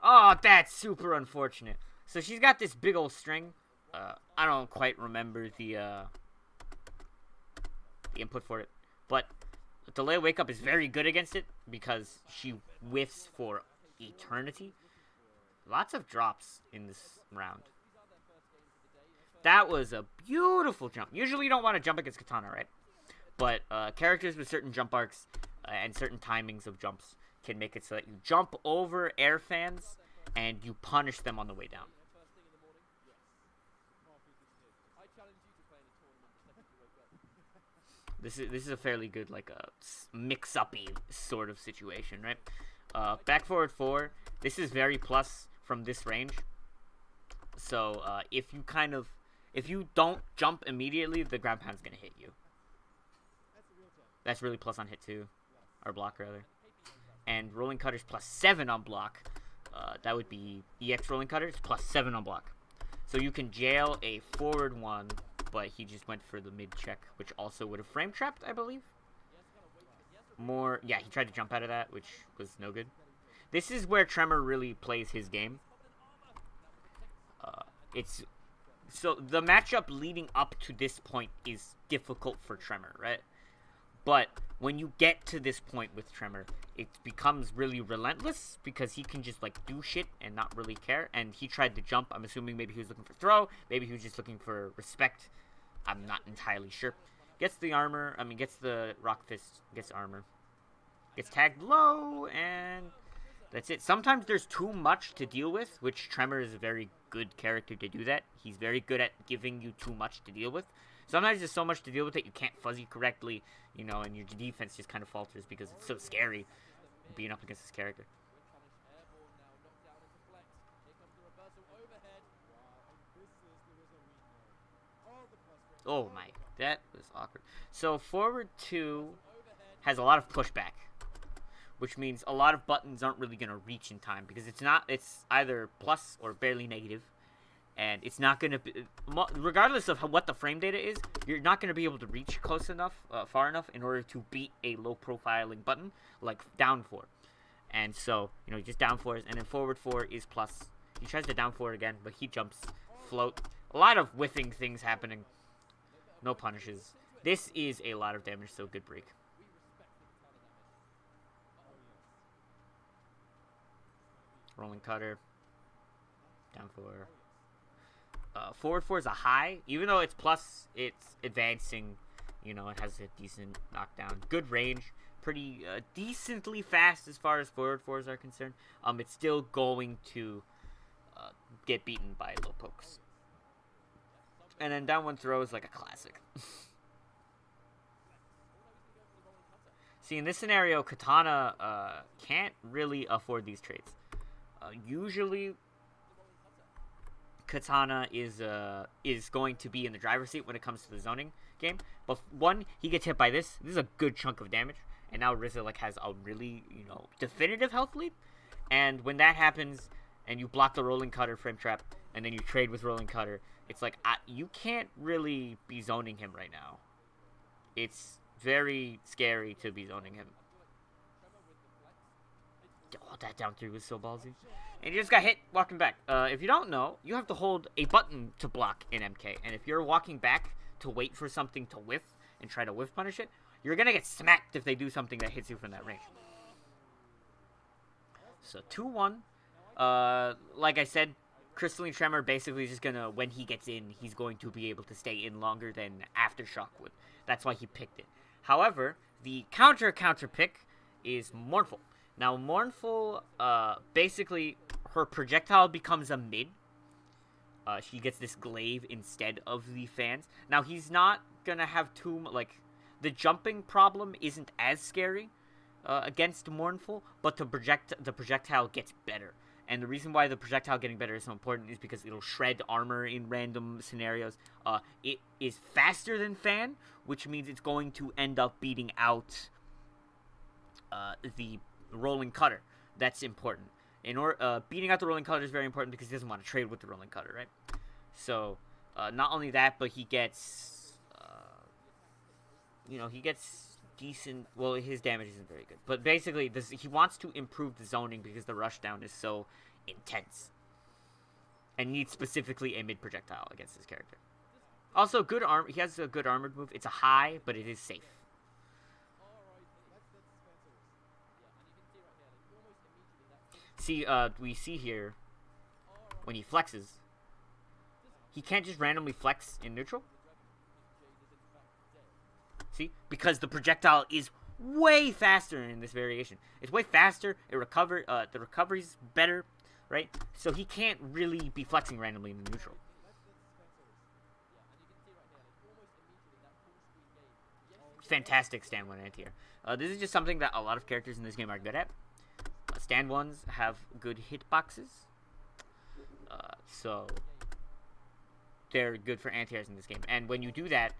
Oh, that's super unfortunate. So she's got this big old string. I don't quite remember the input for it, but delay wake up is very good against it because she whiffs for eternity. Lots of drops in this round. That was a beautiful jump. Usually you don't want to jump against Katana, right? But characters with certain jump arcs and certain timings of jumps can make it so that you jump over air fans and you punish them on the way down. This is a fairly good, like, a mix-up-y sort of situation, right? Back forward 4. This is very plus from this range. So if you don't jump immediately, the ground pound's gonna hit you. That's really plus on hit 2, or block rather. And rolling cutters plus 7 on block. That would be EX rolling cutters plus 7 on block. So you can jail a forward 1. But he just went for the mid check, which also would have frame trapped, I believe. Yeah, he tried to jump out of that, which was no good. This is where Tremor really plays his game. So the matchup leading up to this point is difficult for Tremor, right? But when you get to this point with Tremor, it becomes really relentless because he can just, like, do shit and not really care. And he tried to jump. I'm assuming maybe he was looking for throw. Maybe he was just looking for respect. I'm not entirely sure. Gets the armor. Gets the rock fist. Gets armor. Gets tagged low, and that's it. Sometimes there's too much to deal with, which Tremor is a very good character to do that. He's very good at giving you too much to deal with. Sometimes there's so much to deal with that you can't fuzzy correctly, you know, and your defense just kind of falters because it's so scary being up against this character. Oh my, that was awkward. So forward 2 has a lot of pushback, which means a lot of buttons aren't really going to reach in time because it's either plus or barely negative. And it's not going to be, regardless of what the frame data is, you're not going to be able to reach close enough, far enough in order to beat a low profiling button like down 4. And so, you know, just down 4, and then forward 4 is plus. He tries to down 4 again, but he jumps, float. A lot of whiffing things happening. No punishes. This is a lot of damage, so good break. Rolling cutter. Down 4. Forward 4 is a high. Even though it's plus, it's advancing. You know, it has a decent knockdown. Good range. Pretty decently fast as far as forward 4s are concerned. It's still going to get beaten by low pokes. And then down 1 throw is like a classic. See, in this scenario, Katana can't really afford these traits. Usually, Katana is going to be in the driver's seat when it comes to the zoning game. But one, he gets hit by this. This is a good chunk of damage. And now Rizzo has a really, definitive health lead. And when that happens, and you block the rolling cutter frame trap, and then you trade with rolling cutter, it's like, you can't really be zoning him right now. It's very scary to be zoning him. Oh, that down 3 was so ballsy. And he just got hit walking back. If you don't know, you have to hold a button to block in MK. And if you're walking back to wait for something to whiff and try to whiff punish it, you're going to get smacked if they do something that hits you from that range. So 2-1. Like I said, Crystalline Tremor basically is just gonna, when he gets in, he's going to be able to stay in longer than Aftershock would. That's why he picked it. However, the counter pick is Mournful. Now, Mournful, basically, her projectile becomes a mid. She gets this glaive instead of the fans. Now, he's not gonna have the jumping problem isn't as scary against Mournful, but the projectile gets better. And the reason why the projectile getting better is so important is because it'll shred armor in random scenarios. It is faster than Fan, which means it's going to end up beating out the Rolling Cutter. That's important. Beating out the Rolling Cutter is very important because he doesn't want to trade with the Rolling Cutter, right? So, not only that, but he gets, he gets decent. Well, his damage isn't very good, but basically, he wants to improve the zoning because the rushdown is so intense, and needs specifically a mid projectile against his character. Also, good arm. He has a good armored move. It's a high, but it is safe. See, we see here when he flexes, he can't just randomly flex in neutral. See? Because the projectile is way faster in this variation. It's way faster. The recovery's better, right? So he can't really be flexing randomly in the neutral. Fantastic stand 1 anti-air. This is just something that a lot of characters in this game are good at. Stand 1s have good hitboxes. So they're good for anti-airs in this game. And when you do that,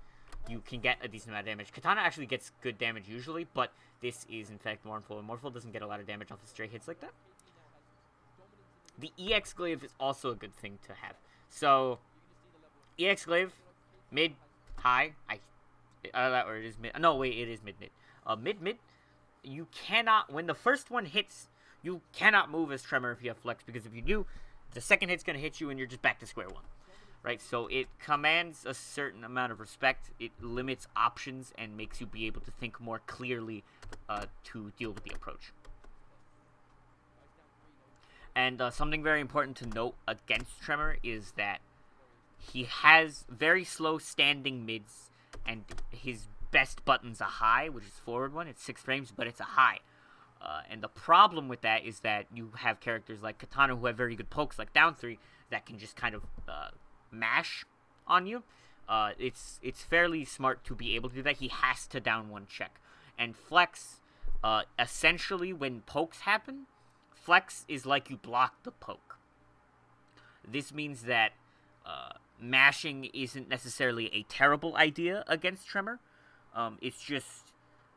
you can get a decent amount of damage. Katana actually gets good damage usually, but this is in fact Mournful, and Mournful doesn't get a lot of damage off of stray hits like that. The EX Glaive is also a good thing to have. So, EX Glaive, mid, high, or it is mid, no wait, it is mid. Mid, you cannot, when the first one hits, you cannot move as Tremor if you have flex, because if you do, the second hit's going to hit you and you're just back to square one. Right, so it commands a certain amount of respect. It limits options and makes you be able to think more clearly to deal with the approach. And something very important to note against Tremor is that he has very slow standing mids, and his best button's a high, which is forward one. It's 6 frames, but it's a high. And the problem with that is that you have characters like Katana who have very good pokes, like down 3, that can just kind of mash on you. It's fairly smart to be able to do that. He has to down 1 check. And flex, essentially when pokes happen, flex is like you block the poke. This means that mashing isn't necessarily a terrible idea against Tremor. It's just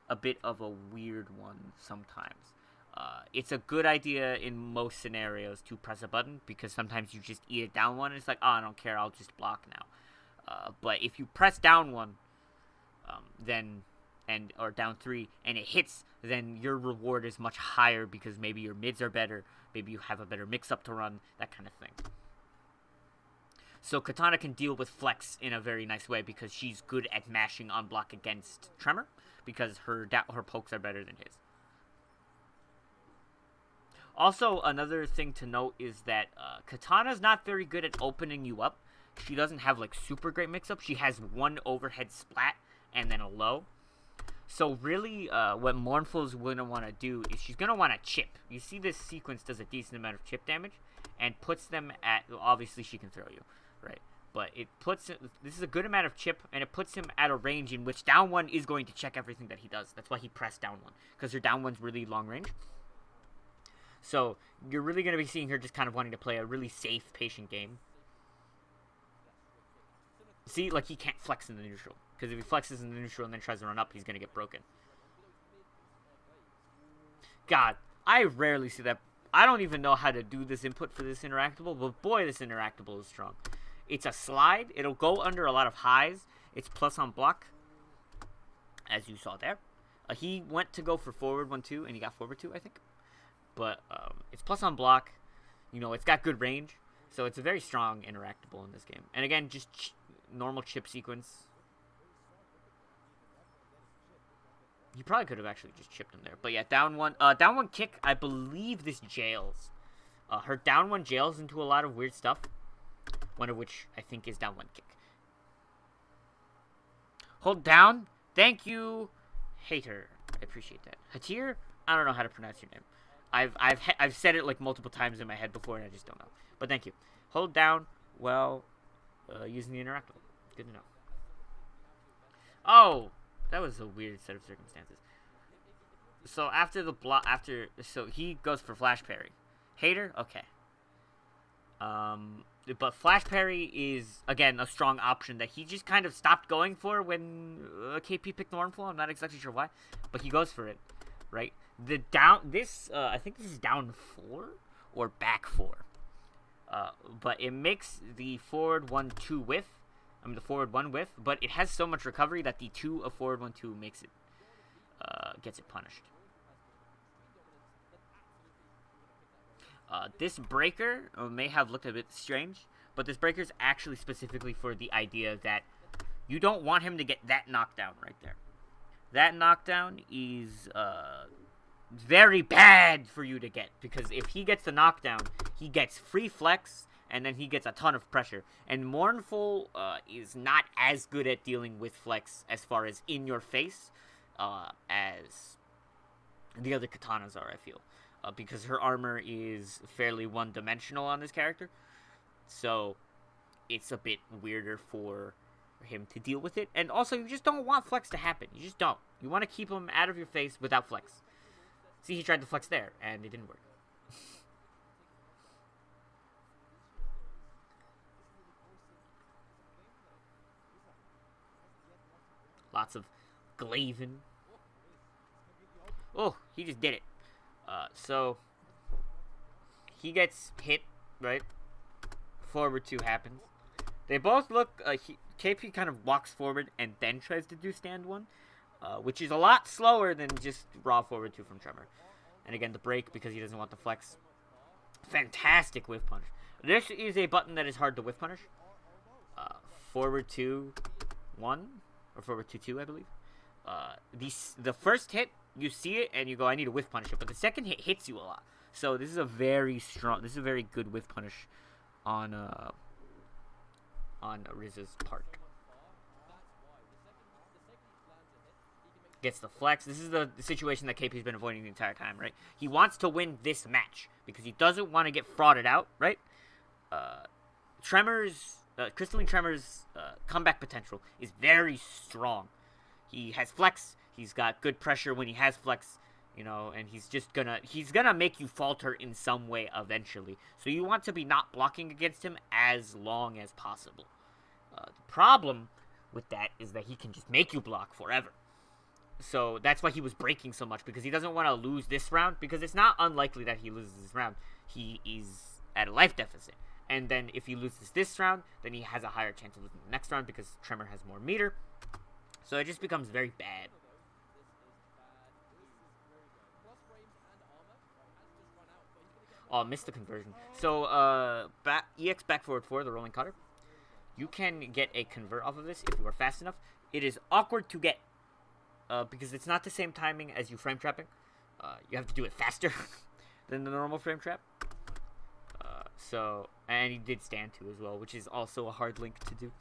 a bit of a weird one sometimes. It's a good idea in most scenarios to press a button, because sometimes you just eat it down 1 and it's like, oh, I don't care, I'll just block now. But if you press down 1, or down 3, and it hits, then your reward is much higher because maybe your mids are better, maybe you have a better mix-up to run, that kind of thing. So Katana can deal with flex in a very nice way because she's good at mashing on block against Tremor, because her pokes are better than his. Also, another thing to note is that Katana's not very good at opening you up. She doesn't have, like, super great mix-up. She has 1 overhead splat and then a low. So, really, what Mournful's going to want to do is she's going to want to chip. You see this sequence does a decent amount of chip damage and puts them at... Obviously, she can throw you, right? But it puts... This is a good amount of chip, and it puts him at a range in which down 1 is going to check everything that he does. That's why he pressed down 1, because her down 1's really long range. So, you're really going to be seeing her just kind of wanting to play a really safe, patient game. See, like, he can't flex in the neutral. Because if he flexes in the neutral and then tries to run up, he's going to get broken. God, I rarely see that. I don't even know how to do this input for this interactable, but boy, this interactable is strong. It's a slide. It'll go under a lot of highs. It's plus on block, as you saw there. He went to go for forward 1, 2, and he got forward 2, I think. But it's plus on block. You know, it's got good range. So it's a very strong interactable in this game. And again, just normal chip sequence. He probably could have actually just chipped him there. But yeah, down one kick, I believe this jails. Her down one jails into a lot of weird stuff. One of which I think is down one kick. Hold down. Thank you, Hater. I appreciate that. Hatir? I don't know how to pronounce your name. I've said it like multiple times in my head before and I just don't know. But thank you. Hold down while using the interactable. Good to know. Oh, that was a weird set of circumstances. So after the block, so he goes for flash parry. Hater, okay. But flash parry is again a strong option that he just kind of stopped going for when KP picked the Mournful. I'm not exactly sure why, but he goes for it, right? The down I think this is down 4 or back 4. But it makes the forward 1-2 whiff. I mean the forward 1 whiff, but it has so much recovery that the 2 of forward 1-2 makes it gets it punished. This breaker may have looked a bit strange, but this breaker is actually specifically for the idea that you don't want him to get that knockdown right there. That knockdown is very bad for you to get, because if he gets the knockdown, he gets free flex, and then he gets a ton of pressure. And Mournful is not as good at dealing with flex as far as in your face as the other katanas are, I feel. Because her armor is fairly one-dimensional on this character. So it's a bit weirder for him to deal with it. And also, you just don't want flex to happen. You just don't. You want to keep him out of your face without flex. See, he tried to flex there, and it didn't work. Lots of Glaven. Oh, he just did it. So he gets hit, right? Forward 2 happens. They both look, KP kind of walks forward and then tries to do stand 1, which is a lot slower than just raw forward 2 from Tremor. And again, the break because he doesn't want the flex. Fantastic whiff punish. This is a button that is hard to whiff punish. Forward 2, 1, or forward 2, 2, I believe. The first hit, you see it and you go, I need to whiff punish it. But the second hit hits you a lot. So this is a very good whiff punish on Riz's part. Gets the flex. This is the situation that KP's been avoiding the entire time, right? He wants to win this match because he doesn't want to get frauded out, right? Crystalline Tremor's comeback potential is very strong. He has flex. He's got good pressure when he has flex, you know, and he's gonna make you falter in some way eventually. So you want to be not blocking against him as long as possible. The problem with that is that he can just make you block forever. So that's why he was breaking so much, because he doesn't want to lose this round, because it's not unlikely that he loses this round. He is at a life deficit. And then if he loses this round, then he has a higher chance of losing the next round because Tremor has more meter. So it just becomes very bad. Oh, missed the conversion. So, EX back forward 4, the rolling cutter. You can get a convert off of this if you are fast enough. It is awkward to get, because it's not the same timing as you frame trapping. You have to do it faster than the normal frame trap. And he did stand 2 as well, which is also a hard link to do.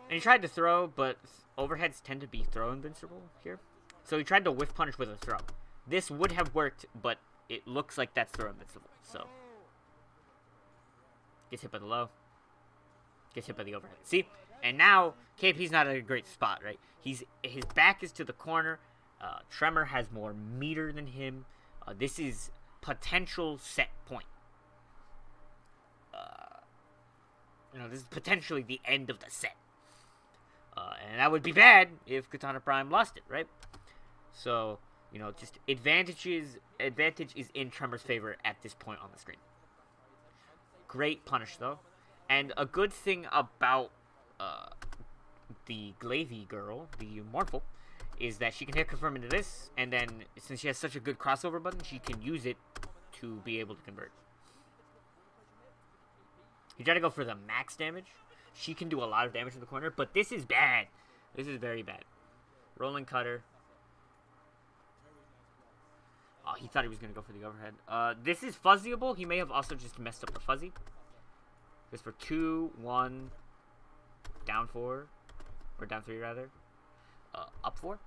And he tried to throw, but overheads tend to be throw invincible here. So he tried to whiff punish with a throw. This would have worked, but it looks like that's throw invincible. So gets hit by the low. Gets hit by the overhead. See? And now KP's not at a great spot, right? His back is to the corner. Tremor has more meter than him. This is potential set point. This is potentially the end of the set. And that would be bad if Katana Prime lost it, right? So, just advantage is in Tremor's favor at this point on the screen. Great punish, though. And a good thing about the Glavy girl, the Mournful, is that she can hit confirm into this, and then since she has such a good crossover button, she can use it to be able to convert. You try to go for the max damage. She can do a lot of damage in the corner, but this is bad. This is very bad. Rolling cutter. Oh, he thought he was going to go for the overhead. This is fuzzyable. He may have also just messed up the fuzzy. This for 2, 1, down 4. Or down 3, rather. Up 4.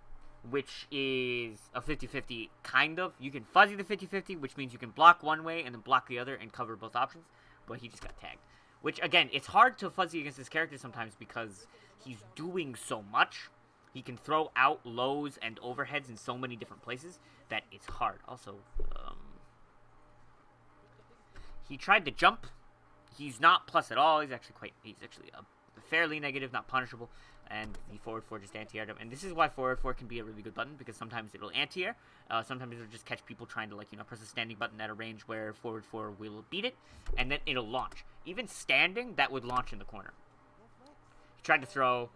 Which is a 50-50, kind of. You can fuzzy the 50-50, which means you can block one way and then block the other and cover both options. But he just got tagged. Which, again, it's hard to fuzzy against this character sometimes because he's doing so much. He can throw out lows and overheads in so many different places that it's hard. Also, he tried to jump. He's not plus at all. He's actually a fairly negative, not punishable. And the forward 4 just anti-aired him. And this is why forward 4 can be a really good button, because sometimes it'll anti-air. Sometimes it'll just catch people trying to, like, press a standing button at a range where forward 4 will beat it, and then it'll launch. Even standing, that would launch in the corner. He tried to throw,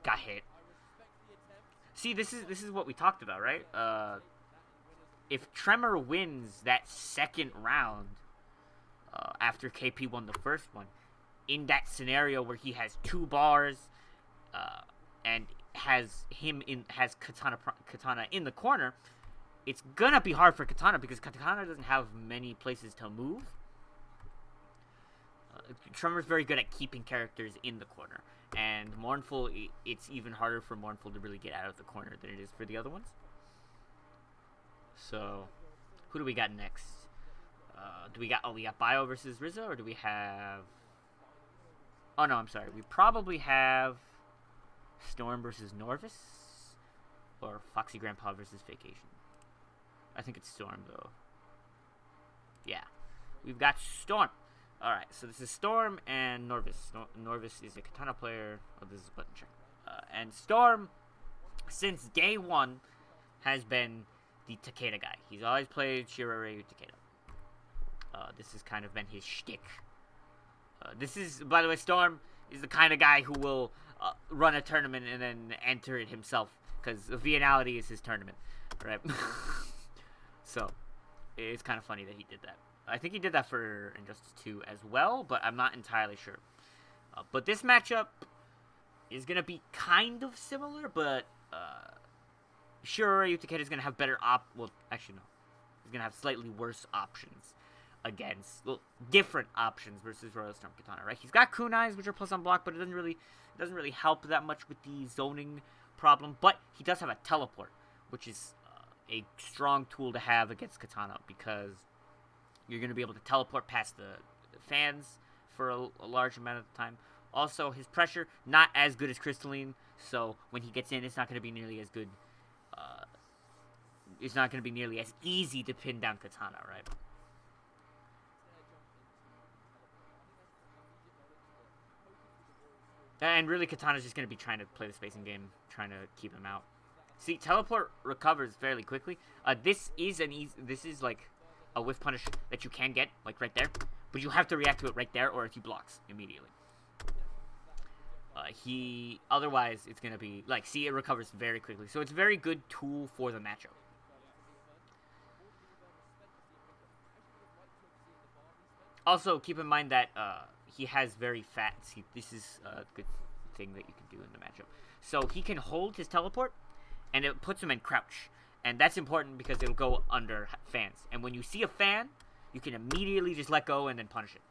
got hit. See, this is what we talked about, right? If Tremor wins that second round after KP won the first one, in that scenario where he has 2 bars and has Katana in the corner, it's gonna be hard for Katana because Katana doesn't have many places to move. Tremor's very good at keeping characters in the corner, and Mournful, it's even harder for Mournful to really get out of the corner than it is for the other ones. So, who do we got next? We got Bio versus Rizzo, or do we have... Oh, no, I'm sorry. We probably have Storm versus Norvis, or Foxy Grandpa versus Vacation. I think it's Storm, though. Yeah. We've got Storm. Alright, so this is Storm and Norvis. Norvis is a Katana player. Oh, this is a button check. And Storm, since day 1, has been the Takeda guy. He's always played Shiroryu Takeda. This has kind of been his shtick. This is, by the way, Storm is the kind of guy who will run a tournament and then enter it himself, because Vienality is his tournament, right? So, it's kind of funny that he did that. I think he did that for Injustice 2 as well, but I'm not entirely sure. But this matchup is going to be kind of similar, but Shiroryu Takeda is going to have better well, actually, no. He's going to have slightly worse options against, well, different options versus Royal Storm Katana, right? He's got kunais, which are plus on block, but it doesn't really help that much with the zoning problem. But he does have a teleport, which is a strong tool to have against Katana, because you're going to be able to teleport past the fans for a large amount of time. Also, his pressure, not as good as Crystalline, so when he gets in, it's not going to be nearly as good. It's not going to be nearly as easy to pin down Katana, right? And really, Katana's just going to be trying to play the spacing game, trying to keep him out. See, teleport recovers fairly quickly. This is like a whiff punish that you can get, like right there, but you have to react to it right there, or if he blocks immediately. Otherwise, it's going to be, like, see, it recovers very quickly. So it's a very good tool for the matchup. Also, keep in mind that he has very fat... See, this is a good thing that you can do in the matchup. So he can hold his teleport, and it puts him in crouch. And that's important because it'll go under fans. And when you see a fan, you can immediately just let go and then punish it.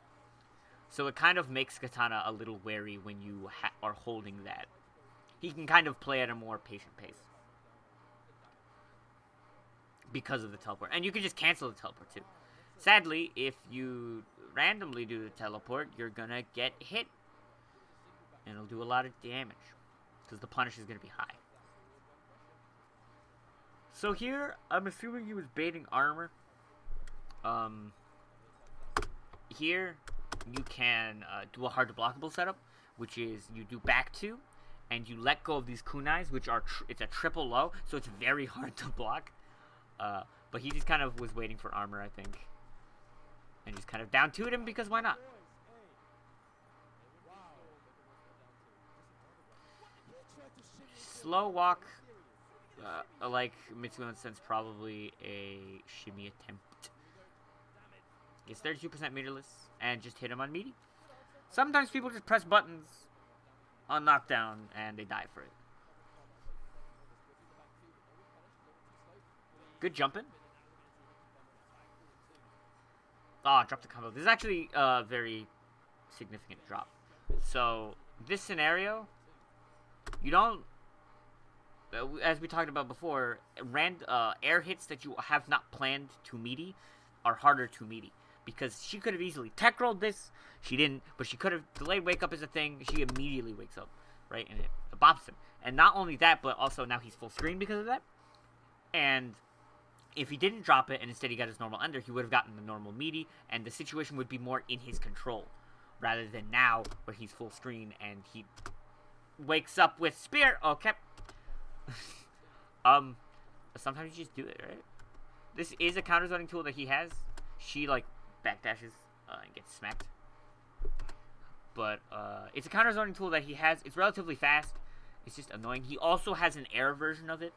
So it kind of makes Katana a little wary when you are holding that. He can kind of play at a more patient pace because of the teleport. And you can just cancel the teleport too. Sadly, if you randomly do the teleport, you're gonna get hit. And it'll do a lot of damage, because the punish is gonna be high. So here, I'm assuming he was baiting armor. Here, you can do a hard to blockable setup, which is you do back 2, and you let go of these kunais, which are, it's a triple low, so it's very hard to block. But he just kind of was waiting for armor, I think. And just kind of down 2'd him, because why not? Slow walk, like Mitsuo sense, probably a shimmy attempt. It's 32% meterless, and just hit him on meaty. Sometimes people just press buttons on knockdown, and they die for it. Good jumping. Oh, drop the combo. This is actually a very significant drop. So, this scenario, you don't, as we talked about before, air hits that you have not planned to meaty are harder to meaty. Because she could have easily tech rolled this, she didn't, but she could have delayed wake up as a thing, she immediately wakes up, right? And it bops him. And not only that, but also now he's full screen because of that. And if he didn't drop it and instead he got his normal under, he would have gotten the normal meaty, and the situation would be more in his control. Rather than now, where he's full screen and he wakes up with spear. Okay. Sometimes you just do it, right? This is a counter zoning tool that he has. She, like, backdashes and gets smacked. But it's a counter zoning tool that he has. It's relatively fast. It's just annoying. He also has an air version of it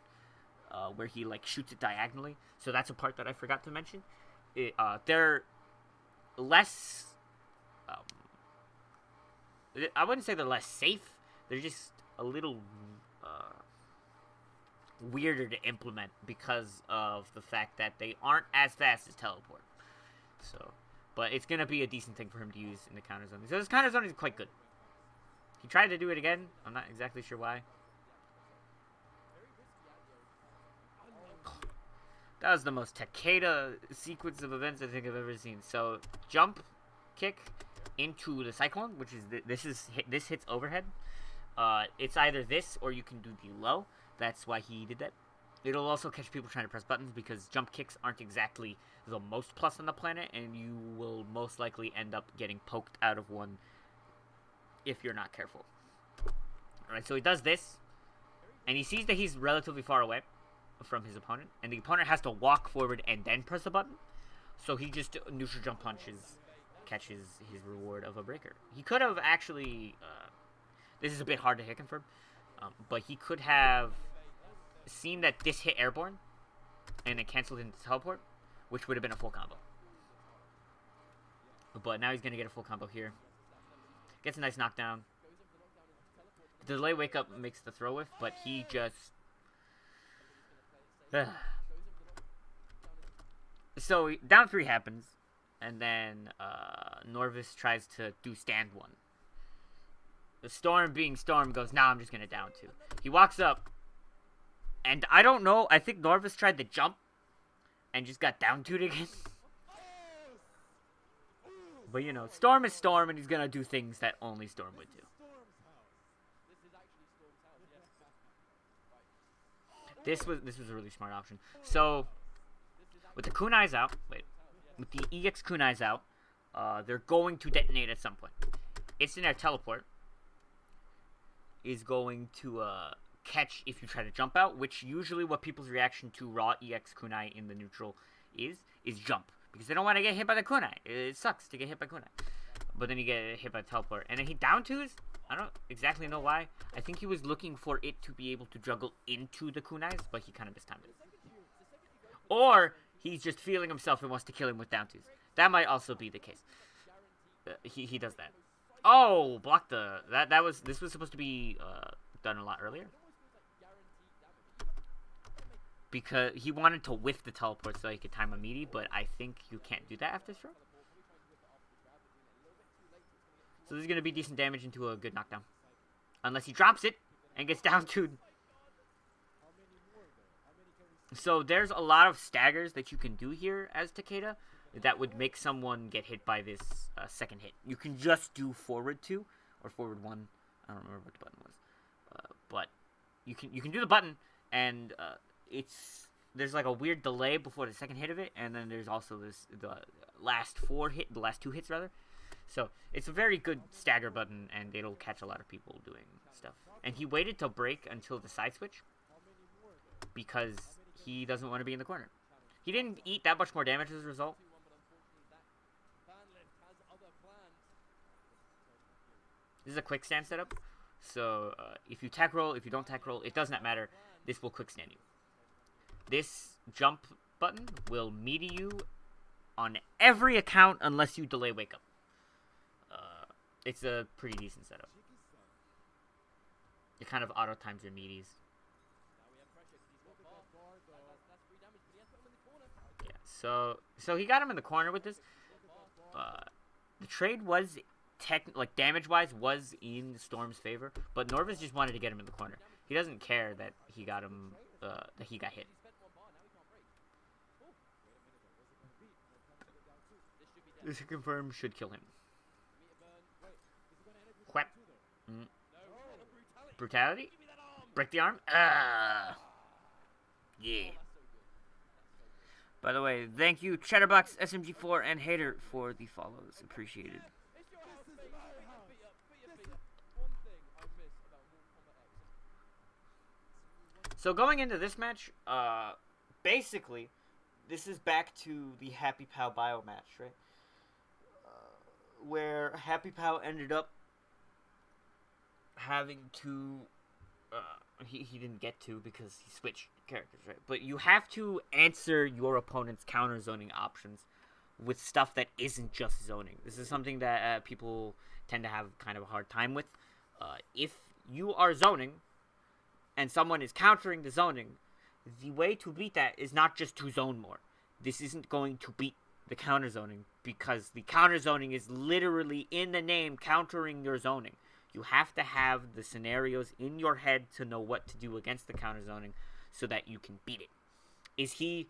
where he, like, shoots it diagonally. So that's a part that I forgot to mention. They're less... I wouldn't say they're less safe. They're just a little weirder to implement because of the fact that they aren't as fast as teleport. So, but it's gonna be a decent thing for him to use in the counter zone. So this counter zone is quite good. He tried to do it again. I'm not exactly sure why. That was the most Takeda sequence of events I think I've ever seen. So jump, kick into the cyclone, which is this hits overhead. It's either this or you can do the low. That's why he did that. It'll also catch people trying to press buttons because jump kicks aren't exactly the most plus on the planet, and you will most likely end up getting poked out of one if you're not careful. Alright, so he does this, and he sees that he's relatively far away from his opponent, and the opponent has to walk forward and then press the button. So he just neutral jump punches, catches his reward of a breaker. He could have actually, this is a bit hard to hit confirm, but he could have seen that this hit airborne and it canceled into teleport, which would have been a full combo. But now he's going to get a full combo here. Gets a nice knockdown. The delay wake up makes the throw whiff, but he just... So down 3 happens, and then Norvis tries to do stand 1. The Storm being Storm goes, nah, I'm just going to down 2. He walks up, and I don't know, I think Norvis tried to jump and just got down 2'd again. But you know, Storm is Storm, and he's going to do things that only Storm would do. This was a really smart option. So, with the kunais out, with the EX kunais out, they're going to detonate at some point. Instant air teleport is going to catch if you try to jump out, which usually what people's reaction to raw EX kunai in the neutral is jump. Because they don't want to get hit by the kunai. It sucks to get hit by kunai. But then you get hit by teleport. And then he down 2s. I don't exactly know why. I think he was looking for it to be able to juggle into the kunais, but he kind of mistimed it. Or he's just feeling himself and wants to kill him with down 2s. That might also be the case. He does that. Oh, block the... This was supposed to be done a lot earlier. Because he wanted to whiff the teleport so he could time a meaty, but I think you can't do that after throw. So this is going to be decent damage into a good knockdown. Unless he drops it and gets down 2. So there's a lot of staggers that you can do here as Takeda that would make someone get hit by this second hit. You can just do forward 2 or forward 1. I don't remember what the button was. But you can do the button, and there's like a weird delay before the second hit of it, and then there's also the last 2 hits rather. So it's a very good stagger button, and it'll catch a lot of people doing stuff. And he waited to break until the side switch because he doesn't want to be in the corner. He didn't eat that much more damage as a result. This is a quick stand setup. So if you tech roll, if you don't tech roll, it does not matter. This will quick stand you. This jump button will meaty you on every account unless you delay wake up. It's a pretty decent setup. It kind of auto times your meaties. Yeah, so he got him in the corner with this. The trade was like damage-wise was in Storm's favor, but Norvis just wanted to get him in the corner. He doesn't care that he got him that he got hit. This confirm should kill him. Quap. Brutality? Break the arm? Yeah. By the way, thank you Chatterbox, SMG4, and Hater for the follows. Appreciated. So going into this match, basically, this is back to the Happy Pal Bio match, right? Where Happy Pal ended up having to, he didn't get to because he switched characters, right? But you have to answer your opponent's counter zoning options with stuff that isn't just zoning. This is something that people tend to have kind of a hard time with. If you are zoning and someone is countering the zoning, the way to beat that is not just to zone more. This isn't going to beat the counter zoning because the counter zoning is literally in the name countering your zoning. You have to have the scenarios in your head to know what to do against the counter zoning so that you can beat it. Is he,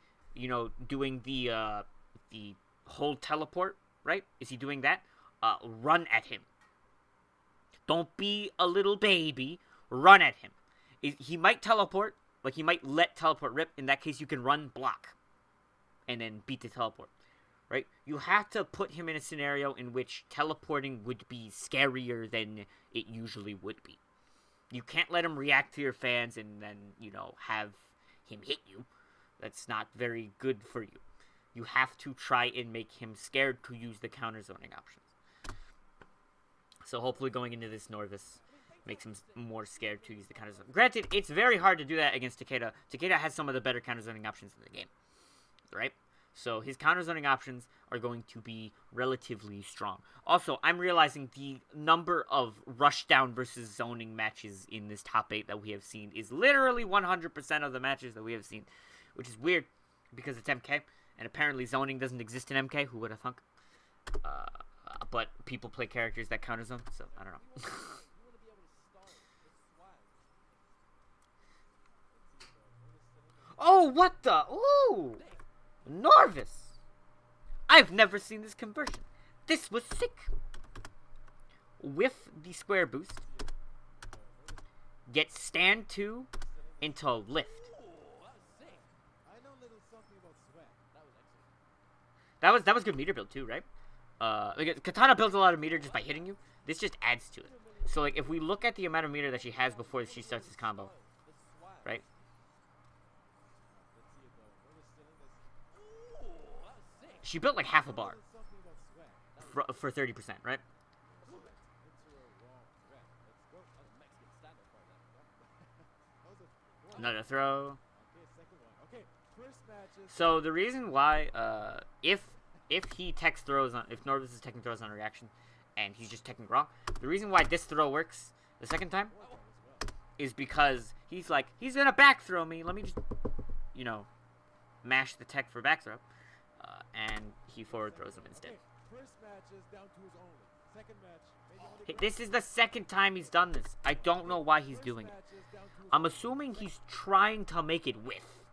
doing the whole teleport, right? Is he doing that? Run at him. Don't be a little baby. Run at him. He might teleport, like he might let teleport rip. In that case, you can run, block, and then beat the teleport. Right? You have to put him in a scenario in which teleporting would be scarier than it usually would be. You can't let him react to your fans and then, have him hit you. That's not very good for you. You have to try and make him scared to use the counter zoning options. So hopefully going into this, Norvis makes him more scared to use the counter zoning. Granted, it's very hard to do that against Takeda. Takeda has some of the better counter zoning options in the game. Right? So his counter zoning options are going to be relatively strong. Also, I'm realizing the number of rushdown versus zoning matches in this top 8 that we have seen is literally 100% of the matches that we have seen, which is weird because it's MK, and apparently zoning doesn't exist in MK. Who would have thunk? But people play characters that counter zone, so I don't know. Oh, what the? Ooh! Norvis! I've never seen this conversion. This was sick. With the square boost, get stand 2 into lift. That was good meter build too, right? Katana builds a lot of meter just by hitting you. This just adds to it. So like if we look at the amount of meter that she has before she starts this combo, right? She built like half a bar for 30%, right? Another throw. So the reason why, if he techs throws on, if Norvis is teching throws on a reaction, and he's just teching wrong, the reason why this throw works the second time is because he's like, he's gonna back throw me. Let me just, mash the tech for back throw. And he forward throws him instead. This is the second time he's done this. I don't know why he's doing it. I'm assuming he's trying to make it whiff.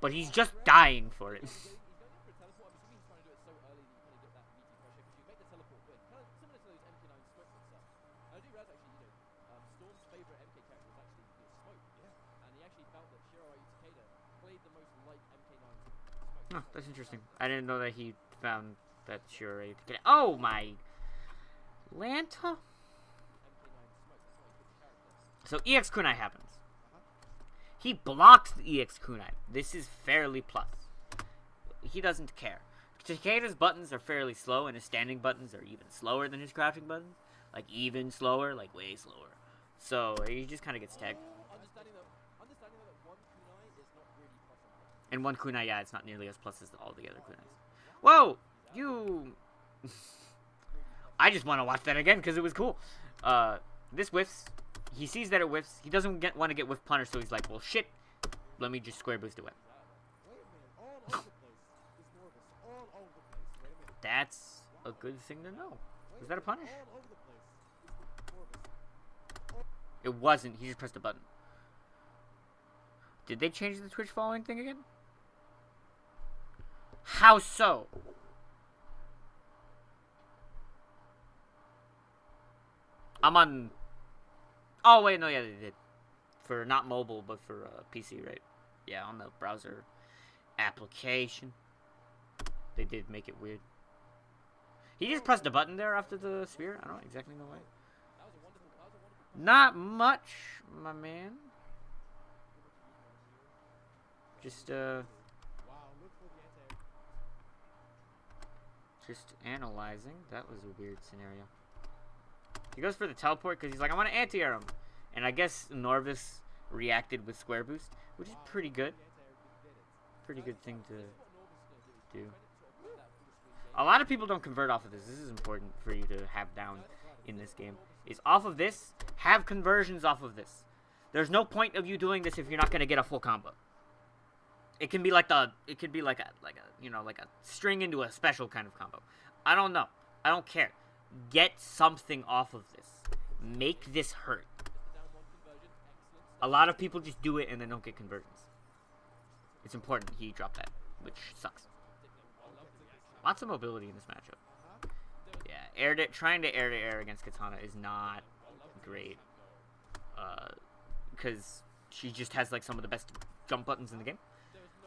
But he's just dying for it. Oh, that's interesting. I didn't know that he found that Shirai. Oh my Lanta. So EX Kunai happens. He blocks the EX Kunai. This is fairly plus. He doesn't care. Takeda's buttons are fairly slow, and his standing buttons are even slower than his crouching buttons. Like even slower, like way slower. So he just kind of gets tagged. And one kunai, yeah, it's not nearly as plus as all the other kunais. Whoa! You... I just want to watch that again because it was cool. This whiffs. He sees that it whiffs. He doesn't want to get whiff punished, so he's like, well, shit. Let me just square boost away. That's a good thing to know. Was that a punish? It wasn't. He just pressed a button. Did they change the Twitch following thing again? How so? I'm on... Oh, wait, no, yeah, they did. For not mobile, but for PC, right? Yeah, on the browser application. They did make it weird. He just pressed a button there after the spear. I don't exactly know why. Not much, my man. Just analyzing. That was a weird scenario. He goes for the teleport because he's like, I want to anti-air him. And I guess Norvis reacted with square boost, which is pretty good. Pretty good thing to do. A lot of people don't convert off of this. This is important for you to have down in this game. Is off of this, have conversions off of this. There's no point of you doing this if you're not gonna get a full combo. It can be like a string into a special kind of combo. I don't know. I don't care. Get something off of this. Make this hurt. A lot of people just do it and then don't get conversions. It's important he dropped that, which sucks. Lots of mobility in this matchup. Yeah, trying to air against Katana is not great. Because she just has like some of the best jump buttons in the game.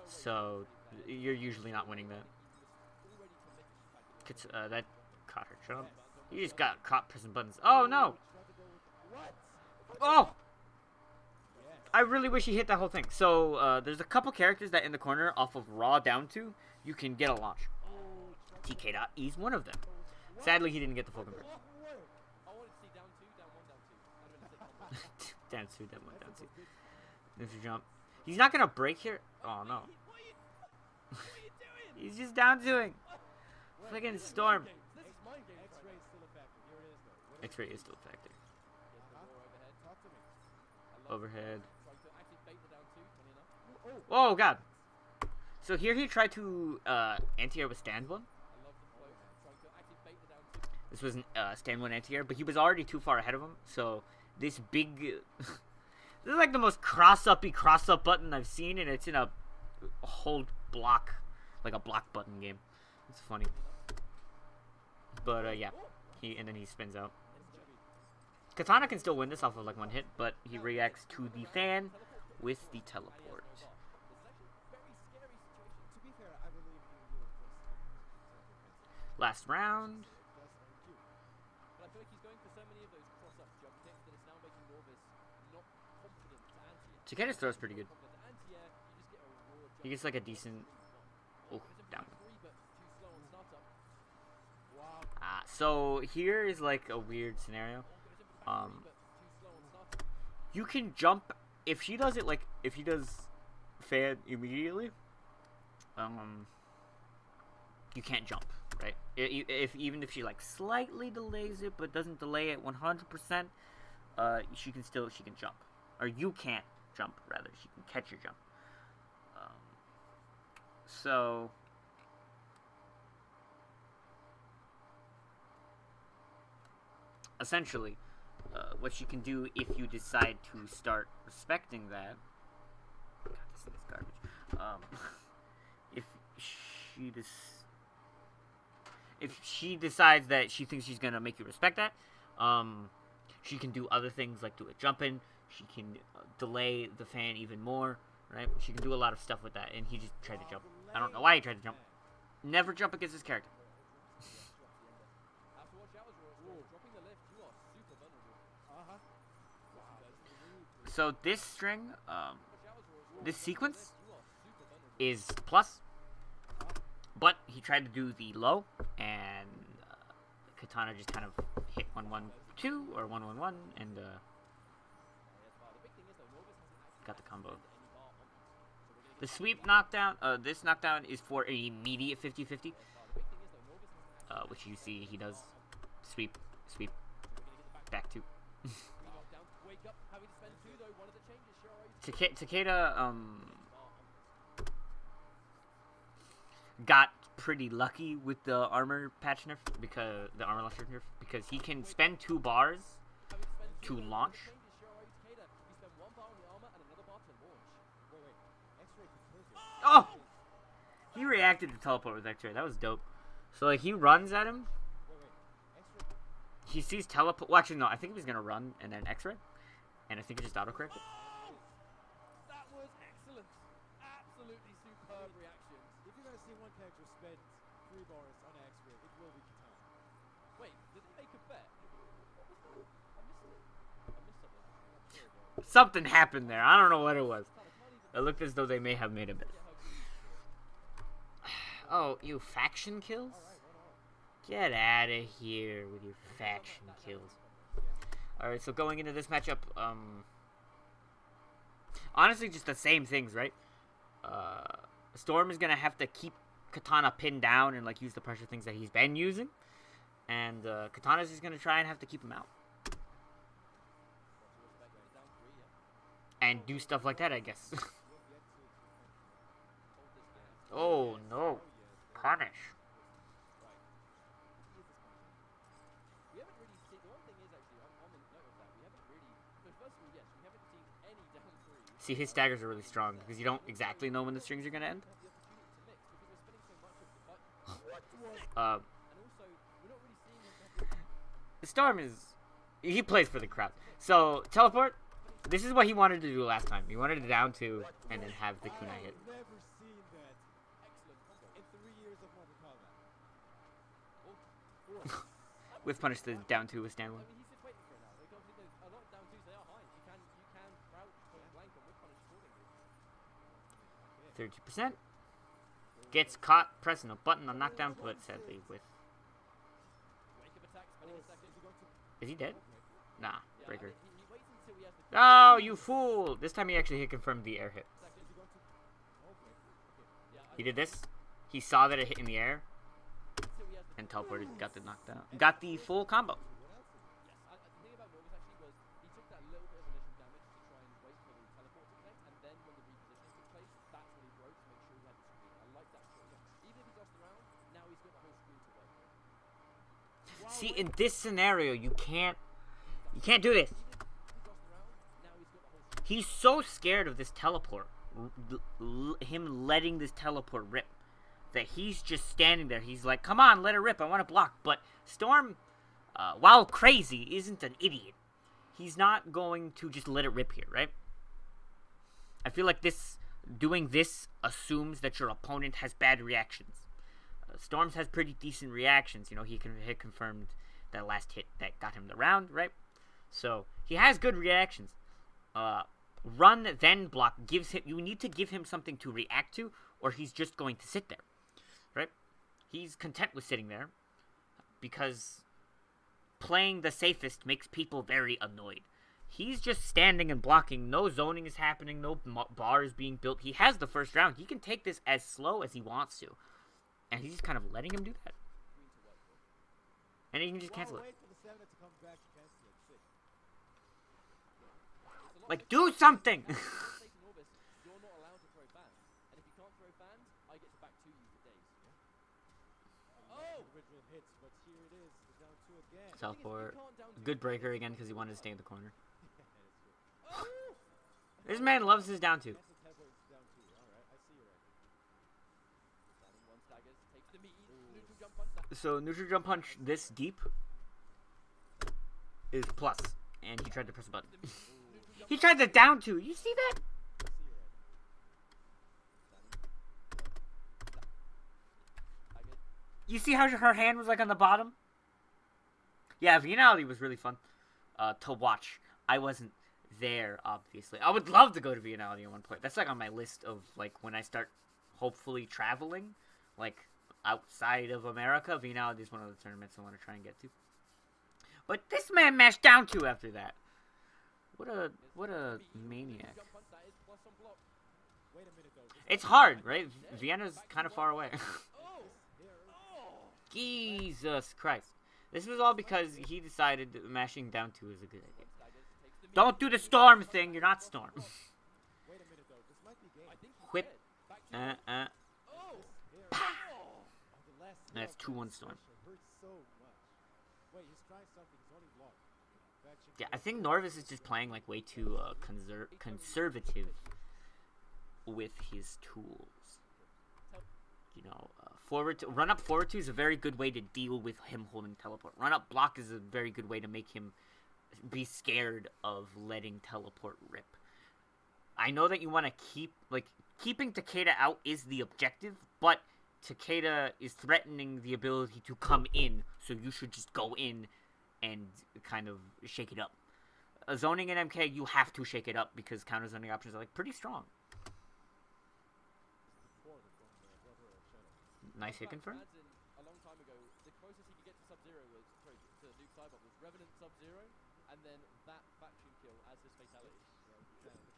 So you're usually not winning that. That caught her jump. You just got caught pressing buttons. Oh no! Oh! I really wish he hit that whole thing. So there's a couple characters that in the corner off of raw down to you can get a launch. TK.E's one of them. Sadly, he didn't get the full conversion. Down two, down one, down two. Ninja jump. He's not gonna break here. Oh no. He's just down doing. Friggin' storm. X-ray is still a factor. Overhead. Oh god. So here he tried to anti-air with stand one. This was stand one anti-air, but he was already too far ahead of him. So this big, this is like the most cross-up button I've seen, and it's in a hold block, like a block button game. It's funny. But yeah, and then he spins out. Katana can still win this off of like one hit, but he reacts to the fan with the teleport. Last round. Takeda's throw is pretty good. He gets like a decent... Oh, down. So here is like a weird scenario. You can jump if she does it like if he does fan immediately. You can't jump, right? Even if she like slightly delays it, but doesn't delay it 100%, she can jump, or you can't jump rather. She can catch your jump. So. Essentially, what you can do if you decide to start respecting that. God, this thing is garbage. If she decides that she thinks she's gonna make you respect that, she can do other things like do a jump in. She can delay the fan even more, right? She can do a lot of stuff with that, and he just tried to jump. I don't know why he tried to jump. Never jump against his character. So this string, this sequence is plus, but he tried to do the low, and Katana just kind of hit 1-1-2 or 1-1-1, and got the combo. The sweep knockdown, this knockdown is for an immediate 50-50, which you see he does sweep, back two. Takeda got pretty lucky with the armor patch nerf, because the armor launcher nerf, because he can spend 2 bars to launch. Oh! He reacted to teleport with X-ray. That was dope. So like he runs at him. He sees teleport. Well, actually no. I think he was gonna run and then X-ray, and I think it just autocorrected. That was excellent. Absolutely superb reaction. If you're gonna see one character spend 3 bars on X-ray, it will be Katana. Wait, did he make a bet? What was that? I missed it. I missed something. Something happened there. I don't know what it was. It looked as though they may have made a bet. Oh, you faction kills? Get out of here with your faction kills. Alright, so going into this matchup, honestly, just the same things, right? Storm is going to have to keep Katana pinned down and, like, use the pressure things that he's been using. And, Katana's just going to try and have to keep him out. And do stuff like that, I guess. Oh, no. Punish. We haven't really seen, the one thing is actually, on the note of that, we haven't really, so first of all, yes, we haven't seen any down 3. See, his staggers are really strong because you don't exactly know when the strings are going to end. And also, we're not really seeing him. The Storm is... He plays for the crowd. So, teleport, this is what he wanted to do last time. He wanted to down 2 and then have the kunai hit. I've never seen that. Excellent combo. In 3 years of Mortal Kombat. With punish, the down 2 with stand 1. I mean, he's just waiting for it now. Like, obviously, a lot of down 2s, they are high. You can crouch, point blank, and whip punish accordingly. 30%. Gets caught pressing a button on knockdown, but sadly with... Wake up attack, spending a second. Is he dead? Nah, breaker. He waits until he has the Oh, you fool! This time he actually hit confirmed the air hit. He did this. He saw that it hit in the air. And teleported, got the knockdown. Got the full combo. Yes, the thing about Morgus actually was he took that little bit of initial damage to try and wait for the teleport to connect, and then when the repositioning took place, that's when he broke to make sure he had the screen. I like that sort of thing. Even if he lost the round, now he's got the whole screen to work with. See, in this scenario, you can't do this. He's so scared of this teleport, him letting this teleport rip, that he's just standing there. He's like, come on, let it rip, I want to block. But Storm, while crazy, isn't an idiot. He's not going to just let it rip here, right? I feel like doing this assumes that your opponent has bad reactions. Storms has pretty decent reactions. You know, he can hit confirmed that last hit that got him the round, right? So, he has good reactions. Run, then block, gives him... You need to give him something to react to, or he's just going to sit there, right? He's content with sitting there, because playing the safest makes people very annoyed. He's just standing and blocking. No zoning is happening, no bar is being built. He has the first round. He can take this as slow as he wants to. And he's just kind of letting him do that. And he can just cancel it. Like, do something! You're not allowed to throw fans. And if you can't throw fans, I get to back 2 you for days. Oh! Individual hits, but here it is. Down 2 again. Teleport. Good breaker again because he wanted to stay in the corner. This man loves his down 2. So, neutral jump punch this deep is plus. And he tried to press a button. He tried the down 2. You see that? You see how her hand was like on the bottom? Yeah, Vienality was really fun to watch. I wasn't there, obviously. I would love to go to Vienality at one point. That's like on my list of like when I start hopefully traveling, like outside of America. Vienality is one of the tournaments I want to try and get to. But this man mashed down 2 after that. What a maniac. It's hard, right? Vienna's kind of far away. Jesus Christ. This was all because he decided that mashing down 2 is a good idea. Don't do the Storm thing. You're not Storm. Whip. And that's 2-1 Storm. Hurts so much. Wait, he's trying something. He's only blocked. Yeah, I think Norvis is just playing like way too conservative with his tools. You know, run up forward 2 is a very good way to deal with him holding teleport. Run up block is a very good way to make him be scared of letting teleport rip. I know that you want to keeping Takeda out is the objective, but Takeda is threatening the ability to come in, so you should just go in and kind of shake it up. Zoning in MK, you have to shake it up because counter zoning options are like pretty strong. Nice hit confirm. A long time ago, the closest he could get to Sub-Zero was, sorry, to Nuke Cybot was Revenant Sub-Zero, and then that faction kill as his fatality.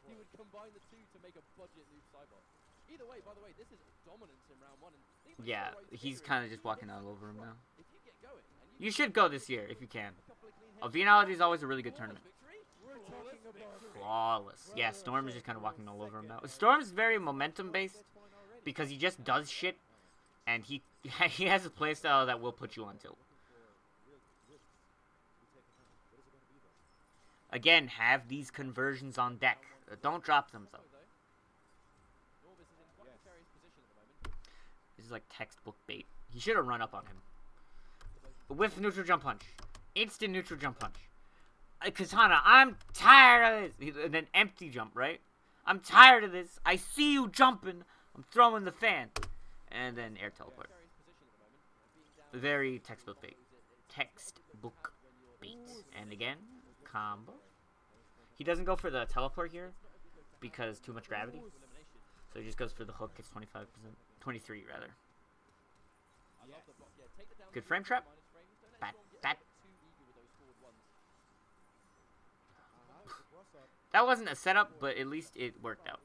He would combine the two to make a budget Nuke Cybot. Either way, by the way, this is dominance in round 1. And yeah, he's kind of just walking all over him now. If you get going, and you should go this year if you can. Vienality is always a really good tournament. Flawless. Yeah, Storm is just kind of walking all over him now. Storm's very momentum based because he just does shit, and he has a playstyle that will put you on tilt. Again, have these conversions on deck. Don't drop them though. This is like textbook bait. He should have run up on him. With neutral jump punch. Instant neutral jump punch. Katana, I'm tired of this. And then empty jump, right? I'm tired of this. I see you jumping. I'm throwing the fan. And then air teleport. Very textbook bait. Textbook bait. And again, combo. He doesn't go for the teleport here because too much gravity. So he just goes for the hook. Gets 25%. 23 rather. Good frame trap. That wasn't a setup, but at least it worked out.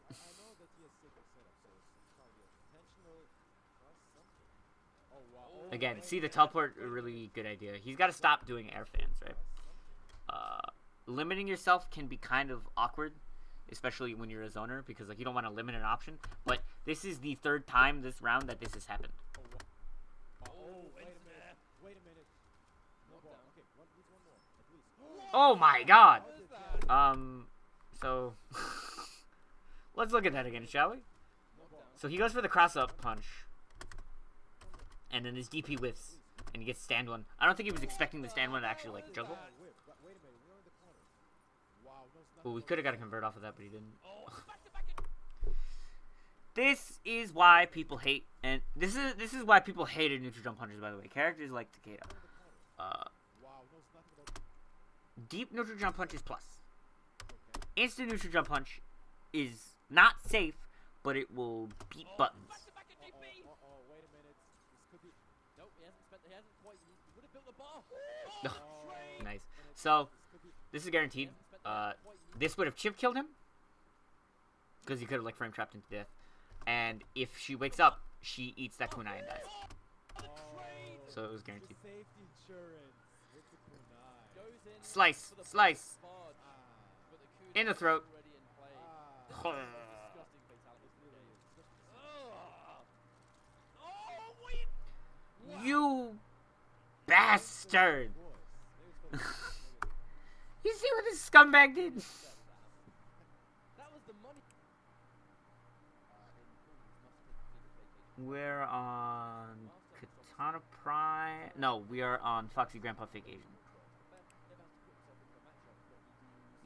Again, see the teleport, a really good idea. He's got to stop doing air fans, right? Limiting yourself can be kind of awkward, especially when you're a zoner, because like you don't want to limit an option. But this is the 3rd time this round that this has happened. Oh my god! So let's look at that again, shall we? So he goes for the cross-up punch, and then his DP whiffs, and he gets stand 1. I don't think he was expecting the stand 1 to actually like juggle. Well, we could have got a convert off of that, but he didn't. This is why people hate, and this is why people hated neutral jump punches. By the way, characters like Takeda. Deep neutral jump punch is plus. Instant neutral jump punch is not safe, but it will beat buttons. Nice. So this is guaranteed. This would have chip killed him because he could have like frame trapped into death. And if she wakes up, she eats that kunai and dies. So it was guaranteed. Slice, slice. In the throat. You bastard! You see what this scumbag did? We're on Katana Prime. No, we are on Foxy Grandpa Fake Asian.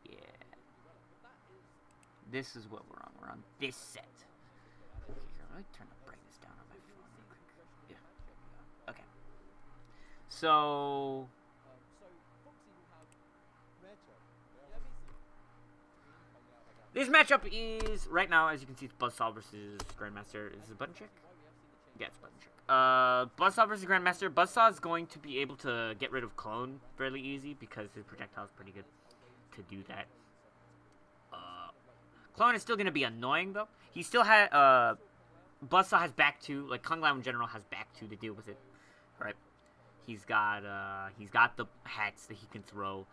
Yeah. This is what we're on. We're on this set. Okay, here, let me turn the brightness down on my phone real quick. Yeah. Okay. So this matchup is, right now, as you can see, it's Buzzsaw versus Grandmaster. Is it a button check? Yeah, it's a button check. Buzzsaw versus Grandmaster. Buzzsaw is going to be able to get rid of Clone fairly easy because his projectile is pretty good to do that. Clone is still going to be annoying, though. He still had, Buzzsaw has back 2, like Kung Lao in general has back 2 to deal with it, right? He's got the hats that he can throw.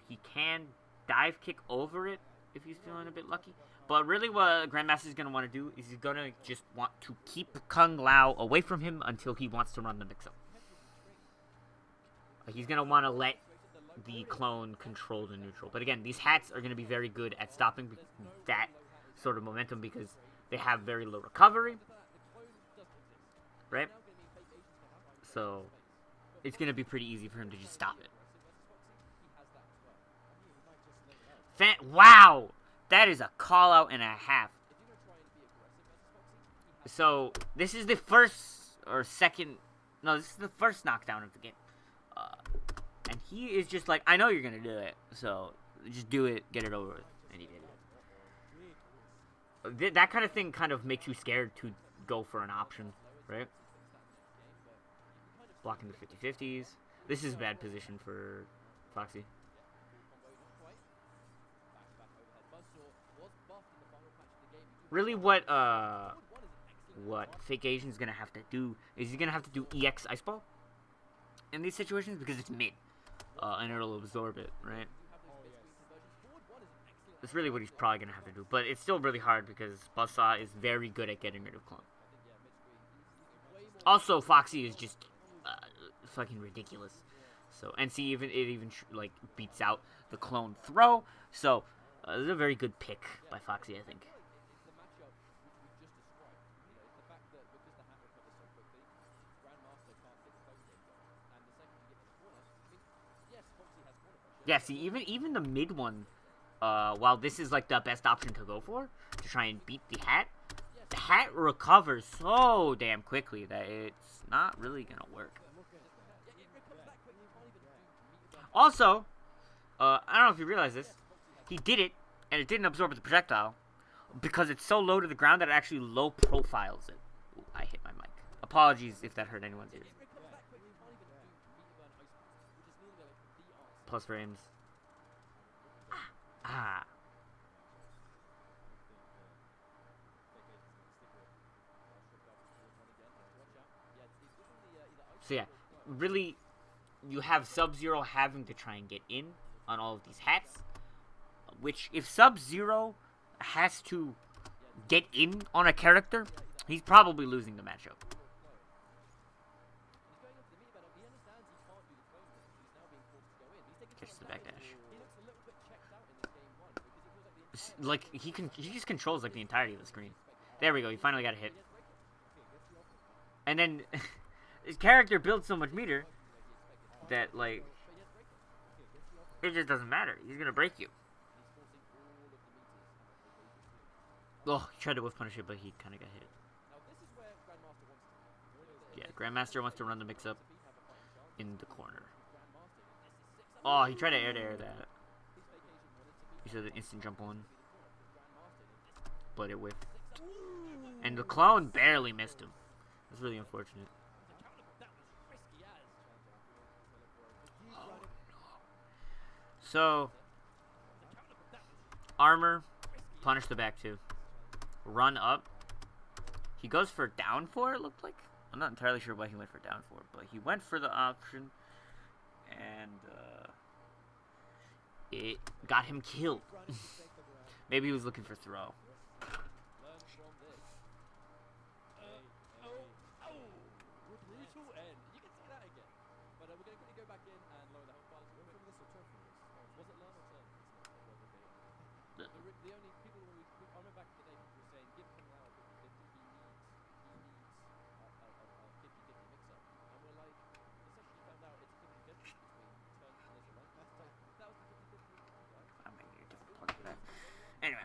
He can dive kick over it if he's feeling a bit lucky. But really what Grandmaster's going to want to do is he's going to just want to keep Kung Lao away from him until he wants to run the mix-up. He's going to want to let the clone control the neutral. But again, these hats are going to be very good at stopping that sort of momentum because they have very low recovery. Right? So, it's going to be pretty easy for him to just stop it. Wow! That is a call-out and a half. So, this is the first or second... No, this is the first knockdown of the game. And he is just like, I know you're going to do it. So, just do it, get it over with. And he did it. That kind of thing kind of makes you scared to go for an option, right? Blocking the 50-50s. This is a bad position for Foxy. Really what Fake Asian's gonna have to do is he's gonna have to do EX Ice Ball in these situations because it's mid. And it'll absorb it, right? That's really what he's probably gonna have to do. But it's still really hard because Buzzsaw is very good at getting rid of clone. Also, Foxy is just fucking ridiculous. So, and see, it even like beats out the clone throw. So, this is a very good pick by Foxy, I think. Yeah, see, even the mid one, while this is like the best option to go for to try and beat the hat recovers so damn quickly that it's not really gonna work. Also, I don't know if you realize this, he did it, and it didn't absorb the projectile because it's so low to the ground that it actually low profiles it. Ooh, I hit my mic. Apologies if that hurt anyone's ears. Plus frames. Ah. So yeah, really, you have Sub-Zero having to try and get in on all of these hats, which if Sub-Zero has to get in on a character, he's probably losing the matchup. Catches the backdash. Like, he just controls like the entirety of the screen. There we go, he finally got a hit. And then his character builds so much meter that, like, it just doesn't matter. He's gonna break you. Oh, he tried to whiff punish it, but he kind of got hit. Yeah, Grandmaster wants to run the mix-up in the corner. Oh, he tried to air that. He said the instant jump on. But it whiffed. And the clone barely missed him. That's really unfortunate. Oh, no. So, armor, punish the back two. Run up. He goes for down four, it looked like. I'm not entirely sure why he went for down four, but he went for the option. And, it got him killed. Maybe he was looking for throw. Anyway,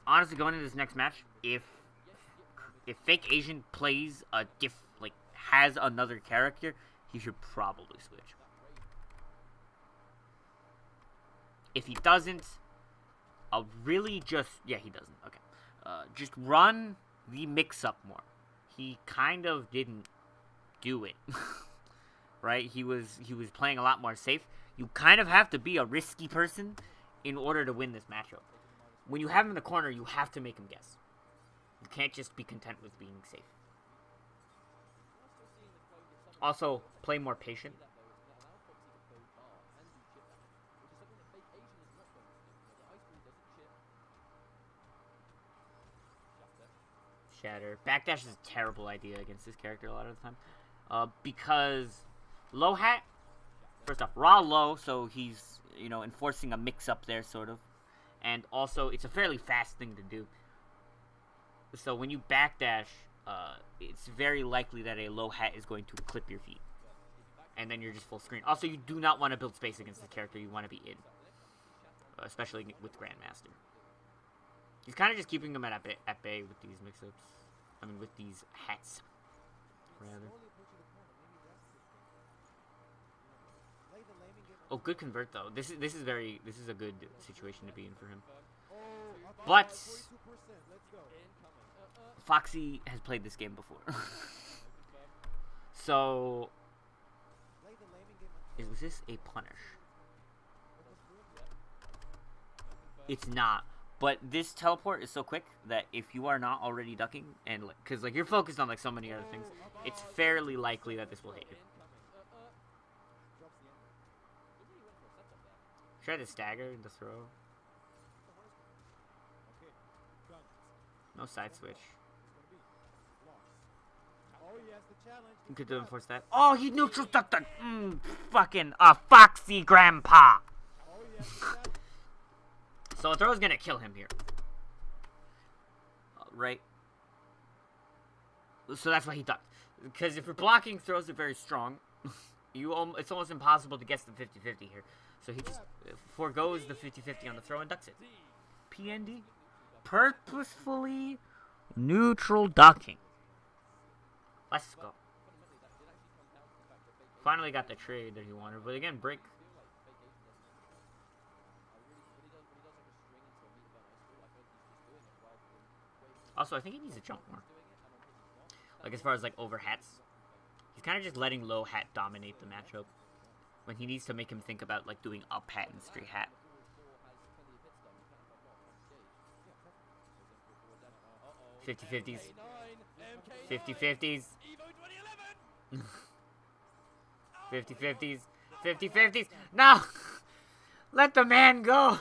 honestly, going into this next match, if Fake Asian plays has another character, he should probably switch. If he doesn't, I'll really just he doesn't. Okay, just run the mix-up more. He kind of didn't do it, right? He was playing a lot more safe. You kind of have to be a risky person in order to win this matchup. When you have him in the corner, you have to make him guess. You can't just be content with being safe. Also, play more patient. shatter. Backdash is a terrible idea against this character a lot of the time. Because low hat, first off, raw low, so he's, you know, enforcing a mix-up there, sort of. And also, it's a fairly fast thing to do. So when you backdash, it's very likely that a low hat is going to clip your feet. And then you're just full screen. Also, you do not want to build space against the character you want to be in. Especially with Grandmaster. He's kind of just keeping them at bay with these mix-ups. I mean, with these hats, rather. Oh, good convert though. This is a good situation to be in for him. But Foxy has played this game before. So was this a punish? It's not. But this teleport is so quick that if you are not already ducking, and because like you're focused on like so many other things, it's fairly likely that this will hit you. Try to stagger and to throw. No side switch. You could enforce that. Oh, he neutral ducked that. Fucking Foxy Grandpa. So a throw is gonna kill him here, right? So that's why he ducked. Because if you're blocking, throws are very strong. It's almost impossible to guess the 50-50 here. So he just forgoes the 50-50 on the throw and ducks it. PND, purposefully neutral ducking. Let's go. Finally got the trade that he wanted, but again, break. Also, I think he needs to jump more. Like, as far as, like, over hats. He's kind of just letting low hat dominate the matchup. When he needs to make him think about, like, doing up hat and straight hat. 50-50s. 50-50s. 50-50s. 50-50s. No! Let the man go!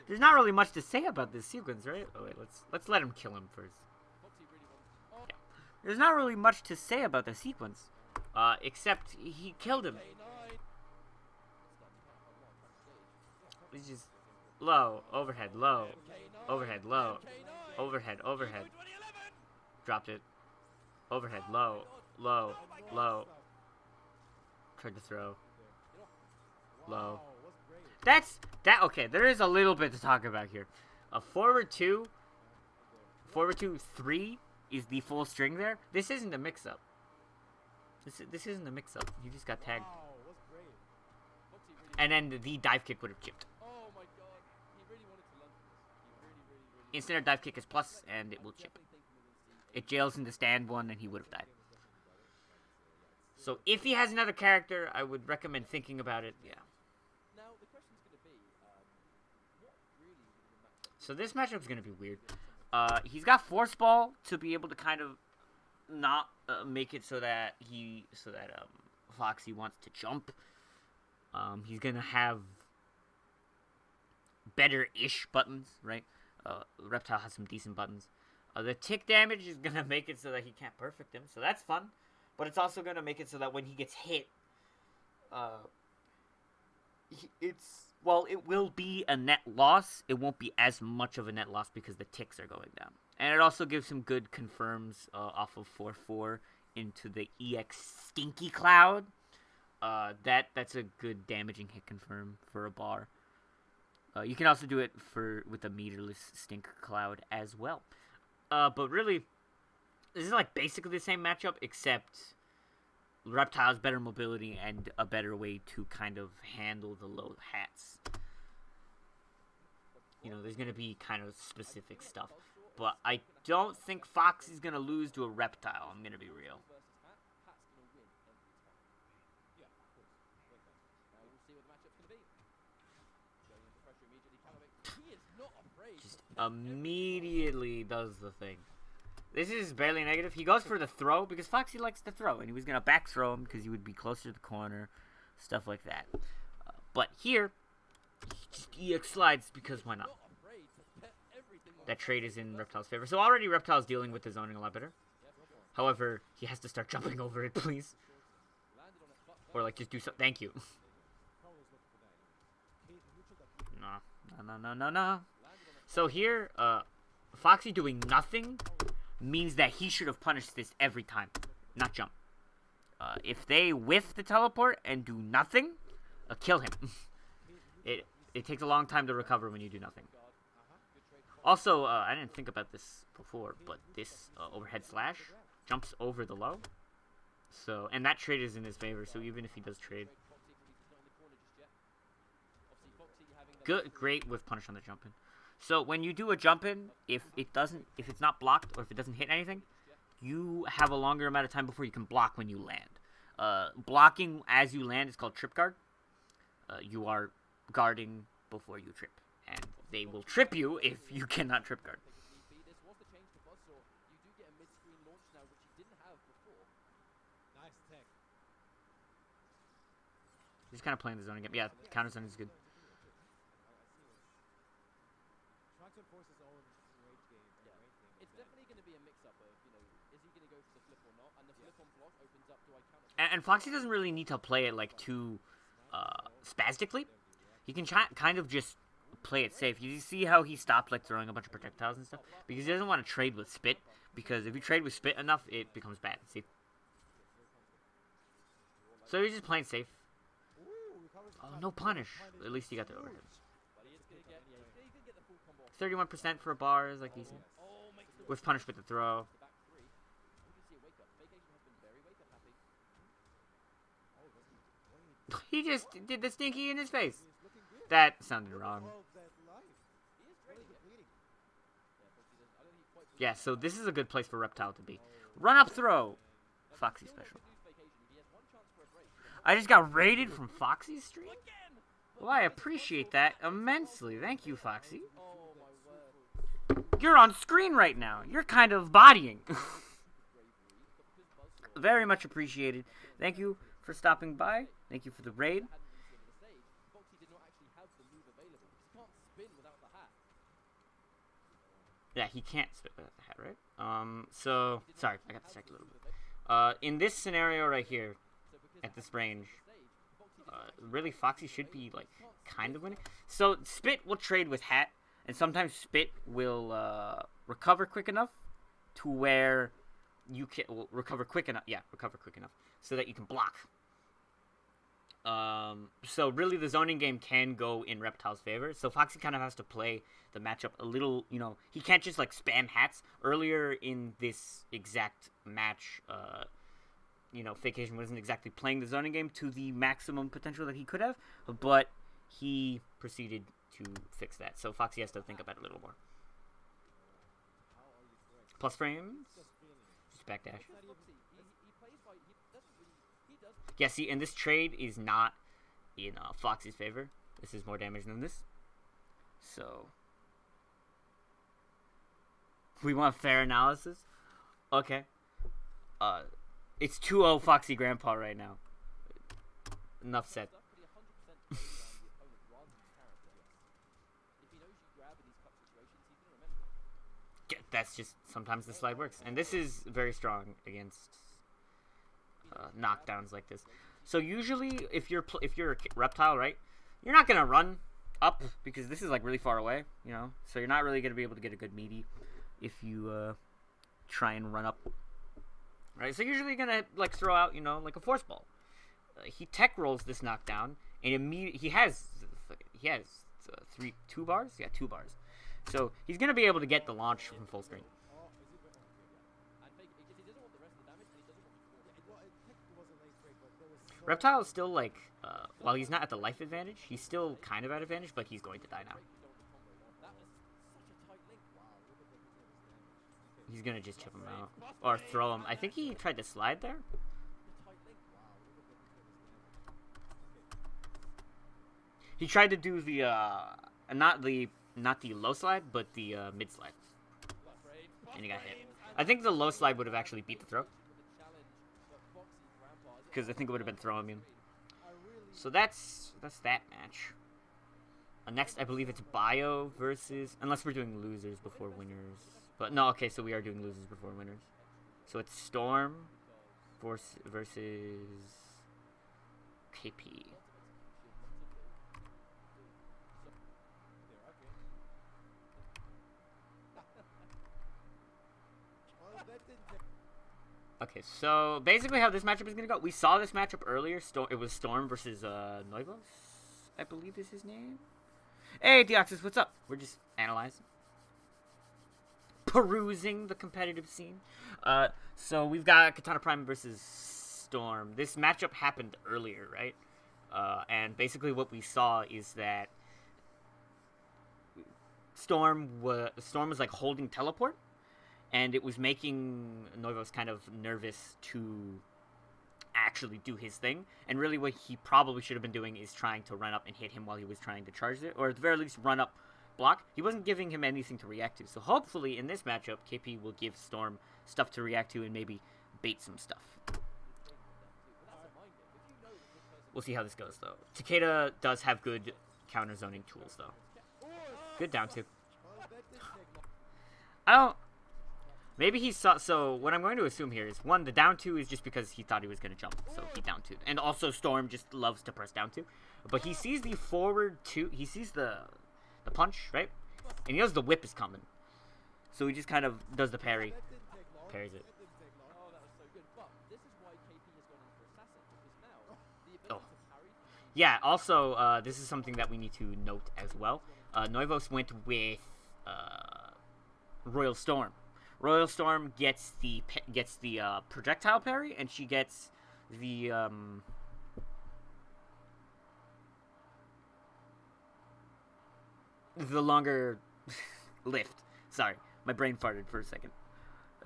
There's not really much to say about this sequence, right? Oh wait, let's let him kill him first. Yeah. There's not really much to say about the sequence, except he killed him. It's just low, overhead, low, overhead, low, overhead, overhead. Dropped it. Overhead, low, low, low. Tried to throw. Low. Okay, there is a little bit to talk about here. A forward 2, 3 is the full string there. This isn't a mix-up. This isn't a mix-up. You just got tagged. And then the dive kick would have chipped. Instant air dive kick is plus, and it will chip. It jails into stand 1, and he would have died. So if he has another character, I would recommend thinking about it. Yeah. So this matchup's gonna be weird. He's got force ball to be able to kind of not make it so that Foxy wants to jump. He's gonna have better-ish buttons, right? Reptile has some decent buttons. The tick damage is gonna make it so that he can't perfect him, so that's fun. But it's also gonna make it so that when he gets hit, it will be a net loss. It won't be as much of a net loss because the ticks are going down. And it also gives him good confirms off of 4-4 into the EX Stinky Cloud. That's a good damaging hit confirm for a bar. You can also do it with a meterless Stink Cloud as well. But really, this is like basically the same matchup, except Reptile's better mobility and a better way to kind of handle the low hats. You know, there's going to be kind of specific stuff. But I don't think Fox is going to lose to a Reptile, I'm going to be real. Just immediately does the thing. This is barely negative. He goes for the throw because Foxy likes to throw, and he was going to back throw him because he would be closer to the corner, stuff like that. But here, he just EX slides because why not? that trade is in Reptile's favor. So already Reptile's dealing with the zoning a lot better. However, he has to start jumping over it, please. Or like just do something. Thank you. No. So here, Foxy doing nothing means that he should have punished this every time, not jump. If they whiff the teleport and do nothing, kill him. It takes a long time to recover when you do nothing. Also, I didn't think about this before, but this overhead slash jumps over the low. So, and that trade is in his favor, so even if he does trade. Good, great with punish on the jump in. So when you do a jump in, if it's not blocked or if it doesn't hit anything, you have a longer amount of time before you can block when you land. Blocking as you land is called trip guard. You are guarding before you trip, and they will trip you if you cannot trip guard. He's kind of playing the zone again. Yeah, counter zone is good. It's definitely going to be a mix-up of, you know, is he going to go for the flip or not? And the flip on block opens up, do I counter? And Foxy doesn't really need to play it like too spastically. He can kind of just play it safe. You see how he stopped like throwing a bunch of projectiles and stuff? Because he doesn't want to trade with Spit. Because if you trade with Spit enough, it becomes bad. See? So he's just playing safe. Oh, no punish. At least he got the overhead. 31% for a bar is like easy. With punish with the throw. He just did the stinky in his face. That sounded wrong. Yeah, so this is a good place for Reptile to be. Run up throw. Foxy special. I just got raided from Foxy's stream? Well, I appreciate that immensely. Thank you, Foxy. You're on screen right now. You're kind of bodying. Very much appreciated. Thank you for stopping by. Thank you for the raid. Yeah, he can't spit without the hat, right? So, sorry, I got distracted a little bit. In this scenario right here, at this range, really Foxy should be, like, kind of winning. So, Spit will trade with hat, and sometimes Spit will recover quick enough to where you can recover quick enough. Yeah, recover quick enough so that you can block. So really the zoning game can go in Reptile's favor. So Foxy kind of has to play the matchup a little, you know, he can't just like spam hats. Earlier in this exact match, you know, Fakeation wasn't exactly playing the zoning game to the maximum potential that he could have, but he proceeded to fix that. So Foxy has to think about it a little more. Plus frames. Just backdash. Yeah, see, and this trade is not in Foxy's favor. This is more damage than this. So, we want fair analysis? Okay. It's 2-0 Foxy Grandpa right now. Enough said. That's just, sometimes the slide works. And this is very strong against knockdowns like this. So usually, if you're a Reptile, right, you're not gonna run up because this is like really far away, you know. So you're not really gonna be able to get a good meaty if you try and run up, right? So usually you're gonna like throw out, you know, like a force ball. He tech rolls this knockdown, and he has 2 bars. Yeah, 2 bars. So he's gonna be able to get the launch from full screen. Reptile is still, like, while he's not at the life advantage, he's still kind of at advantage, but he's going to die now. He's going to just chip him out. Or throw him. I think he tried to slide there. He tried to do the, not the low slide, but the mid slide. And he got hit. I think the low slide would have actually beat the throw. Because I think it would have been throw immune. So that's that match. Next, I believe it's Bio versus... Unless we're doing losers before winners. But no, okay, so we are doing losers before winners. So it's Storm versus KP. Okay, so basically how this matchup is going to go. We saw this matchup earlier. It was Storm versus Noivos, I believe is his name. Hey, Deoxys, what's up? We're just analyzing. Perusing the competitive scene. So we've got Katana Prime versus Storm. This matchup happened earlier, right? And basically what we saw is that Storm was like holding teleport, and it was making Noivos kind of nervous to actually do his thing. And really what he probably should have been doing is trying to run up and hit him while he was trying to charge it, or at the very least run up, block. He wasn't giving him anything to react to. So hopefully in this matchup, KP will give Storm stuff to react to and maybe bait some stuff. We'll see how this goes, though. Takeda does have good counter zoning tools, though. Good down two. I don't... Maybe he saw... So, what I'm going to assume here is, one, the down two is just because he thought he was going to jump, so he down two. And also, Storm just loves to press down two. But he sees the forward two... He sees the punch, right? And he knows the whip is coming. So he just kind of does the parry. Parries it. Oh. Yeah, also, this is something that we need to note as well. Noivos went with Royal Storm. Royal Storm gets the projectile parry, and she gets the longer lift. Sorry, my brain farted for a second.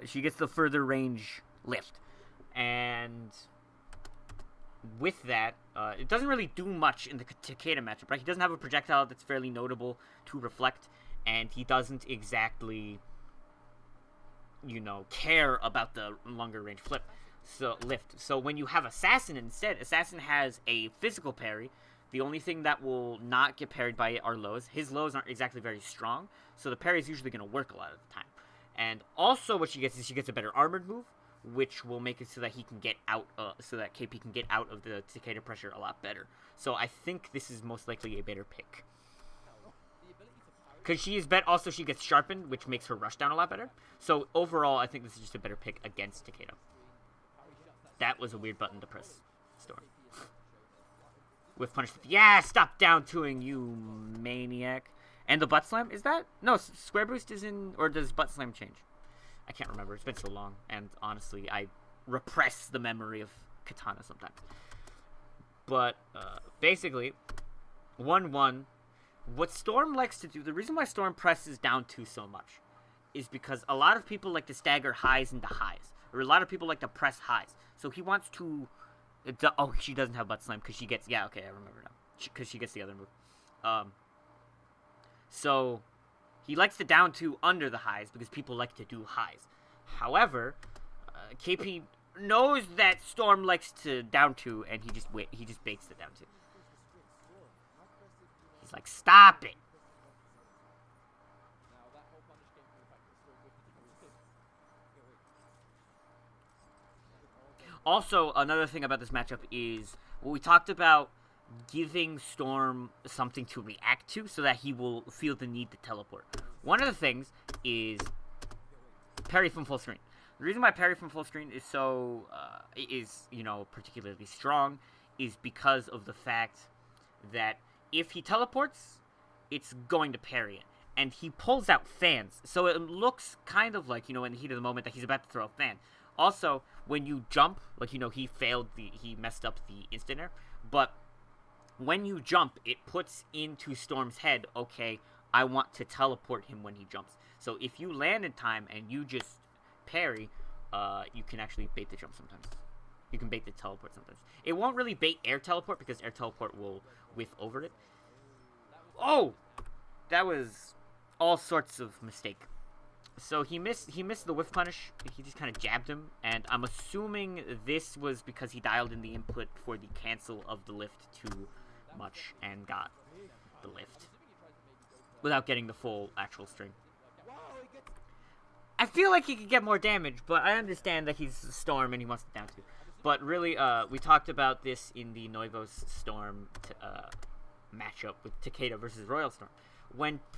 She gets the further range lift, and with that, it doesn't really do much in the Takeda matchup, right? He doesn't have a projectile that's fairly notable to reflect, and he doesn't exactly, you know, care about the longer range lift. So when you have Assassin instead, Assassin has a physical parry. The only thing that will not get parried by it are lows. His lows aren't exactly very strong, so the parry is usually going to work a lot of the time. And also what she gets is she gets a better armored move, which will make it so that he can get out, so that KP can get out of the Takeda pressure a lot better. So I think this is most likely a better pick. Because she is also she gets sharpened, which makes her rush down a lot better. So overall, I think this is just a better pick against Takeda. That was a weird button to press, Storm. With punish. Yeah, stop down twoing, you maniac. And the butt slam, is that? No, square boost is in, or does butt slam change? I can't remember. It's been so long, and honestly, I repress the memory of Katana sometimes. But basically, 1-1. What Storm likes to do, the reason why Storm presses down 2 so much, is because a lot of people like to stagger highs into highs, or a lot of people like to press highs. So he wants to. Oh, she doesn't have butt slam because she gets. Yeah, okay, I remember now. Because she gets the other move. So he likes to down 2 under the highs because people like to do highs. However, KP knows that Storm likes to down 2, and he just baits the down 2. He's like, stop it. Also, another thing about this matchup is what we talked about, giving Storm something to react to so that he will feel the need to teleport. One of the things is parry from full screen. The reason why parry from full screen is so particularly strong is because of the fact that if he teleports, it's going to parry it. And he pulls out fans, so it looks kind of like, in the heat of the moment that he's about to throw a fan. Also, when you jump, he messed up the instant air, but when you jump, it puts into Storm's head, okay, I want to teleport him when he jumps. So if you land in time and you just parry, you can actually bait the jump sometimes. You can bait the teleport sometimes. It won't really bait air teleport because air teleport will whiff over it. Oh! That was all sorts of mistake. So he missed the whiff punish. He just kind of jabbed him, and I'm assuming this was because he dialed in the input for the cancel of the lift too much and got the lift. without getting the full actual string. I feel like he could get more damage, but I understand that he's a Storm and he wants it down to. But really, we talked about this in the Noivos Storm matchup with Takeda versus Royal Storm.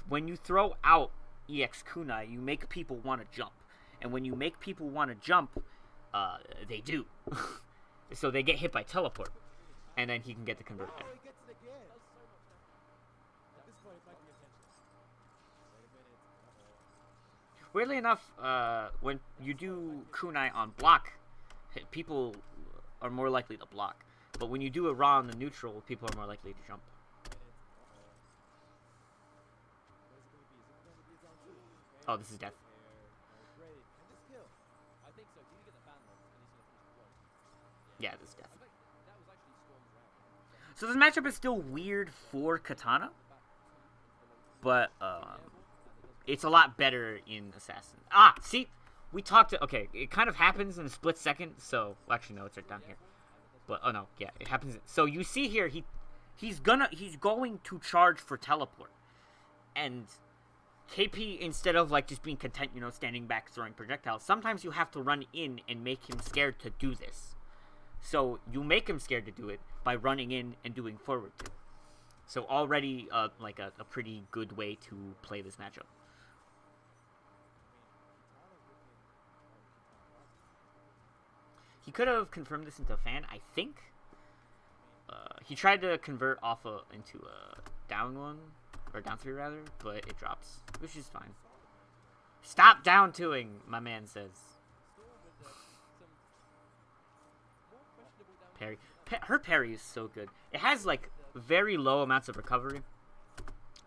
When you throw out EX Kunai, you make people want to jump. And when you make people want to jump, they do. So they get hit by teleport. And then he can get the convert back. Weirdly enough, when you do kunai on block, people are more likely to block. But when you do a raw on the neutral, people are more likely to jump. Oh, this is death. Yeah, this is death. So this matchup is still weird for Katana, but it's a lot better in Assassin. Ah, see, we talked. Okay, it kind of happens in a split second. So well, actually, no, it's right down here. But oh no, yeah, it happens. So you see here, he's going to charge for teleport, and KP, instead of like just being content, standing back throwing projectiles, sometimes you have to run in and make him scared to do this. So you make him scared to do it by running in and doing forward two. So already like a pretty good way to play this matchup. He could have confirmed this into a fan, I think. He tried to convert off into a down one, or down three rather, but it drops, which is fine. Stop down twoing, my man says. Parry. Her parry is so good. It has like very low amounts of recovery.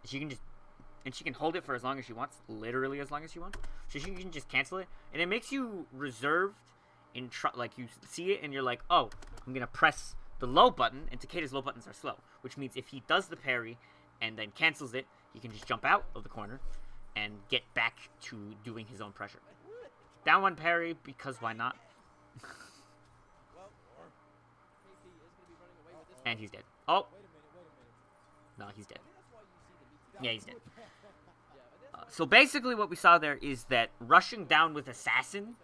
She can hold it for as long as she wants, literally as long as she wants. So she can just cancel it, and it makes you reserved in like you see it and you're like, oh, I'm gonna press the low button, and Takeda's low buttons are slow, which means if he does the parry and then cancels it, he can just jump out of the corner and get back to doing his own pressure. Down one parry, because why not? And he's dead. Oh! No, he's dead. Yeah, he's dead. So basically what we saw there is that rushing down with Assassin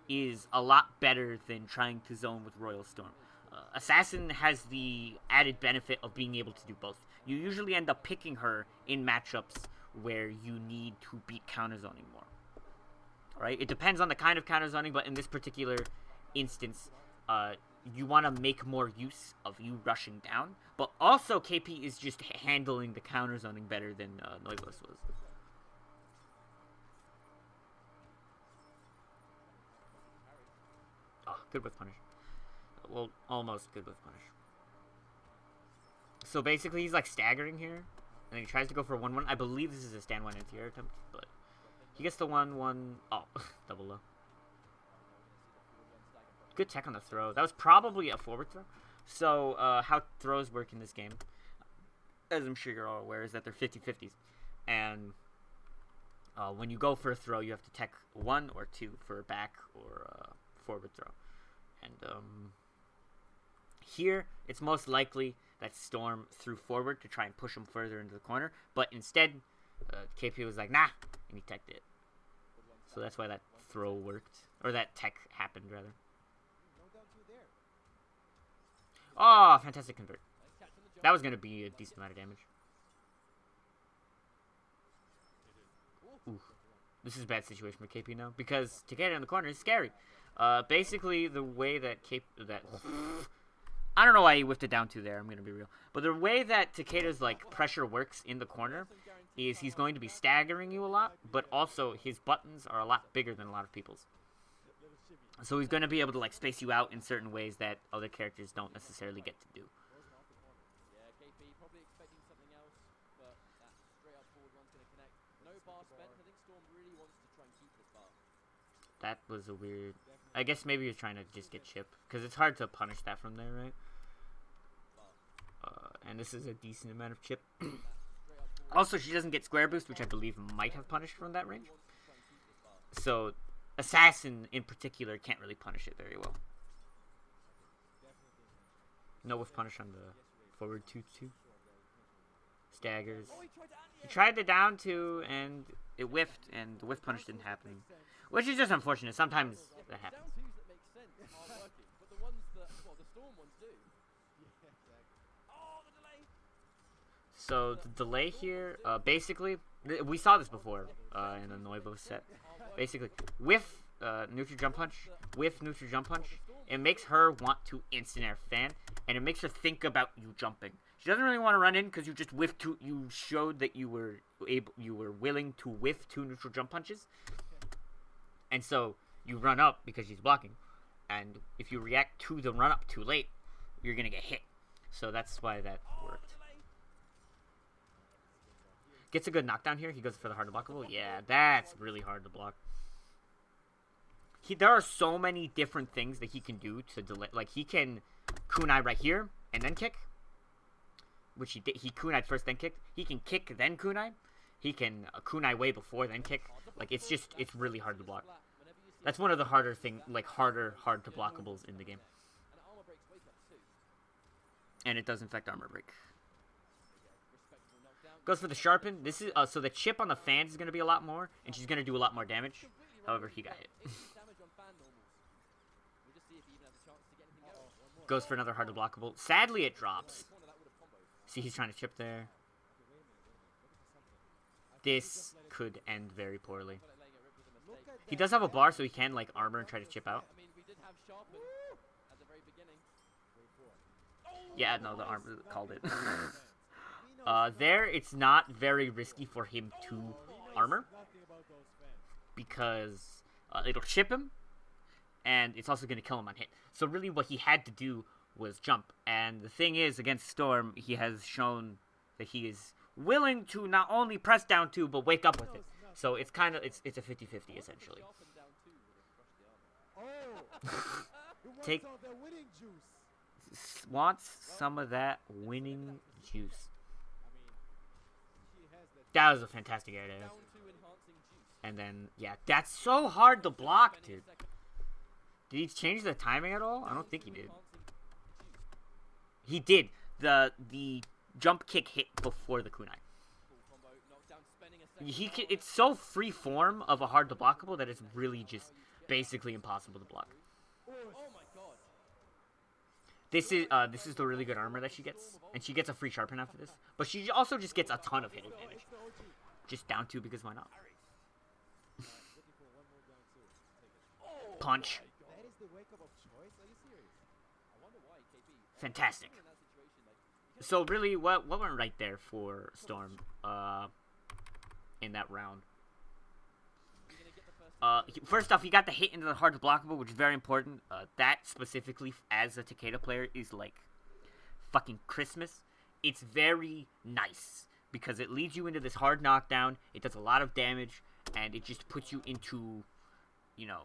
is a lot better than trying to zone with Royal Storm. Assassin has the added benefit of being able to do both. You usually end up picking her in matchups where you need to beat counter zoning more. Alright? It depends on the kind of counter zoning, but in this particular instance, you want to make more use of you rushing down, but also KP is just handling the counter zoning better than Noivos was. Oh, good with punish. Well, almost good with punish. So basically, he's like staggering here, and then he tries to go for a 1-1. I believe this is a stand 1 anti-air attempt, but he gets the 1-1. Oh, double low. Good tech on the throw. That was probably a forward throw. So, how throws work in this game, as I'm sure you're all aware, is that they're 50-50s. And when you go for a throw, you have to tech 1 or 2 for a back or a forward throw. And here, it's most likely that Storm threw forward to try and push him further into the corner. But instead, KP was like, nah, and he teched it. So that's why that throw worked. Or that tech happened, rather. Oh, fantastic convert. That was going to be a decent amount of damage. Ooh. This is a bad situation for KP now, because Takeda in the corner is scary. Basically, the way that I don't know why he whiffed it down to there, I'm going to be real. But the way that Takeda's like pressure works in the corner is he's going to be staggering you a lot, but also his buttons are a lot bigger than a lot of people's. So he's going to be able to like space you out in certain ways that other characters don't necessarily get to do. Yeah, KP probably expecting something else, but that straight up forward one's going to connect. No bar spent. I think Storm really wants to try and keep this bar. That was a weird... I guess maybe he was trying to just get chip, because it's hard to punish that from there, right? And this is a decent amount of chip. Also, she doesn't get square boost, which I believe might have punished from that range. So... Assassin, in particular, can't really punish it very well. No whiff punish on the forward 2-2. staggers. Oh, he tried to He tried the down two, and it whiffed, and the whiff punish didn't happen. Which is just unfortunate. Sometimes that happens. Down twos that make sense are working, but the ones that, well, the Storm ones do. Yeah, exactly. Oh, the delay. So the delay here, basically, we saw this before in the Noivo set. Basically, whiff neutral jump punch, whiff neutral jump punch. It makes her want to instant air fan, and it makes her think about you jumping. She doesn't really want to run in because you just whiffed two. You showed that you were willing to whiff two neutral jump punches, and so you run up because she's blocking. And if you react to the run up too late, you're gonna get hit. So that's why that worked. Gets a good knockdown here. He goes for the hard to blockable. Yeah, that's really hard to block. There are so many different things that he can do to delay. Like, he can kunai right here and then kick. Which he did. He kunai'd first, then kicked. He can kick, then kunai. He can kunai way before, then kick. Like, it's really hard to block. That's one of the harder hard to blockables in the game. And it does infect armor break. Goes for the sharpen. This is so the chip on the fans is going to be a lot more, and she's going to do a lot more damage. However, he got hit. Goes for another hard to blockable. Sadly, it drops. See, he's trying to chip there. This could end very poorly. He does have a bar, so he can like armor and try to chip out. Yeah, no, the armor called it. There, it's not very risky for him to armor because it'll chip him, and it's also going to kill him on hit. So really what he had to do was jump. And the thing is, against Storm, he has shown that he is willing to not only press down 2, but wake up with it. So it's kind of, it's a 50-50 essentially. Take, wants some of that winning juice. That was a fantastic air there. And then, yeah, that's so hard to block, dude. Did he change the timing at all? I don't think he did. He did. The jump kick hit before the kunai. It's so free form of a hard to blockable that it's really just basically impossible to block. This is the really good armor that she gets, and she gets a free sharpen after this. But she also just gets a ton of hit advantage. Just down 2 because why not? Punch. Fantastic. So really, what went right there for Storm in that round? First off, he got the hit into the hard to blockable, which is very important. That specifically, as a Takeda player, is like fucking Christmas. It's very nice because it leads you into this hard knockdown. It does a lot of damage, and it just puts you into, you know,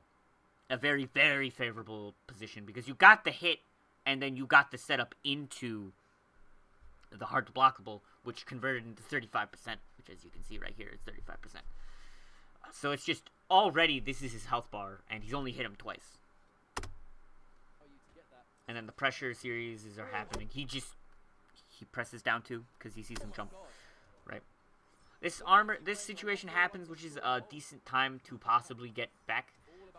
a very, very favorable position because you got the hit, and then you got the setup into the hard to blockable, which converted into 35%, which, as you can see right here, is 35%. So it's just already this is his health bar, and he's only hit him twice. And then the pressure series are happening. He presses down 2 because he sees him jump. Right. This situation happens, which is a decent time to possibly get back,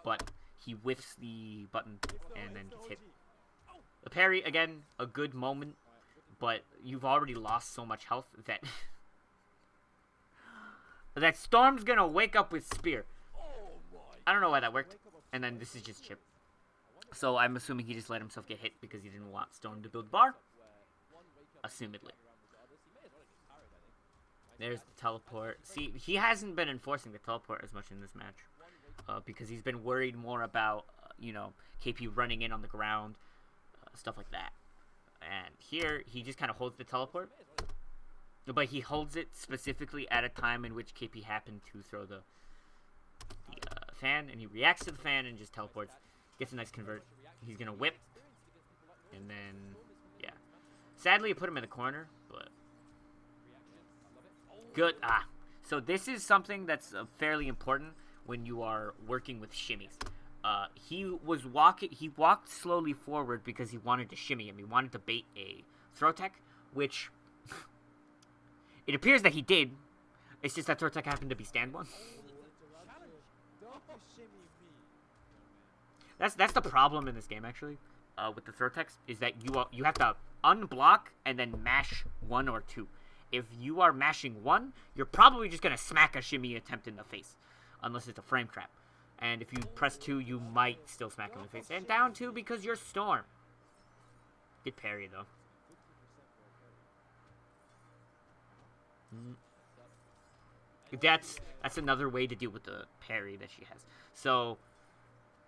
but he whiffs the button and then gets hit. The parry, again, a good moment, but you've already lost so much health that that Storm's gonna wake up with spear. I don't know why that worked. And then this is just chip. So I'm assuming he just let himself get hit because he didn't want Storm to build bar. Assumedly. There's the teleport. See, he hasn't been enforcing the teleport as much in this match. Because he's been worried more about, you know, KP running in on the ground. Stuff like that. And here, he just kind of holds the teleport. But he holds it specifically at a time in which KP happened to throw the fan. And he reacts to the fan and just teleports. Gets a nice convert. He's going to whip. And then, yeah. Sadly, it put him in the corner, but good. So this is something that's fairly important when you are working with shimmies. He walked slowly forward because he wanted to shimmy him. He wanted to bait a throw tech, which It appears that he did. It's just that Tortek happened to be stand one. That's the problem in this game, actually, with the throw text, is that you have to unblock and then mash 1 or 2. If you are mashing 1, you're probably just gonna smack a shimmy attempt in the face, unless it's a frame trap. And if you press 2, you might still smack him in the face. And down 2 because you're Storm. Good parry though. That's another way to deal with the parry that she has. So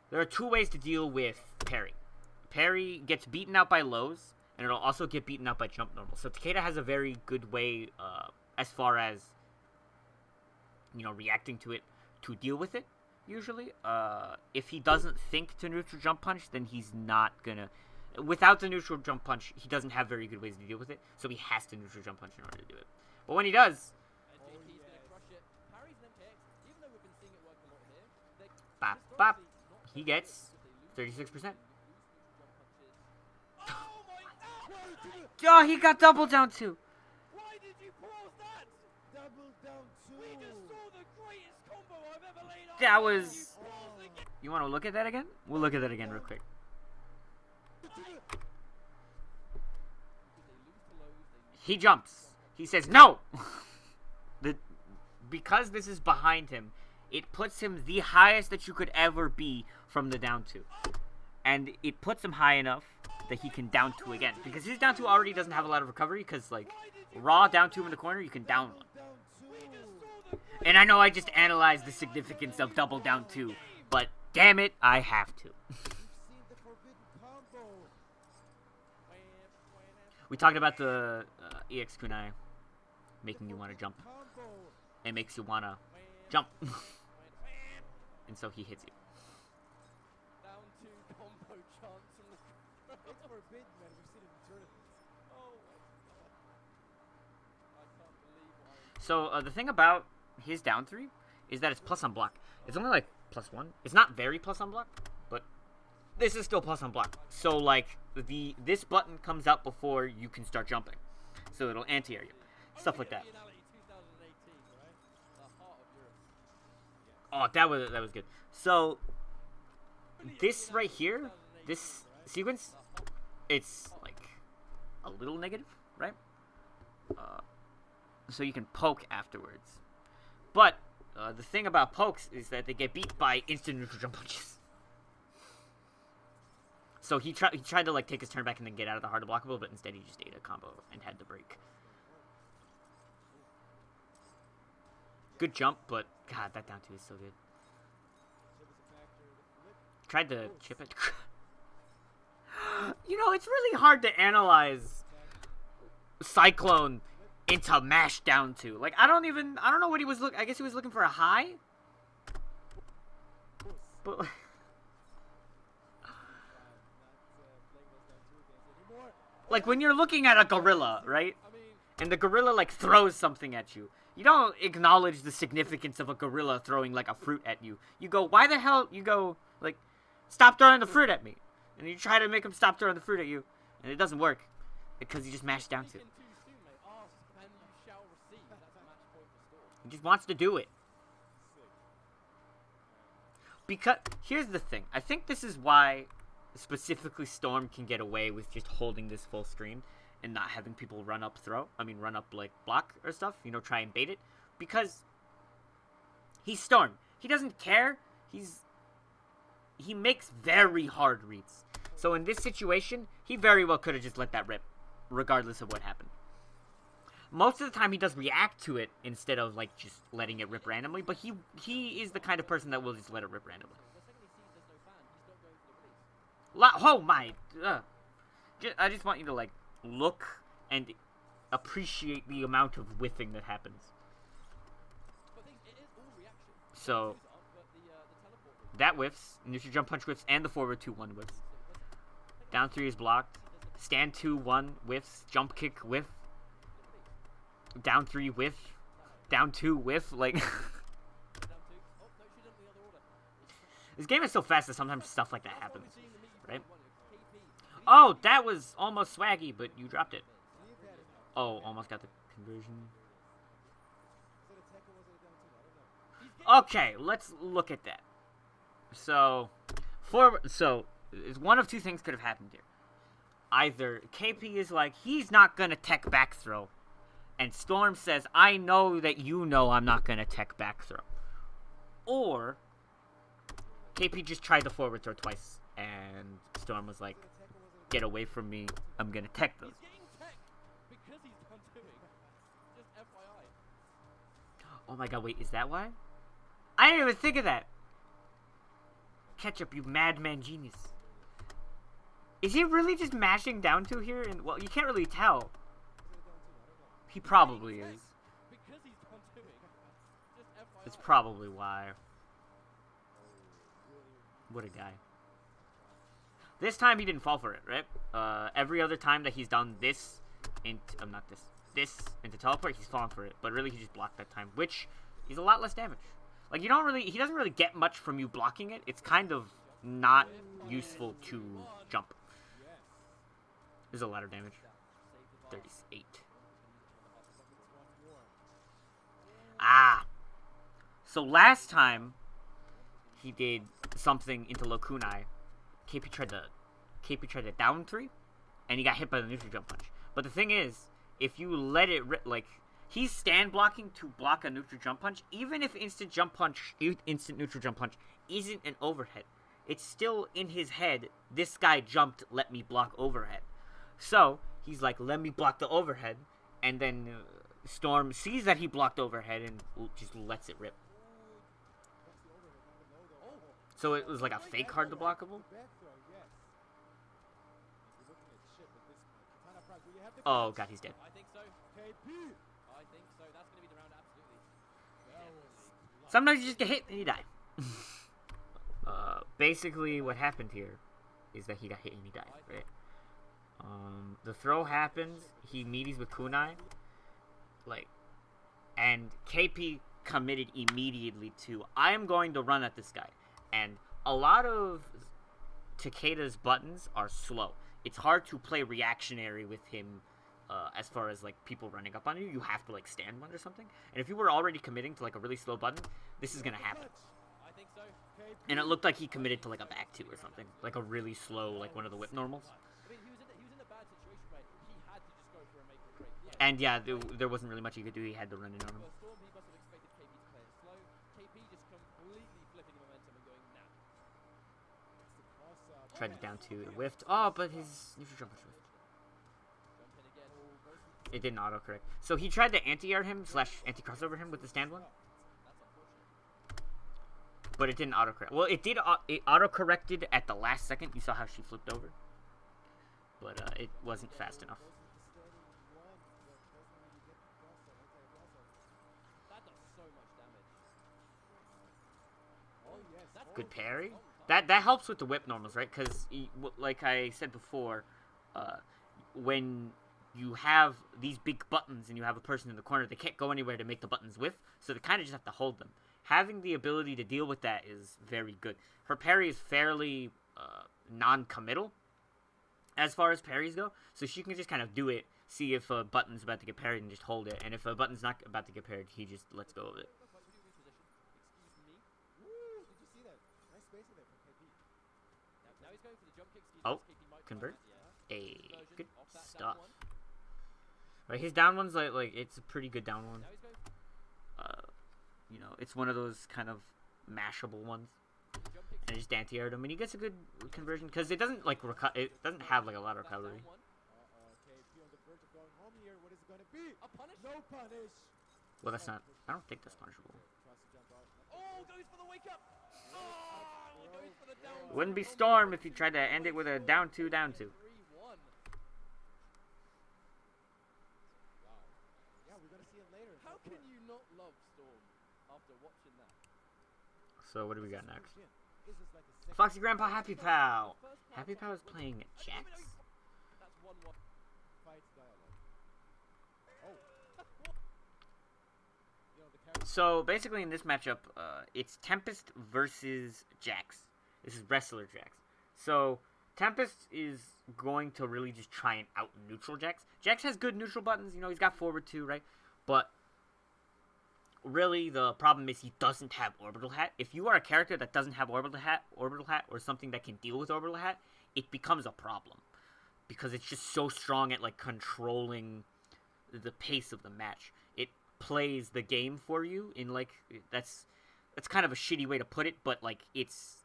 there are 2 ways to deal with parry. Parry gets beaten out by lows, and it'll also get beaten out by jump normal. So Takeda has a very good way, as far as, you know, reacting to it, to deal with it, usually. If he doesn't think to neutral jump punch, then he's not gonna... Without the neutral jump punch, he doesn't have very good ways to deal with it, so he has to neutral jump punch in order to do it. But when he does... Bop, bop. He gets 36%. Oh, he got double down 2. Why did you pause that? Double down 2. We just saw the greatest combo I've ever laid on. That was... You want to look at that again? We'll look at that again real quick. He jumps. He says, no! Because this is behind him, it puts him the highest that you could ever be from the down 2. And it puts him high enough that he can down 2 again. Because his down 2 already doesn't have a lot of recovery, because, like, raw down 2 in the corner, you can down 1. And I know I just analyzed the significance of double down 2, but damn it, I have to. We talked about the EX kunai making you want to jump. It makes you want to jump. And so he hits you. Down 2 combo chance from the... It's forbidden, man. We've seen it in tournaments. Oh my god. I can't believe what So the thing about his down 3 is that it's plus on block. It's only like plus 1. It's not very plus on block, but this is still plus on block. So like this button comes out before you can start jumping. So it'll anti-air you. Stuff like that. Viennality 2018, right? The heart of Europe. Oh, that was good. So this right here, this sequence, it's like a little negative, right? So you can poke afterwards. But the thing about pokes is that they get beat by instant neutral jump punches. So he tried to like take his turn back and then get out of the hard blockable, but instead he just ate a combo and had to break. Good jump, but god, that down 2 is so good. Tried to chip it. You know, it's really hard to analyze Cyclone into mash down 2. Like, I don't know what he was I guess he was looking for a high? But... Like, when you're looking at a gorilla, right? And the gorilla, like, throws something at you. You don't acknowledge the significance of a gorilla throwing, like, a fruit at you. You go, why the hell? You go, like, stop throwing the fruit at me. And you try to make him stop throwing the fruit at you. And it doesn't work. Because he just mashed down 2. He just wants to do it. Because, here's the thing. I think this is why specifically Storm can get away with just holding this full screen and not having people run up like block or stuff, you know, try and bait it, because he's Storm. He doesn't care. He makes very hard reads. So in this situation, he very well could have just let that rip, regardless of what happened. Most of the time he does react to it instead of like just letting it rip randomly, but he is the kind of person that will just let it rip randomly. Oh my! I just want you to like look and appreciate the amount of whiffing that happens. So that whiffs, neutral jump punch whiffs, and the forward 2-1 whiffs. Down 3 is blocked. Stand 2-1 whiffs. Jump kick whiff. Down 3 whiff. Down 2 whiff. Like this game is so fast that sometimes stuff like that happens. Right? Oh, that was almost swaggy, but you dropped it. Oh, almost got the conversion. Okay, let's look at that. So, one of two things could have happened here. Either KP is like, he's not gonna tech back throw, and Storm says, I know that you know I'm not gonna tech back throw. Or, KP just tried the forward throw twice, and Storm was like, get away from me, I'm gonna tech those. He's getting tech because he's done doing. Just FYI. Oh my god, wait, is that why? I didn't even think of that. Ketchup, you madman genius. Is he really just mashing down to here? And well, you can't really tell. He probably is. Because he's done doing. Just FYI. It's probably why. What a guy. This time he didn't fall for it, right? Every other time that he's done this this into teleport, he's fallen for it. But really, he just blocked that time, which is a lot less damage. Like, he doesn't really get much from you blocking it. It's kind of not useful to jump. There's a lot of damage. 38. Ah! So last time he did something into low kunai, KP tried to down 3, and he got hit by the neutral jump punch. But the thing is, if you let it he's stand blocking to block a neutral jump punch, even if instant neutral jump punch isn't an overhead. It's still in his head, this guy jumped, let me block overhead. So, he's like, let me block the overhead, and then Storm sees that he blocked overhead and just lets it rip. So it was like a fake hard to blockable? Oh god, he's dead. I think so. I think so. That's going to be the round, absolutely. Sometimes you just get hit and you die. Basically what happened here is that he got hit and he died, right? The throw happens, he meaties with kunai, and KP committed immediately to, I am going to run at this guy. And a lot of Takeda's buttons are slow. It's hard to play reactionary with him as far as, people running up on you. You have to, stand one or something. And if you were already committing to, a really slow button, this is going to happen. I think so. And it looked like he committed to, a back two or something. Like a really slow, one of the whip normals. I mean, he was in a bad situation where he had to just go for a make or break. Yeah. And, yeah, there wasn't really much he could do. He had to run in on him. For Storm, he must have expected KP to play it slow. KP just completely flipping the momentum and going, nah. Tried to down two, it whiffed. Oh, but his neutral jump was whiffed. It didn't autocorrect. So he tried to anti-air him / anti-crossover him with the stand one. But it didn't autocorrect. Well, it did. It autocorrected at the last second. You saw how she flipped over. But it wasn't fast enough. That does so much damage. Good parry. That helps with the whip normals, right? Because, like I said before, when you have these big buttons and you have a person in the corner, they can't go anywhere to make the buttons whiff, so they kind of just have to hold them. Having the ability to deal with that is very good. Her parry is fairly non-committal as far as parries go, so she can just kind of do it, see if a button's about to get parried and just hold it, and if a button's not about to get parried, he just lets go of it. Oh, convert. Hey, good stuff. Right, his down one's like it's a pretty good down one. It's one of those kind of mashable ones. And I just anti-aired him, and he gets a good conversion because it doesn't it doesn't have a lot of recovery. Well, that's not. I don't think that's punishable. Oh, goes for the wake up. Oh, goes for the down. Wouldn't be Storm if he tried to end it with a down two, down two. 3-1. How can you not love Storm after watching that? So what do we got next? Foxy Grandpa Happy Pal. Happy Pal is playing Jax. That's 1-1. So basically in this matchup, it's Tempest versus Jax. This is Wrestler Jax. So Tempest is going to really just try and out-neutral Jax. Jax has good neutral buttons. He's got forward 2, right? But really, the problem is he doesn't have Orbital Hat. If you are a character that doesn't have Orbital Hat, or something that can deal with Orbital Hat, it becomes a problem. Because it's just so strong at, like, controlling the pace of the match. It plays the game for you in, like, that's kind of a shitty way to put it, but, like, it's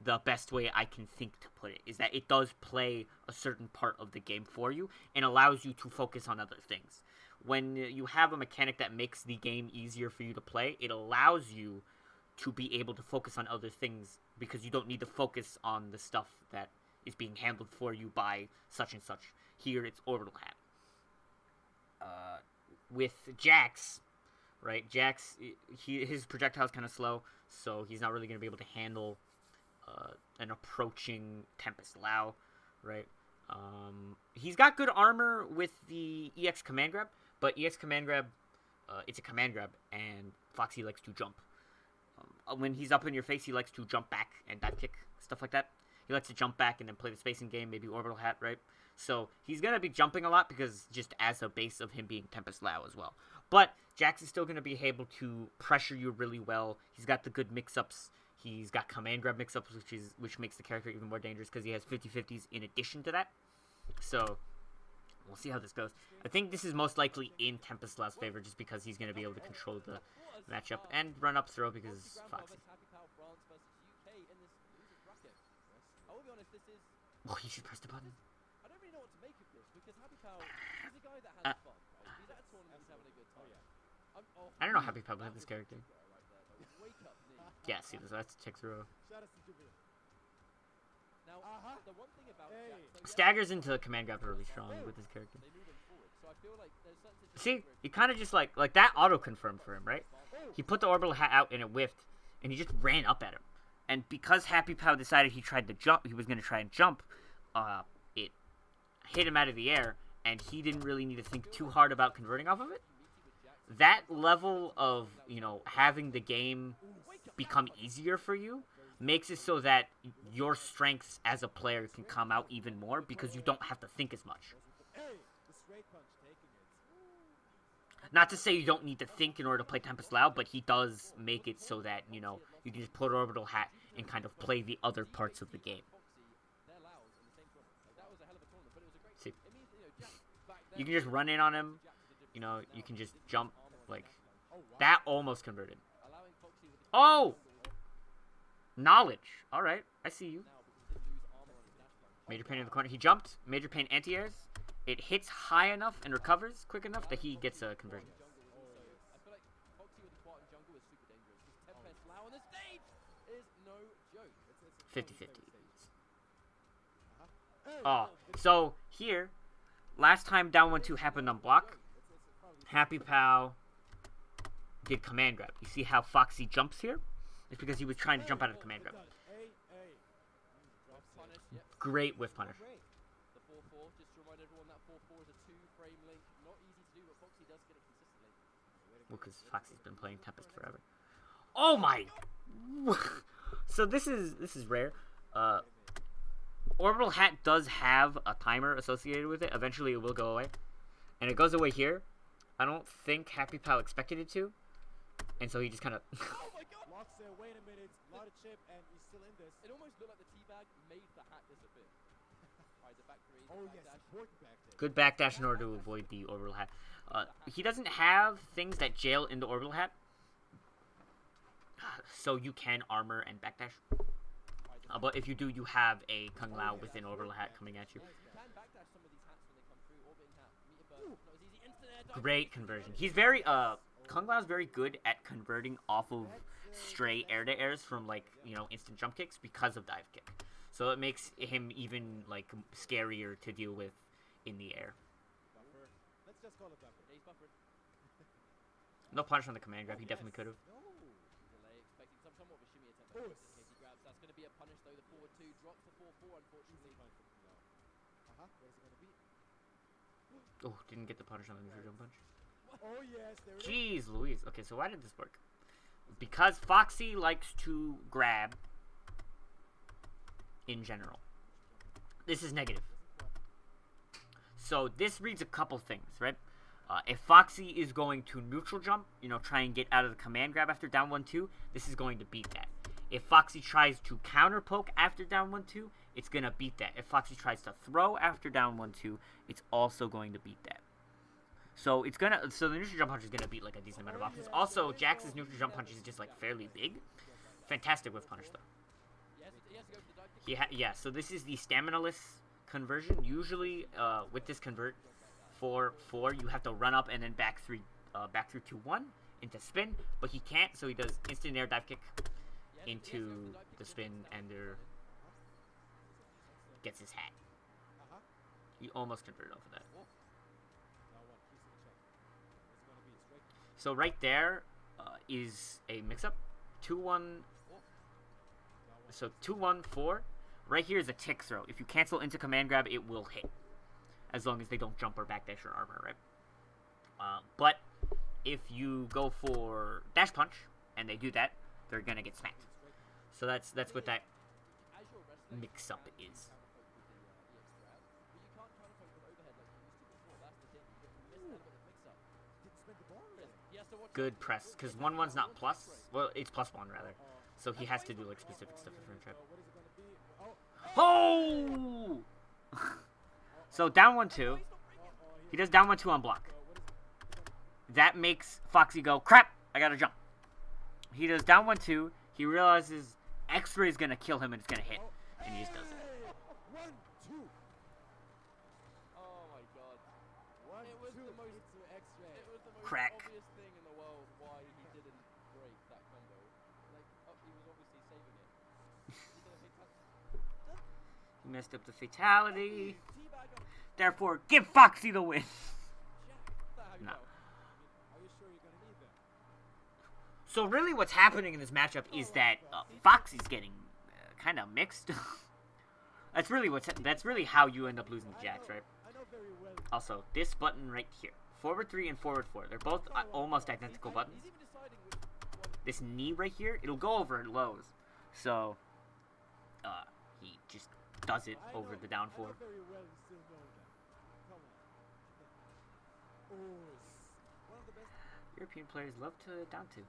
the best way I can think to put it, is that it does play a certain part of the game for you and allows you to focus on other things. When you have a mechanic that makes the game easier for you to play, it allows you to be able to focus on other things because you don't need to focus on the stuff that is being handled for you by such and such. Here, it's Orbital Hat. With Jax, right? Jax, his projectile is kind of slow, so he's not really going to be able to handle an approaching Tempest Lao, right? He's got good armor with the EX Command Grab, but EX Command Grab, it's a command grab, and Foxy likes to jump. When he's up in your face, he likes to jump back and dive kick, stuff like that. He likes to jump back and then play the spacing game, maybe Orbital Hat, right? So he's going to be jumping a lot because just as a base of him being Tempest Lao as well. But Jax is still going to be able to pressure you really well. He's got the good mix-ups. He's got command grab mix-ups, which makes the character even more dangerous because he has 50-50s in addition to that. So we'll see how this goes. I think this is most likely in Tempest Lao's favor just because he's going to be able to control the matchup and run up throw because Foxy. Oh, he should press the button. I don't really know what to make of this because Happy Pal, he's a guy that has fun, right? He's at a tournament, he's having a good time. I don't know Happy Pal had this character. Yeah, see, that's a tick throw. Now, the one thing about Staggers into command grab really strong with his character. See, he kind of just like that auto confirmed for him, right? He put the Orbital Hat out and it whiffed, and he just ran up at him. And because Happy Pal decided he was going to try and jump, it hit him out of the air, and he didn't really need to think too hard about converting off of it. That level of, having the game become easier for you makes it so that your strengths as a player can come out even more because you don't have to think as much. Not to say you don't need to think in order to play Tempest Lao, but he does make it so that, you can just put Orbital Hat and kind of play the other parts of the game. See, you can just run in on him, you can just jump, that almost converted. Oh! Knowledge. Alright, I see you. Major Pain in the corner. He jumped. Major Pain anti-airs. It hits high enough and recovers quick enough that he gets a conversion. 50-50. Oh, so here, last time down 1-2 happened on block. Happy Pal did command grab. You see how Foxy jumps here? It's because he was trying to jump out of the command grab. Great whiff punish. The 4-4, just to remind everyone that 4-4 is a 2-frame link. Not easy to do, but Foxy does get it consistently. Well, because Foxy's been playing Tempest forever. Oh my! So this is rare. Orbital Hat does have a timer associated with it. Eventually it will go away. And it goes away here. I don't think Happy Pal expected it to. And so he just kind of... Oh my god! Locks there, wait a minute, not a chip, and he's still in this. It almost looked like the teabag made the hat disappear. Alright, the back three. Oh back yes, dash. important backdash. Good backdash in order to avoid the Orbital Hat. He doesn't have things that jail into Orbital Hat. So you can armor and backdash. But if you do, you have a Kung Lao with an Orbital Hat coming at you. You can backdash some of these hats when they come through. Orbiting hat, meter burst, not as easy. Instant air dive. Great conversion. He's very, Kung Lao's very good at converting off of stray air-to-airs from, instant jump kicks because of dive kick. So it makes him even, scarier to deal with in the air. Buffer. Let's just call it buffer. Yeah, he's buffered. No punish on the command grab. He definitely could have. No. Delay, expecting somewhat of a shimmy attempt. In case he grabs. That's going to be a punish, though. The forward 2 drops the 4-4, unfortunately. What is it going to be? Oh, didn't get the punish on the neutral jump punch. Oh yes, there it is. Jeez Louise. Okay, so why did this work? Because Foxy likes to grab in general. This is negative. So this reads a couple things, right? If Foxy is going to neutral jump, try and get out of the command grab after down 1-2, this is going to beat that. If Foxy tries to counter poke after down 1-2, it's going to beat that. If Foxy tries to throw after down 1-2, it's also going to beat that. So the neutral jump punch is gonna beat like a decent amount of options. Also, Jax's neutral jump punch is just like fairly big. Fantastic whiff punish though. So this is the stamina-less conversion. Usually, with this convert, 4-4, you have to run up and then back through 2-1 into spin, but he can't, so he does instant air dive kick into the spin and there gets his hat. He almost converted off of that. So right there is a mix-up. 2-1. So 2-1-4. Right here is a tick throw. If you cancel into command grab, it will hit, as long as they don't jump or backdash or armor, right? But if you go for dash punch and they do that, they're gonna get smacked. So that's what that mix-up is. Good press, because 1-1's not plus. Well, it's +1 rather. So he has to do like specific stuff for frame trap. Oh! So down 1-2. He does down 1-2 on block. That makes Foxy go, crap! I gotta jump. He does down 1-2. He realizes X-Ray is gonna kill him and it's gonna hit, and he just does it. Crack. Obvious thing in the world why he didn't break that combo. Like, he was obviously saving it. He messed up the fatality. Therefore, give Foxy the win. No. So really what's happening in this matchup is that Foxy's getting kind of mixed. That's really how you end up losing to Jax, right? Also, this button right here. Forward 3 and forward 4. They're both almost identical buttons. This knee right here, it'll go over in lows. So, he just does it over the down 4. European players love to down 2.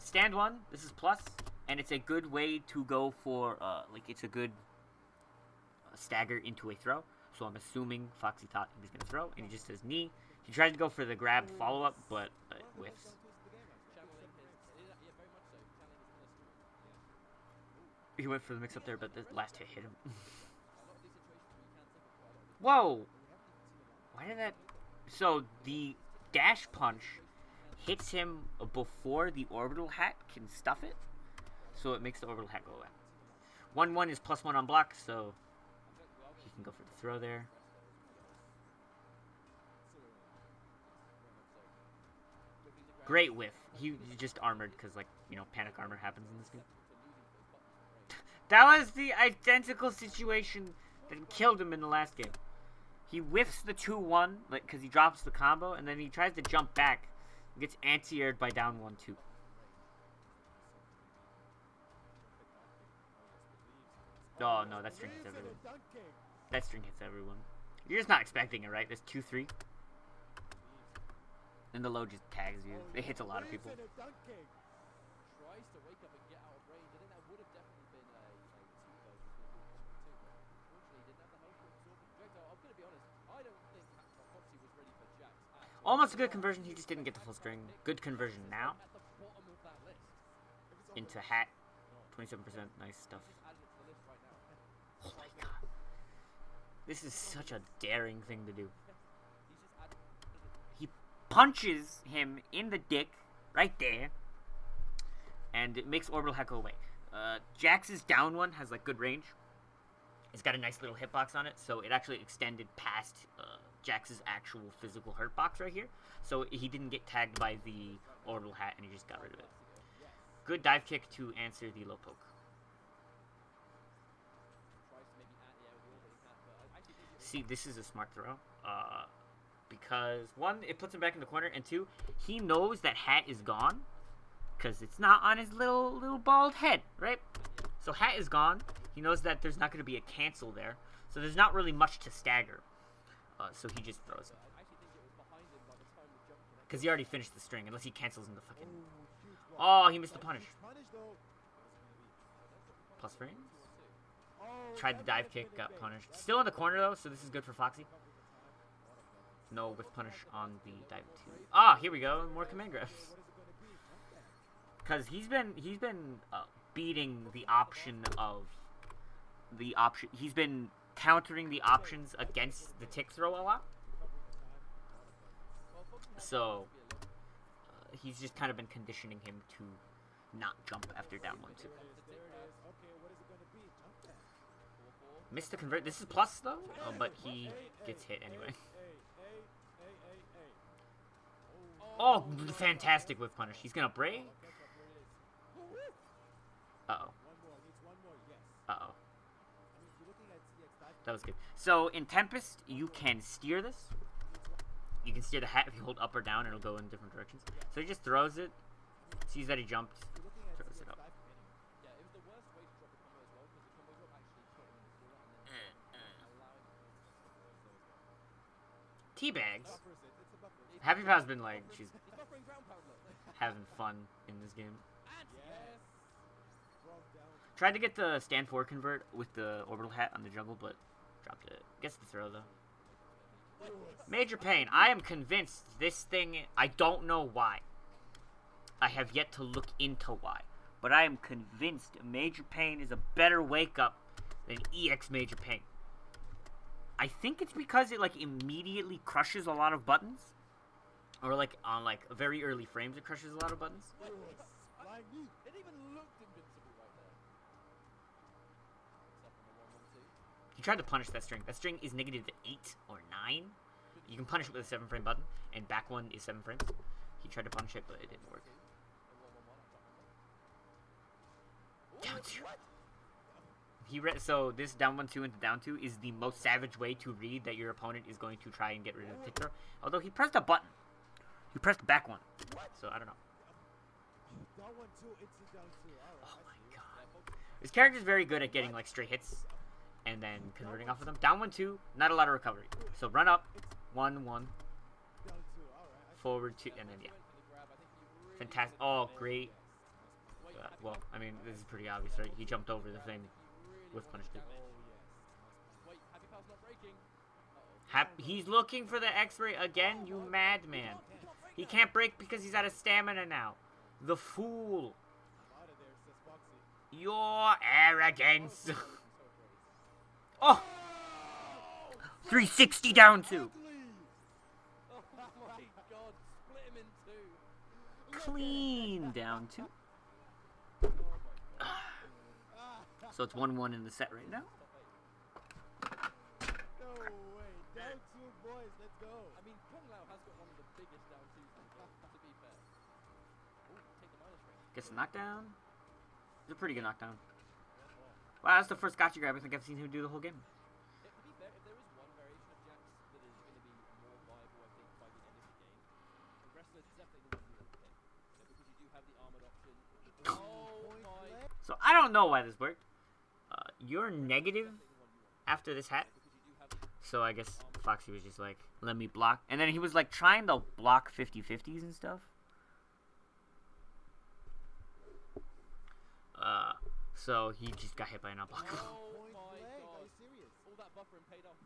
Stand 1, this is plus, and it's a good way to go for, it's a good stagger into a throw. So I'm assuming Foxy thought he was going to throw, and he just does knee. He tried to go for the grab follow-up, but whiffs. He went for the mix-up there, but the last hit him. Whoa! Why did that... So, the dash punch hits him before the orbital hat can stuff it, so it makes the orbital hat go away. 1-1 is +1 on block, so he can go for the throw there. Great whiff. He just armored because, panic armor happens in this game. That was the identical situation that killed him in the last game. He whiffs the 2-1, because he drops the combo, and then he tries to jump back. He gets anti-aired by down 1-2. Oh, no, that string hits everyone. That string hits everyone. You're just not expecting it, right? There's 2-3. And the low just tags you. It hits a lot of people. Tries to wake up and get out of range. I think that would have definitely been a 2 though. Unfortunately, he didn't have the health to absorb the projectile. I'm going to be honest. I don't think Foxy was ready for Jax. Almost a good conversion. He just didn't get the full string. Good conversion now. Into hat. 27%. Nice stuff. Oh my god. This is such a daring thing to do. He punches him in the dick, right there, and it makes orbital hat go away. Jax's down one has good range. It's got a nice little hitbox on it, so it actually extended past Jax's actual physical hurt box right here. So he didn't get tagged by the orbital hat, and he just got rid of it. Good dive kick to answer the low poke. See, this is a smart throw. Because, 1, it puts him back in the corner, and 2, he knows that hat is gone, because it's not on his little bald head, right? So hat is gone. He knows that there's not going to be a cancel there, so there's not really much to stagger. So he just throws it. Because he already finished the string, unless he cancels into fucking... Oh, he missed the punish. Plus frames. Tried the dive kick, got punished. Still in the corner, though, so this is good for Foxy. No with punish on the dive 2. Ah, here we go. More command grabs. Because he's been beating the option of... He's been countering the options against the tick throw a lot. So, he's just kind of been conditioning him to not jump after down 1-2. Missed the convert. This is plus, though, but he gets hit anyway. Oh, fantastic whiff punish. He's gonna break. Uh-oh. Uh-oh. That was good. So, in Tempest, you can steer this. You can steer the hat if you hold up or down, and it'll go in different directions. So he just throws it, sees that he jumped, throws it up. Teabags. Happy Pow's been like, she's having fun in this game. Tried to get the stand forward convert with the orbital hat on the jungle, but dropped it. Gets the throw, though. Major Pain. I am convinced this thing... I don't know why. I have yet to look into why. But I am convinced Major Pain is a better wake-up than EX Major Pain. I think it's because it, like, immediately crushes a lot of buttons. Or, like, on, like, very early frames it crushes a lot of buttons. It even looked invincible right there. He tried to punish that string. That string is negative 8 or 9. You can punish it with a 7-frame button, and back one is 7 frames. He tried to punish it, but it didn't work. Down 2. So this down 1-2 into down 2 is the most savage way to read that your opponent is going to try and get rid of the tick throw. Although he pressed a button. He pressed back one. So I don't know. Oh my god. This character is very good at getting like straight hits and then converting off of them. Down 1-2, not a lot of recovery. So run up, 1-1, forward 2, and then yeah. Fantastic. Oh, great. Well, I mean, this is pretty obvious, right? He jumped over the thing with punish too. He's looking for the X-ray again, you madman. He can't break because he's out of stamina now. The fool. Your arrogance. Oh! 360 down 2. Oh my god, split him in two. Clean down 2. So it's 1-1 in the set right now. No way, down 2 boys, let's go. I mean, Kung Lao has got one of the biggest down twos in the game, to be fair. Ooh, take the minus range. Gets a knockdown. It's a pretty good knockdown. Wow, that's the first gotcha grab I think I've seen him do the whole game. To be fair, if there is one variation of Jax that is going to be more viable, I think, by the end of the game, the wrestler is definitely the one you want to pick. Because you do have the armored option. Oh my... So I don't know why this worked. You're negative after this hat. So I guess Foxy was just like, let me block. And then he was like trying to block 50-50s and stuff. So he just got hit by an unblockable. Oh my god. All that buffering paid off.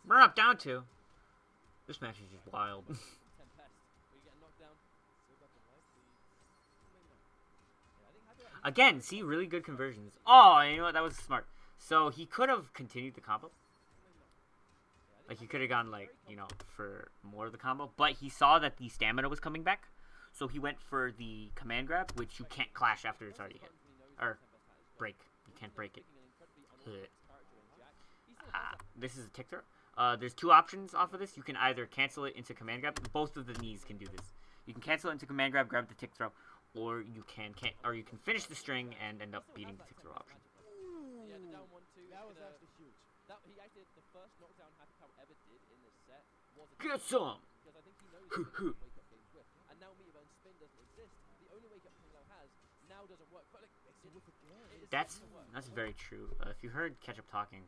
We're up down 2. This match is just wild. Tempest. Were you getting knocked down? Again, see, really good conversions. Oh, you know what? That was smart. So he could have continued the combo. Like, he could have gone, like, you know, for more of the combo. But he saw that the stamina was coming back. So he went for the command grab, which you can't clash after it's already hit. Or break. You can't break it. This is a tick throw. There's 2 options off of this. You can either cancel it into command grab. Both of the knees can do this. You can cancel it into command grab, grab the tick throw, or you can finish the string and end up beating the tick throw option. Yeah, the down 1-2. That was actually huge. He actually, the first knockdown Happy Cow ever did in this set was a Get some! because I think he knows that wake up games with. And now Meatbone Spin doesn't exist. The only wake up Kung Lao has now doesn't work. But like, That's very true. If you heard Ketchup talking,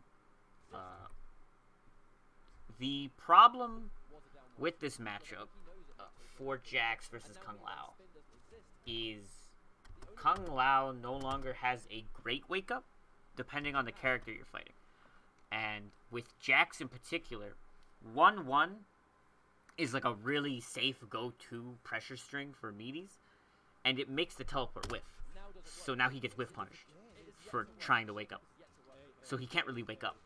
the problem with this matchup for Jax versus Kung Lao is Kung Lao no longer has a great wake up, depending on the character you're fighting. And with Jax in particular, 1-1 is like a really safe go-to pressure string for meaties, and it makes the teleport whiff. So now he gets whiff punished for trying to wake up. So he can't really wake up.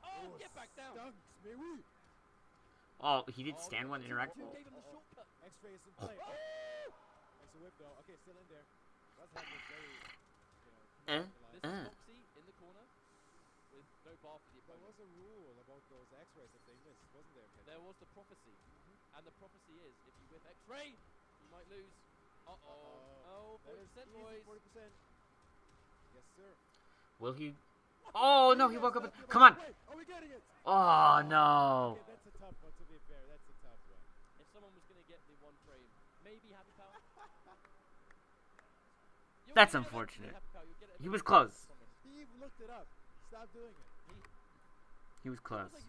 Oh, get back down! Oh, he did stand one interact. X-ray is in play. Makes a whip though. Okay, still in there. That's very, This is Foxy in the corner with no bar for the There opponent. was a rule about those X-rays if they missed, wasn't there, Ken? There was the prophecy, and the prophecy is if you whip X-ray, you might lose. Oh, That is 40% easy, boys. 40%. Yes, sir. Will he? Oh no, he woke up. Come on. Wait, are we getting it? Oh no. Okay, that's a tough one, to be fair. That's a tough one. If someone was going to get the one frame, maybe Happy Power. You'll That's get it eventually, unfortunate. Happy Power, you'll get it He was eventually, close. I promise. He even looked it up. Stop doing it. He was close.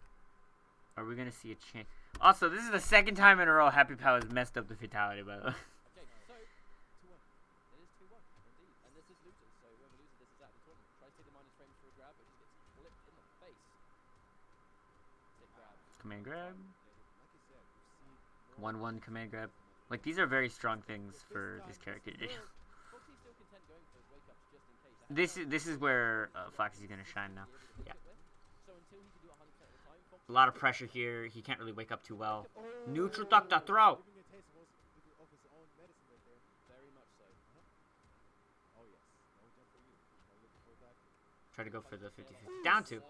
Are we gonna see a change? Also, this is the second time in a row Happy Pow has messed up the fatality, by the way. Okay, so 2-1. it is 2-1 indeed, and this is losers. So whoever loses this is out of the tournament. Tries to take the minus frames for a grab, but just gets flipped in the face. Take grab. Command grab. Like you said, we've seen 1-1 command grab. Like, these are very strong things for this character to do. Foxy's still content going for those wake ups just in case. This is where Foxy's gonna shine now. Yeah. So until he can do 100% of the time, Foxy A lot of pressure here. He can't really wake up too well. Neutral duck to throw. giving a taste of his own medicine right there. very much so. Oh, yes. No jump for you. No looking for that. Try to go for the 50-50. Down two.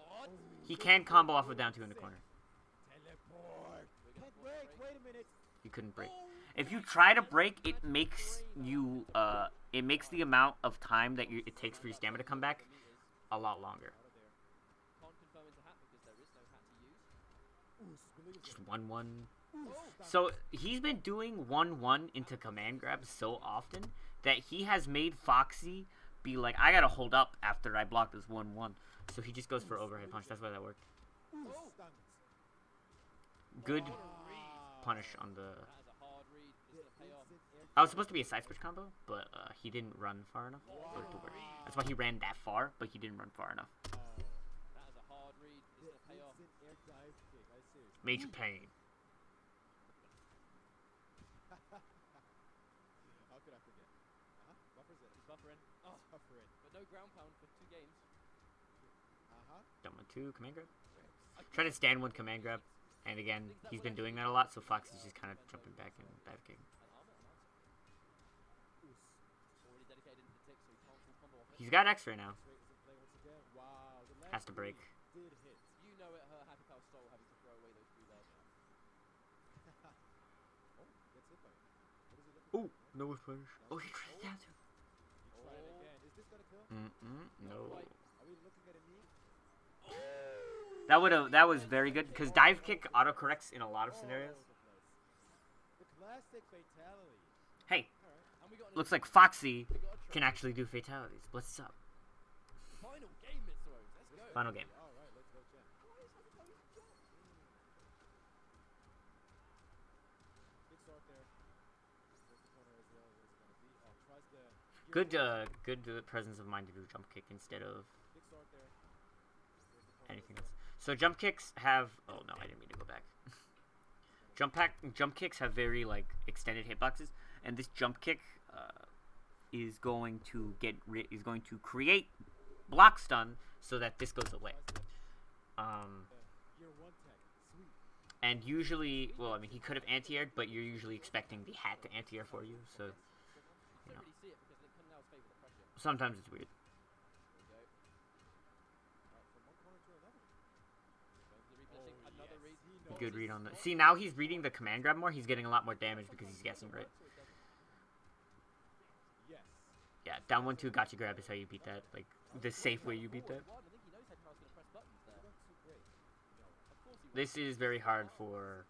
He can combo off with down two in the corner. Teleport. Can't break. Wait a minute. You couldn't break. If you try to break, it makes you it makes the amount of time that it takes for your stamina to come back a lot longer. Out of there. Can't confirm into hat because there is no hat to use. Just 1-1. So he's been doing 1-1 into command grabs so often that he has made Foxy be like, I gotta hold up after I block this 1-1. So he just goes for overhead punch. That's why that worked. Stunned. Good punish on the. That is a hard read. This is gonna pay off. I was supposed to be a side switch combo, but he didn't run far enough for it to work. That's why he ran that far, but he didn't run far enough. That is a hard read. This is gonna pay off. Instant air dive kick. I see. Major pain. How could I forget? Buffers it. He's buffering, Oh, buffer it. but no ground pound for 2 games. Down 1-2 command grab. Try to stand one command grab, and again he's been doing that a lot. So Foxy's just kind of jumping back and dive kicking. And armor, already dedicated into the tick, so he can't full combo off it. He's got X-ray now. X-ray is in play once again. Wow. The last Has to break. three did hit. You know it hurt Happy Power soul having to throw away those 3 bars. Oh, gets hit by it. What is it looking Oh, for? no punish. Oh, he tried down two. He tried it again. Is this gonna kill? No. Are we looking at a knee? That was very good because dive kick autocorrects in a lot of scenarios. All over the place. The classic fatality. Hey, And we got an looks like Foxy we got a can try. actually do fatalities. What's up? Final game, Mr. Rose. Let's go. Final game. All right, let's go, Jen. Big start there. There's the corner as well. What is it gonna be? Oh, tries the Good presence of mind to do jump kick instead of big start there. There's the corner anything as else. So jump kicks have. Oh no, I didn't mean to go back. Jump kicks have very like extended hitboxes, and this jump kick is going to create block stun so that this goes away. Year 1 tech. Sweet. And usually, well, I mean, he could have anti-aired, but you're usually expecting the hat to anti-air for you, so You don't really see it because they come now favor the pressure. sometimes it's weird. There we go. Right, from one corner to another. Going for the replenishing. Another read. He knows Good it. read on the. See, now he's reading the command grab more. He's getting a lot more damage because he's guessing right. Yes. Yeah, down 1-2 gotcha grab is how you beat that. Like the safe way you beat that. I think he knows Happy Power's going to press buttons there. Not too great. No. Of course he will. This is very hard for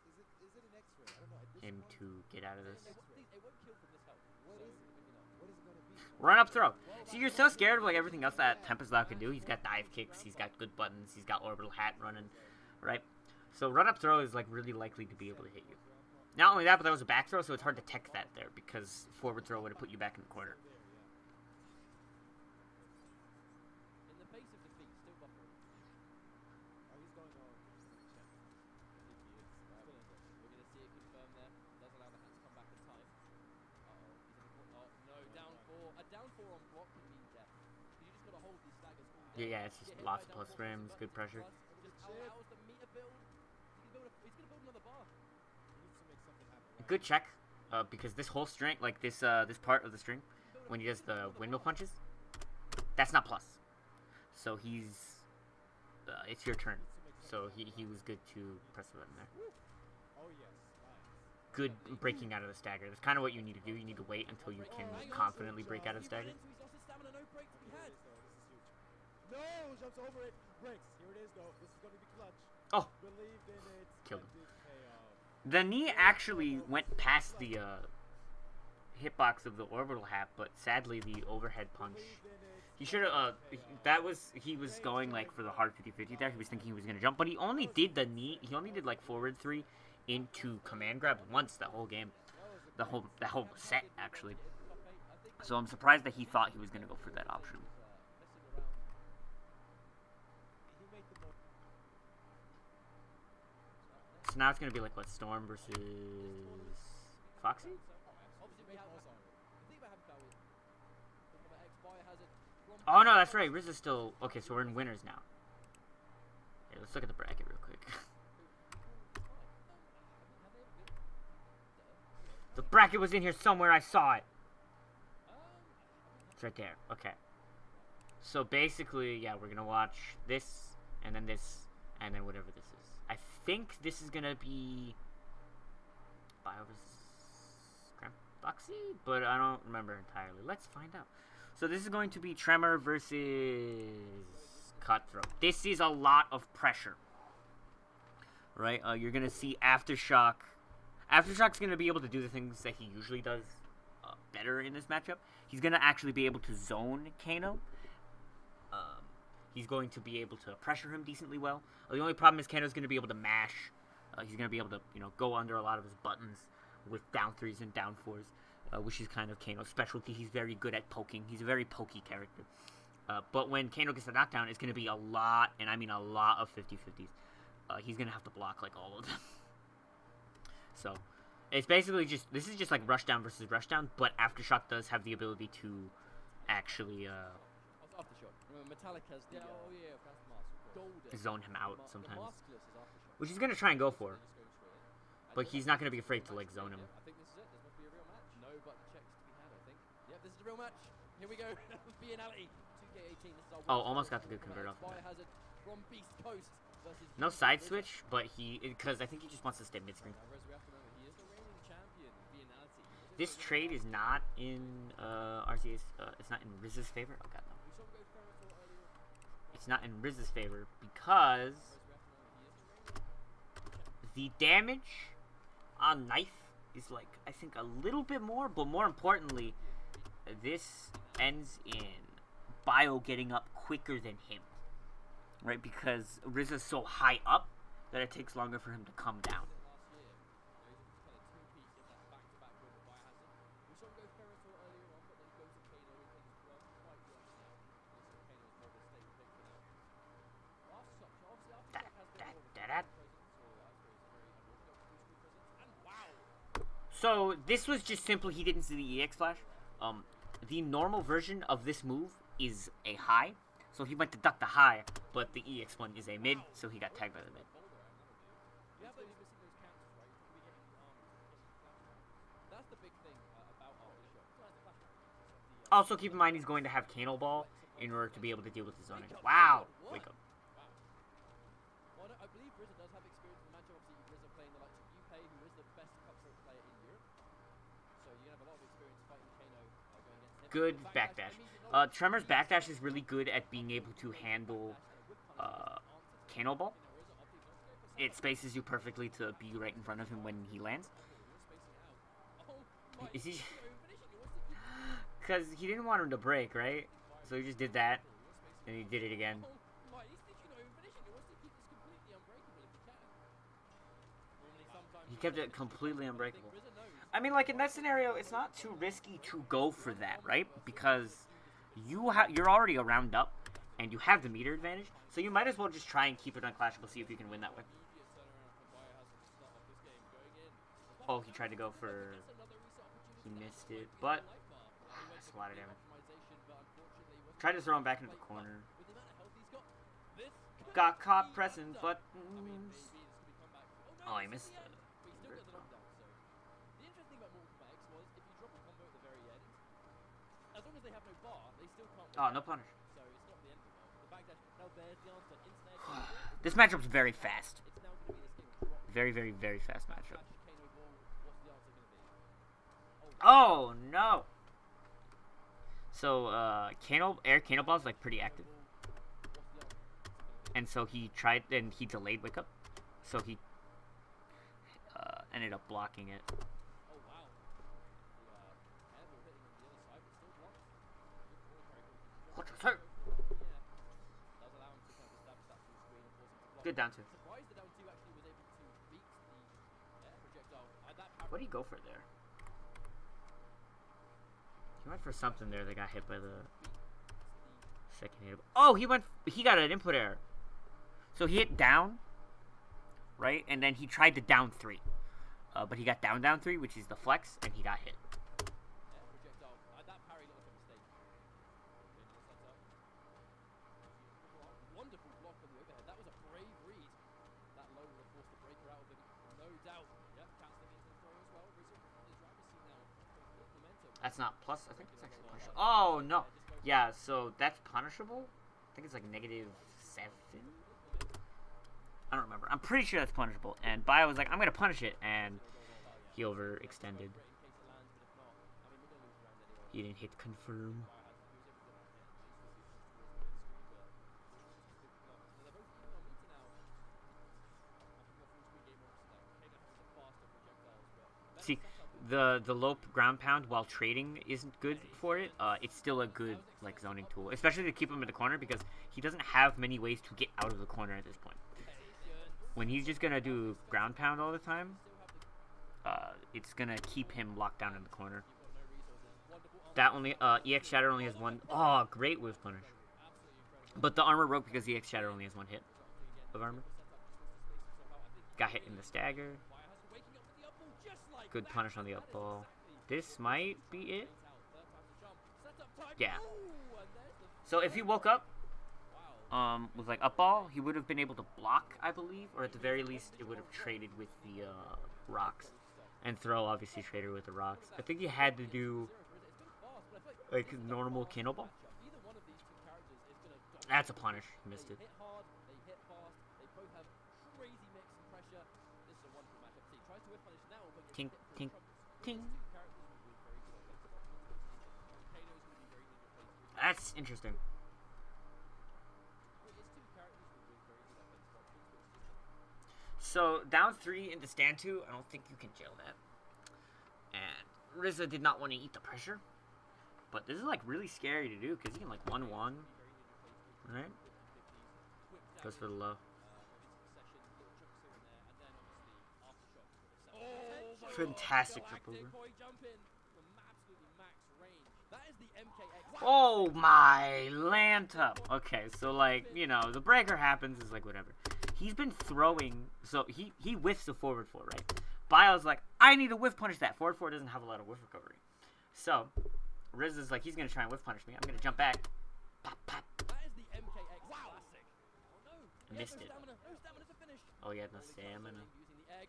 Is it an X-ray? I don't know. At this him point, to get out of this. It won't kill from this health. What so is it? maybe not. What is it gonna be? Run up throw. See, you're so scared of like everything else that Tempest Law can do. He's got dive kicks. He's got good buttons. He's got orbital hat running, right? So run-up throw is like really likely to be able to hit you. Not only that, but that was a back throw, so it's hard to tech that there because forward throw would have put you back in the corner. In the face of defeat, still buffering. Oh, he's going on. Check. I think he is. Still in there. We're going to see it confirmed there. Does allow the hat to come back in time. Uh-oh. He's in the corner. Oh, no. Down four. A down four on block can mean death. You just got to hold these staggers all day. Yeah, it's just lots of plus frames, good pressure. Just allows the meter build. He's going to build another bar. He needs to make something happen. Right? Good check, because this whole string, like this part of the string, when he does the windmill punches, that's not plus. So he's, it's your turn. So he was good to press the button there. Oh yes. Nice. Good breaking out of the stagger. That's kind of what you need to do. You need to wait until you can confidently break out of the stagger. He's lost his stamina, no break to be Here had. it is, though. This is huge. No, jumps over it. Breaks. Here it is, though. This is going to be clutch. Oh, Believed in it. Killed him. Did pay off. the knee actually went past the hitbox of the orbital hat, but sadly the overhead punch. He should have. He was going like for the hard 50-50 there. He was thinking he was gonna jump, but he only did the knee. He only did like forward 3 into command grab once that whole game, the whole set actually. So I'm surprised that he thought he was gonna go for that option. So now it's gonna be like what, Storm versus Foxy? Oh no, that's right. Riz is still okay. So we're in winners now. Hey, let's look at the bracket real quick. The bracket was in here somewhere. I saw it. It's right there. Okay. So basically, yeah, we're gonna watch this, and then whatever this is. I think this is gonna be Bio versus Grand Foxy, but I don't remember entirely. Let's find out. So this is going to be Tremor versus Cutthroat. This is a lot of pressure, right? You're gonna see Aftershock. Aftershock's gonna be able to do the things that he usually does better in this matchup. He's gonna actually be able to zone Kano. He's going to be able to pressure him decently well. The only problem is Kano's gonna be able to mash. He's gonna be able to, go under a lot of his buttons with down 3s and down 4s. Which is kind of Kano's specialty. He's very good at poking. He's a very pokey character. But when Kano gets the knockdown, it's going to be a lot, and I mean a lot of 50-50s. He's going to have to block, like, all of them. So, it's basically just, this is just like rushdown versus rushdown, but Aftershock does have the ability to actually Aftershock. Remember, Metallica's the golden. zone him out sometimes. The Masculus is Aftershock. Which he's going to try and go for. But he's not going to be afraid to, like, zone him. I think this is it. This must be a real match. No button checks to be had, I think. Yep, this is a real match. Here we go. Viennality. 2K18. This is our Oh, almost got the good convert off. Biohazard from Beast Coast versus No side switch, but because I think he just wants to stay mid-screen. Alvarez, we have to remember, he is the reigning champion, Viennality. This trade is not in RCA's. It's not in Riz's favor. Oh god, no. We saw him go Ferrotor earlier. It's not in Riz's favor because the damage on knife is like, I think, a little bit more, but more importantly, this ends in Bio getting up quicker than him, right? Because Riz is so high up that it takes longer for him to come down. So this was just simply he didn't see the EX flash. The normal version of this move is a high, so he went to duck the high, but the EX one is a mid, so he got tagged by the mid. Also keep in mind he's going to have Kano Ball in order to be able to deal with the zoning. Wow! Wake up. Well, I believe RZA does have experience in the matchup. Obviously, RZA playing the likes of Yupei, who is the best cutthroat player in Europe. So you're going to have a lot of experience fighting Kano going against him. Good backdash. Tremor's backdash is really good at being able to handle Kano Ball. It spaces you perfectly to be right in front of him when he lands. Is he? Because he didn't want him to break, right? So he just did that, and he did it again. He kept it completely unbreakable. I mean, like, in that scenario, it's not too risky to go for that, right? Because you're already a round up, and you have the meter advantage, so you might as well just try and keep it unclashable, see if you can win that way. Oh, he tried to go for... He missed it, but... That's a lot of damage. Tried to throw him back into the corner. Got caught pressing buttons. Oh, he missed the... Oh, no punish. This matchup's very fast. Very, very, very fast matchup. Oh, no! So, air Kano is like pretty active. And so he tried, and he delayed wake up. So he ended up blocking it. What the heck? Good down two. What did he go for there? He went for something there that got hit by the second hit. Oh, he got an input error. So he hit down, right? And then he tried to down three. But he got down three, which is the flex, and he got hit. That's not plus. I think it's actually punishable. Oh, no. Yeah, so that's punishable? I think it's like -7? I don't remember. I'm pretty sure that's punishable. And Bio was like, I'm going to punish it. And he overextended. He didn't hit confirm. See, the low ground pound while trading isn't good for it. It's still a good like zoning tool, especially to keep him in the corner because he doesn't have many ways to get out of the corner at this point. When he's just gonna do ground pound all the time, it's gonna keep him locked down in the corner. That only EX Shatter only has one. Oh, great whiff punish. But the armor broke because EX Shatter only has one hit of armor. Got hit in the stagger. Good punish on the up ball. This might be it. Yeah. So if he woke up with like up ball, he would have been able to block, I believe, or at the very least, it would have traded with the rocks and throw obviously trader with the rocks. I think he had to do like normal Kano ball. That's a punish. He missed it. Tink, tink, ting. That's interesting. So, down 3 into stand 2, I don't think you can jail that. And RZA did not want to eat the pressure. But this is, like, really scary to do, because he can, like, 1-1. Right? Goes for the low. Fantastic trip over. Oh my Lanta. Okay, so like, you know, the breaker happens is like whatever. He's been throwing, so he whiffs the forward 4, right? Bio's like, I need to whiff punish that. Forward 4 doesn't have a lot of whiff recovery. So, Riz is like, he's going to try and whiff punish me. I'm going to jump back. Pop, pop. I missed it. Oh, yeah, no stamina.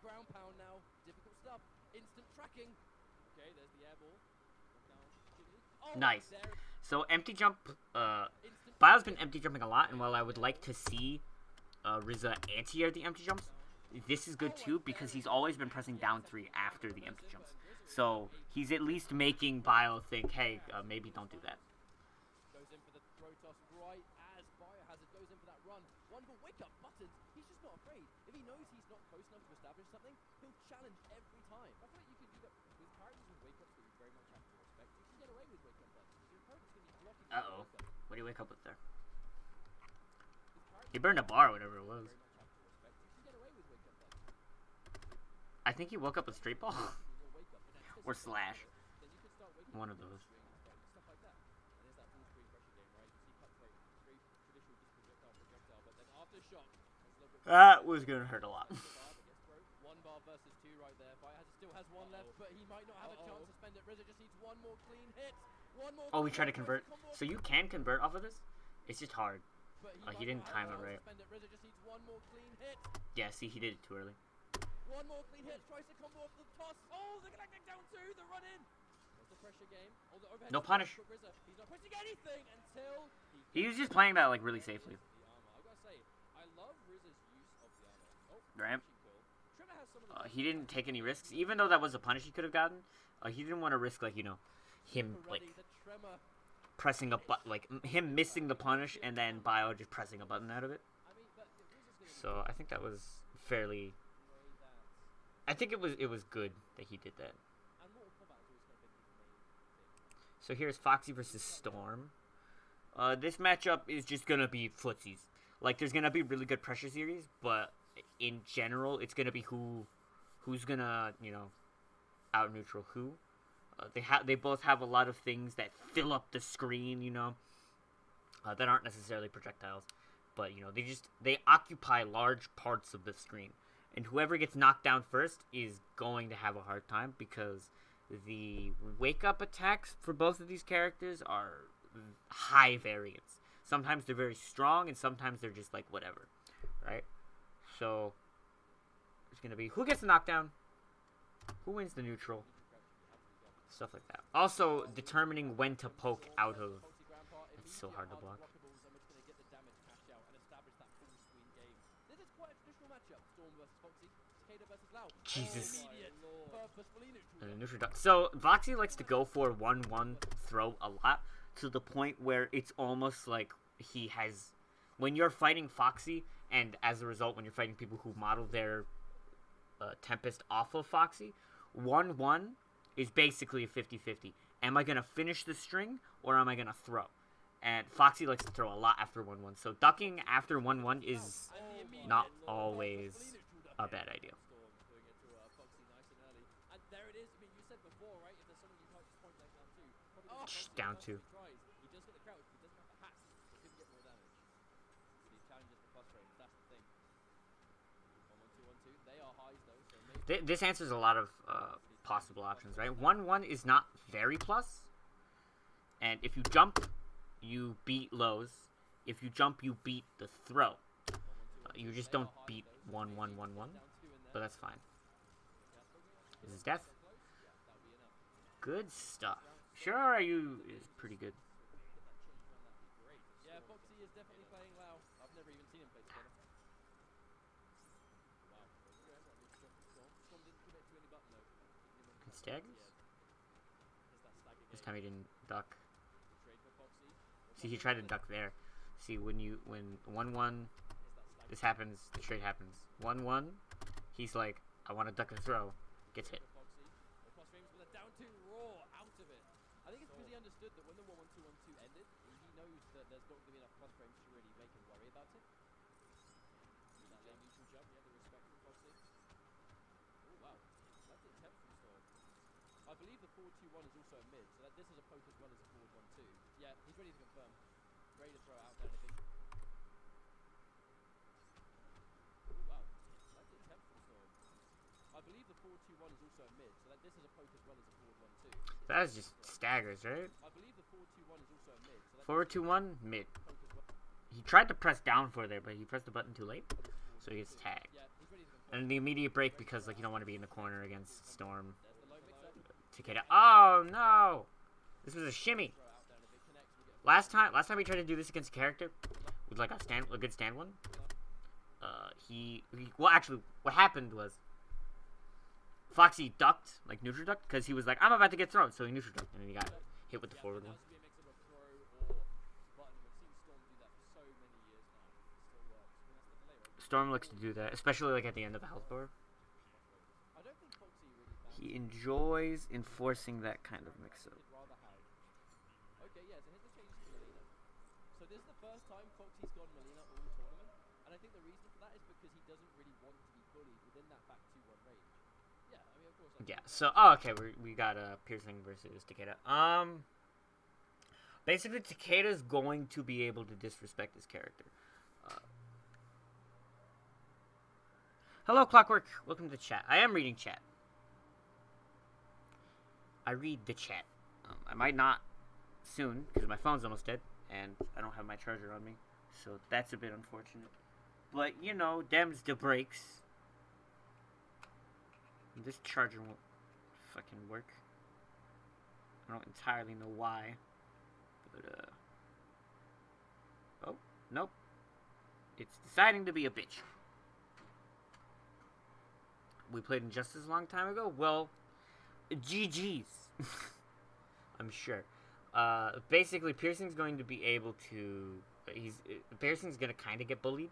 Ground pound now, difficult stuff. Instant tracking. Okay, there's the air ball. Oh, nice. So empty jump. Bio's been empty jumping a lot, and while I would like to see RZA anti-air the empty jumps, this is good too because he's always been pressing down 3 after the empty jumps. So he's at least making Bio think, hey, maybe don't do that. Goes in for the throw toss right as Biohazard goes in for that run. Wonderful wake up buttons. He's just not afraid. If he knows he's not close enough to establish something, he'll challenge every time. I feel like you can do that with characters with wake ups that you very much have to respect. You can get away with wake up buttons. Your opponent's going to be blocking. Uh-oh. What do you wake up with there? He burned a bar, whatever it was. I think he woke up with straight ball. Or slash. Then you could start waking One up of those. stuff like that. And there's that full screen pressure game, right? You see cutthroat, very traditional just projectile, but then aftershock has a little bit. That was gonna hurt a lot. One bar versus two right there. Fight still has one left, but he might not have a chance to spend it. RZA just needs one more clean hit. One more. Oh, we tried to convert. So you can convert off of this? It's just hard. He didn't time it right. RZA just needs one more clean hit. Yeah, see, he did it too early. One more clean hit. Tries to combo off the toss. Oh, the connecting down two. The run in. There's the pressure game. Oh, the overhead. No punish. He's not pushing anything until He was just playing that like really safely. I gotta say, I love RZA's use of the armor. Oh, Right. Trevor has some of the He didn't take any risks, even though that was a punish he could have gotten. He didn't want to risk like him like pressing a button, like him missing the punish and then Bio just pressing a button out of it. So I think that was fairly. I think it was good that he did that. So here's Foxy versus Storm. This matchup is just gonna be footsies. Like there's gonna be really good pressure series, but in general, it's gonna be who's gonna out neutral who. They both have a lot of things that fill up the screen, that aren't necessarily projectiles, but they occupy large parts of the screen. And whoever gets knocked down first is going to have a hard time because the wake-up attacks for both of these characters are high variance. Sometimes they're very strong, and sometimes they're just like whatever, right? So it's going to be who gets the knockdown, who wins the neutral, stuff like that. Also, determining when to poke out of. It's so hard to block. Jesus. Neutral duck. So Foxy likes to go for 1-1 throw a lot, to the point where it's almost like he has. When you're fighting Foxy, and as a result, when you're fighting people who model their Tempest off of Foxy, 1-1 is basically a 50-50. Am I going to finish the string, or am I going to throw? And Foxy likes to throw a lot after 1-1. So ducking after 1-1 is not always a bad idea. Down two. This answers a lot of possible options, right? 1-1 is not very plus. And if you jump, you beat lows. If you jump, you beat the throw. You just don't beat 1-1-1-1. But that's fine. This is death. Good stuff. Sure, you is pretty good. Yeah, Foxy is definitely playing well. I've never even seen him play together. Good staggers. This time he didn't duck. See, he tried to duck there. See, when 1-1, this happens, the trade happens. 1-1, he's like, I want to duck a throw. Gets hit. I think it's because he understood that when the 1-1-2-1-2 ended, he knows that there's not going to be enough plus frames to really make him worry about it. That lane neutral jump, yeah, the respect from Foxy. Oh, wow. That's intense from Storm. I believe the 4-2-1 is also a mid, so that this is a poke as well as a forward 1-2. Yeah, he's ready to confirm. Ready to throw it out there, I think. Oh, wow. That's intense from Storm. I believe the 4-2-1 is also a mid, so that this is a poke as well as a forward 1-2. That is just staggers, right? I believe the 4-2-1 is also a mid. So Forward 2-1, mid. He tried to press down for there, but he pressed the button too late, so he gets tagged. And the immediate break because like you don't want to be in the corner against Storm. Takeda. Oh no! This was a shimmy. Last time we tried to do this against a character with like a good stand one. Well, actually, what happened was Foxy ducked, like neutral ducked, because he was like, I'm about to get thrown, so he neutral ducked, and then he got hit with the forward one. Storm looks to do that, especially like at the end of the health bar. He enjoys enforcing that kind of mix-up. Okay, yeah, so here's the change to Melina. So this is the first time Foxy's gone Melina all tournament, and I think the reason for that is because he doesn't really want to be bullied within that back 2-1 range. Yeah, I mean, of course. Yeah. So, oh, okay, we got Piercing versus Takeda. Basically, Takeda's going to be able to disrespect his character. Hello, Clockwork. Welcome to chat. I am reading chat. I read the chat. I might not soon because my phone's almost dead and I don't have my charger on me, so that's a bit unfortunate. But you know, them's the breaks. This charger won't fucking work. I don't entirely know why, but oh nope, it's deciding to be a bitch. We played Injustice a long time ago. Well, GG's. I'm sure. Basically, Piercing's going to be able to. Piercing's going to kind of get bullied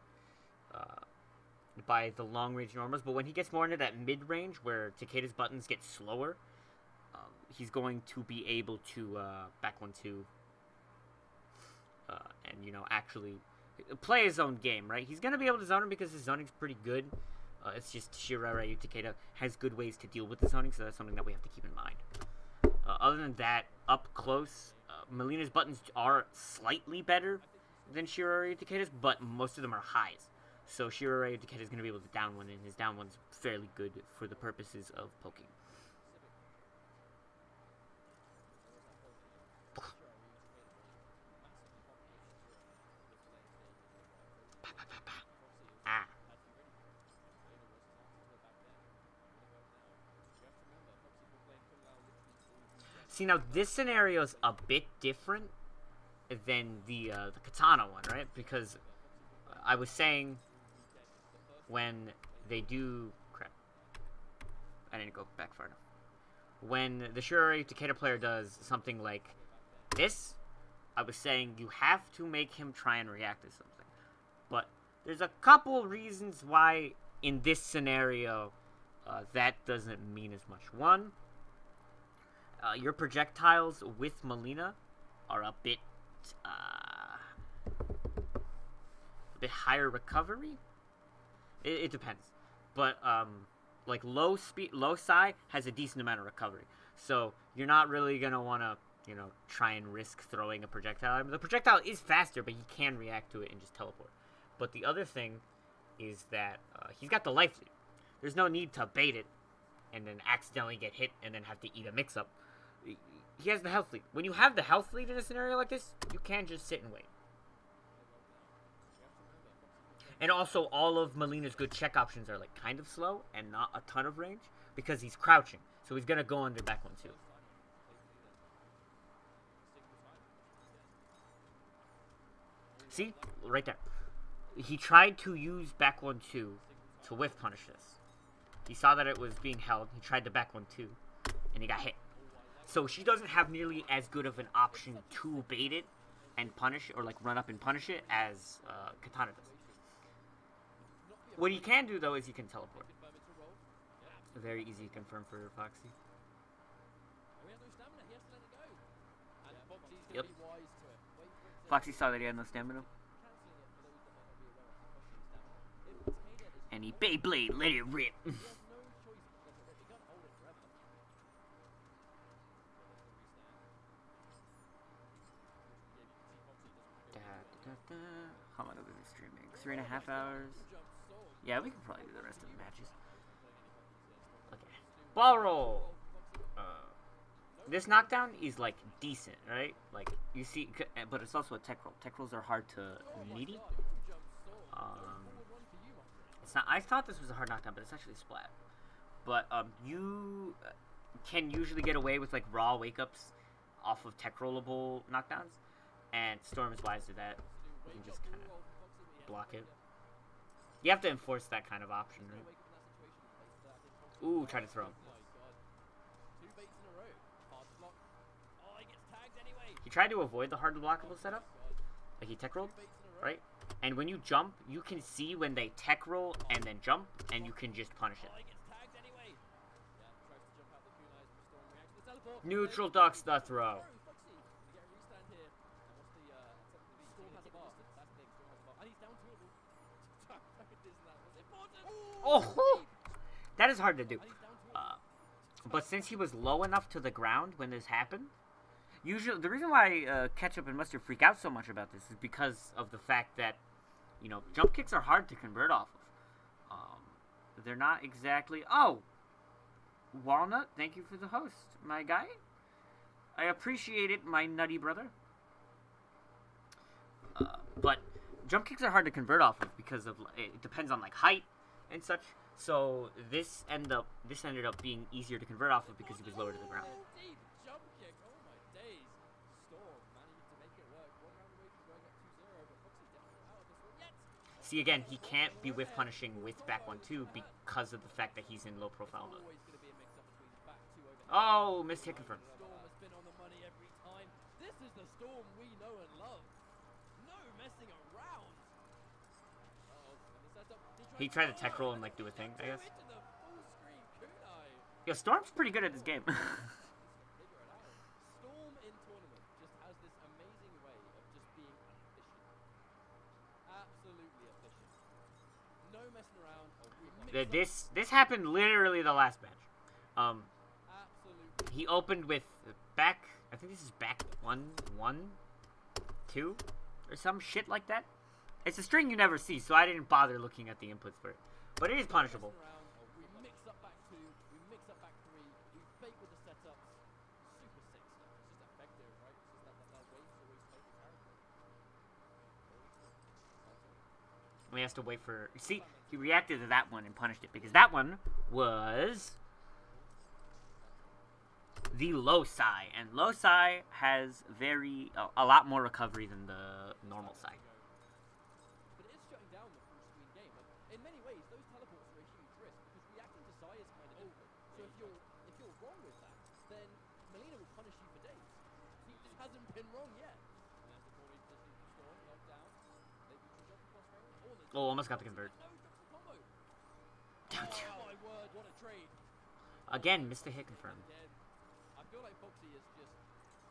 by the long range normals, but when he gets more into that mid range where Takeda's buttons get slower, he's going to be able to back 1-2 and you know actually play his own game. Right? He's going to be able to zone him because his zoning's pretty good. It's just Shirarayu Takeda has good ways to deal with the zoning, so that's something that we have to keep in mind. Other than that, up close, Melina's buttons are slightly better than Shirarayu Takeda's, but most of them are highs. So Shirarayu Takeda is going to be able to down one, and his down one's fairly good for the purposes of poking. Ah. See, now this scenario is a bit different than the katana one, right? Because I was saying when they do... Crap. I didn't go back far enough. When the Shirarayu Takeda player does something like this, I was saying you have to make him try and react to something. But there's a couple reasons why in this scenario that doesn't mean as much. One, your projectiles with Melina are a bit higher recovery. It depends, but like low psi has a decent amount of recovery, so you're not really gonna want to try and risk throwing a projectile. The projectile is faster, but he can react to it and just teleport. But the other thing is that he's got the life lead. There's no need to bait it and then accidentally get hit and then have to eat a mix-up. He has the health lead. When you have the health lead in a scenario like this, you can just sit and wait. And also, all of Melina's good check options are like kind of slow and not a ton of range because he's crouching. So he's gonna go under back 1-2. See? Right there. He tried to use back 1-2 to whiff punish this. He saw that it was being held. He tried to back 1-2, and he got hit. So she doesn't have nearly as good of an option to bait it and punish, or like run up and punish it, as Katana does. What he can do, though, is he can teleport. Very easy to confirm for Foxy. Yep. Foxy saw that he had no stamina. And he Beyblade, let it rip. How long have we been streaming? 3.5 hours. Yeah, we can probably do the rest of the matches. Okay. Ball roll! This knockdown is, like, decent, right? Like, you see, but it's also a tech roll. Tech rolls are hard to meaty. It's not, I thought this was a hard knockdown, but it's actually a splat. But, you can usually get away with, like, raw wake-ups off of tech rollable knockdowns. And Storm is wise to that. You can just kind of block it. You have to enforce that kind of option, right? Ooh, try to throw him. He tried to avoid the hard blockable setup. Like he tech rolled, right? And when you jump, you can see when they tech roll and then jump, and you can just punish it. Neutral ducks the throw. Oh, that is hard to do. But since he was low enough to the ground when this happened, usually the reason why Ketchup and Mustard freak out so much about this is because of the fact that, you know, jump kicks are hard to convert off of. They're not exactly... Oh! Walnut, thank you for the host, my guy. I appreciate it, my nutty brother. But jump kicks are hard to convert off of because of it depends on like height and such. So this ended up being easier to convert off of because he was lower to the ground. Deep jump kick. Oh my days. Storm managed to make it work. One round away from going up 2-0, but Foxy definitely not out of this one yet. See, again, he can't be whiff punishing with back 1-2 because of the fact that he's in low profile mode. Always going to be a mix up between back 2 over. Oh, missed hit confirmed. Storm has been on the money every time. This is the Storm we know and love. No messing around. He tried to tech roll and like do a thing, I guess. Into the full screen kunai. Yo, Storm's pretty good at this game. Figure it out. Storm in tournament just has this amazing way of just being efficient. Absolutely efficient. No messing around. This happened literally the last match. Absolutely. He opened with back. I think this is back 1-1-2 or some shit like that. It's a string you never see, so I didn't bother looking at the inputs for it. But it is punishable. We mix up back 2, we mix up back 3, we fake with the setups. Super sick stuff. It's just effective, right? It's just that way to always play the character. We has to wait for... See, he reacted to that one and punished it, because that one was the low side, and low side has a lot more recovery than the normal side. But it is shutting down the full screen game. In many ways, those teleports are a huge risk because reacting to Sai is kind of difficult. So if you're wrong with that, then Melina will punish you for days. He just hasn't been wrong yet. And as the point position Storm knocked down, maybe you can jump across range. Oh, almost got the convert. No, drops the combo. Oh my word, what a trade. Again, missed the hit confirm. Again, I feel like Foxy is just,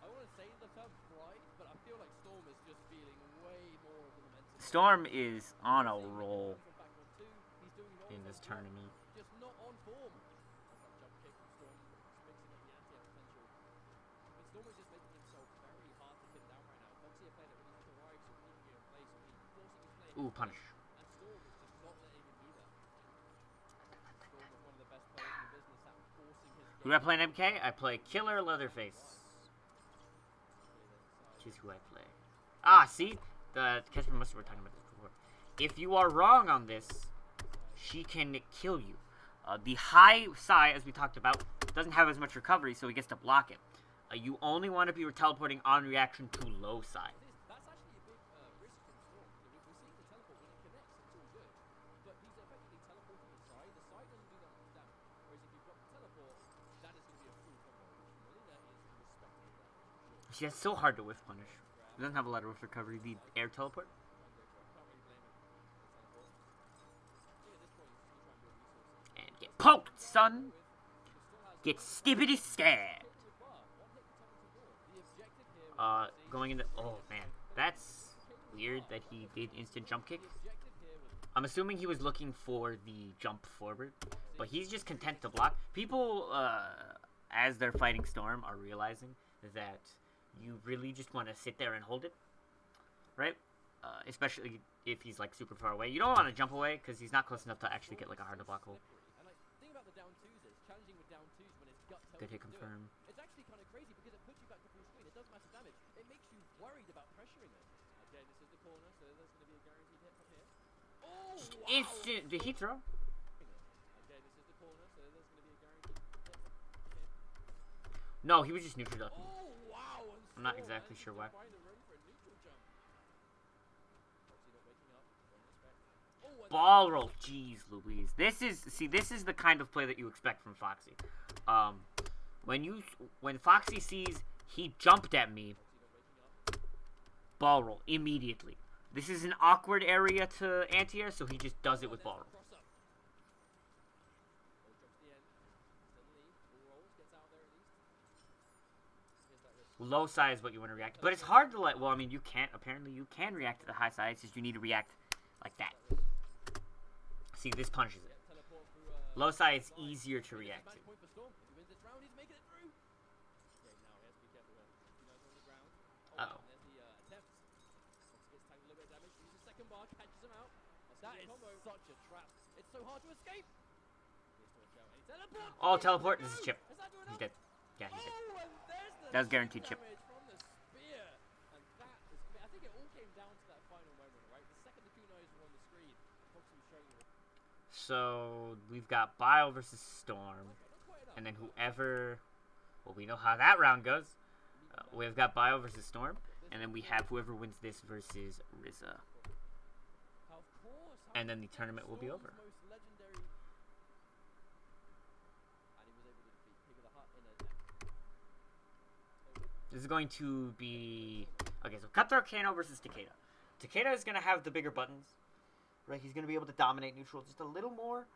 I want to say the term pride, but I feel like Storm is just feeling way more of the momentum. Storm is on a roll in this tournament. Just not on form. That's that jump kick from Storm, mixing up the anti-potential. But Storm is just making himself very hard to pin down right now. Foxy are playing it really thrives with keeping him in place, so he's forcing his play. Ooh, punish. And Storm is just not letting him do that. Storm is one of the best players in the business at forcing his game. Who do I play in MK? I play Killer Leatherface. Which is who I play. Ah, see? The Catchman Mustard were talking about this before. If you are wrong on this, she can kill you. The high Sai, as we talked about, doesn't have as much recovery, so he gets to block it. You only want to be teleporting on reaction to low Sai. That's actually a big risk from Storm. We're seeing the teleport when it connects, it's all good. But he's effectively teleporting the Sai. The Sai doesn't do that much damage. Whereas if you've got the teleport, that is going to be a full combo, which Melina is respecting that. See, that's so hard to whiff punish. It doesn't have a lot of whiff recovery. The air teleport. And get poked, son. Get stibbity stabbed. Going into... Oh, man. That's weird that he did instant jump kick. I'm assuming he was looking for the jump forward. But he's just content to block. People, as they're fighting Storm, are realizing that you really just want to sit there and hold it. Right? Especially if he's, like, super far away. You don't want to jump away, because he's not close enough to actually get, like, a hard-to-block hold. And, like, the thing about the down twos is, challenging with down twos when it's gut Good hit confirm. It's actually kind of crazy, because it puts you back to full screen. It does massive damage. It makes you worried about pressuring it. Okay, this is the corner, so there's going to be a guaranteed hit from here. Oh, Just wow! instant... Did he throw? Okay, this is the corner, so there's going to be a guaranteed hit from here. No, he was just neutral ducking. Oh, wow! And I'm not Storm exactly manages sure to why. find a room for a neutral jump. Foxy not waking up. Don't respect. Oh, and Ball roll. Jeez Louise. This is the kind of play that you expect from Foxy. When Foxy sees he jumped at me, ball roll immediately. This is an awkward area to anti-air, so he just does it with ball roll. cross up. Oh, drops the end. Doesn't leave. Full rolls. Gets out there at least. Here's that risk. Low side is what you want to react to. But it's hard to let... Well, I mean, you can't... Apparently, you can react to the high side. It's just you need to react like that. See, this punishes it. Teleport through, Low side is easier to react to. Match point for Storm. He wins this round. second bar catches him out. That is such a trap. It's so hard to escape. Teleport. Oh, teleport. This is Chip. Is that doing He's enough? dead. Yeah, he's dead. Oh, and there's the That was guaranteed chip. damage from the spear. And that is, I think it all came down to that final moment, right? The second the kunais were on the screen, Foxy was showing you. So we've got Bile versus Storm, and then whoever. Well, we know how that round goes. We've got Bile versus Storm, and then we have whoever wins this versus Rizza. And then the tournament will be over. This is going to be... Okay, so Cutthroat Kano versus Takeda. Takeda is going to have the bigger buttons. Right, he's going to be able to dominate neutral just a little more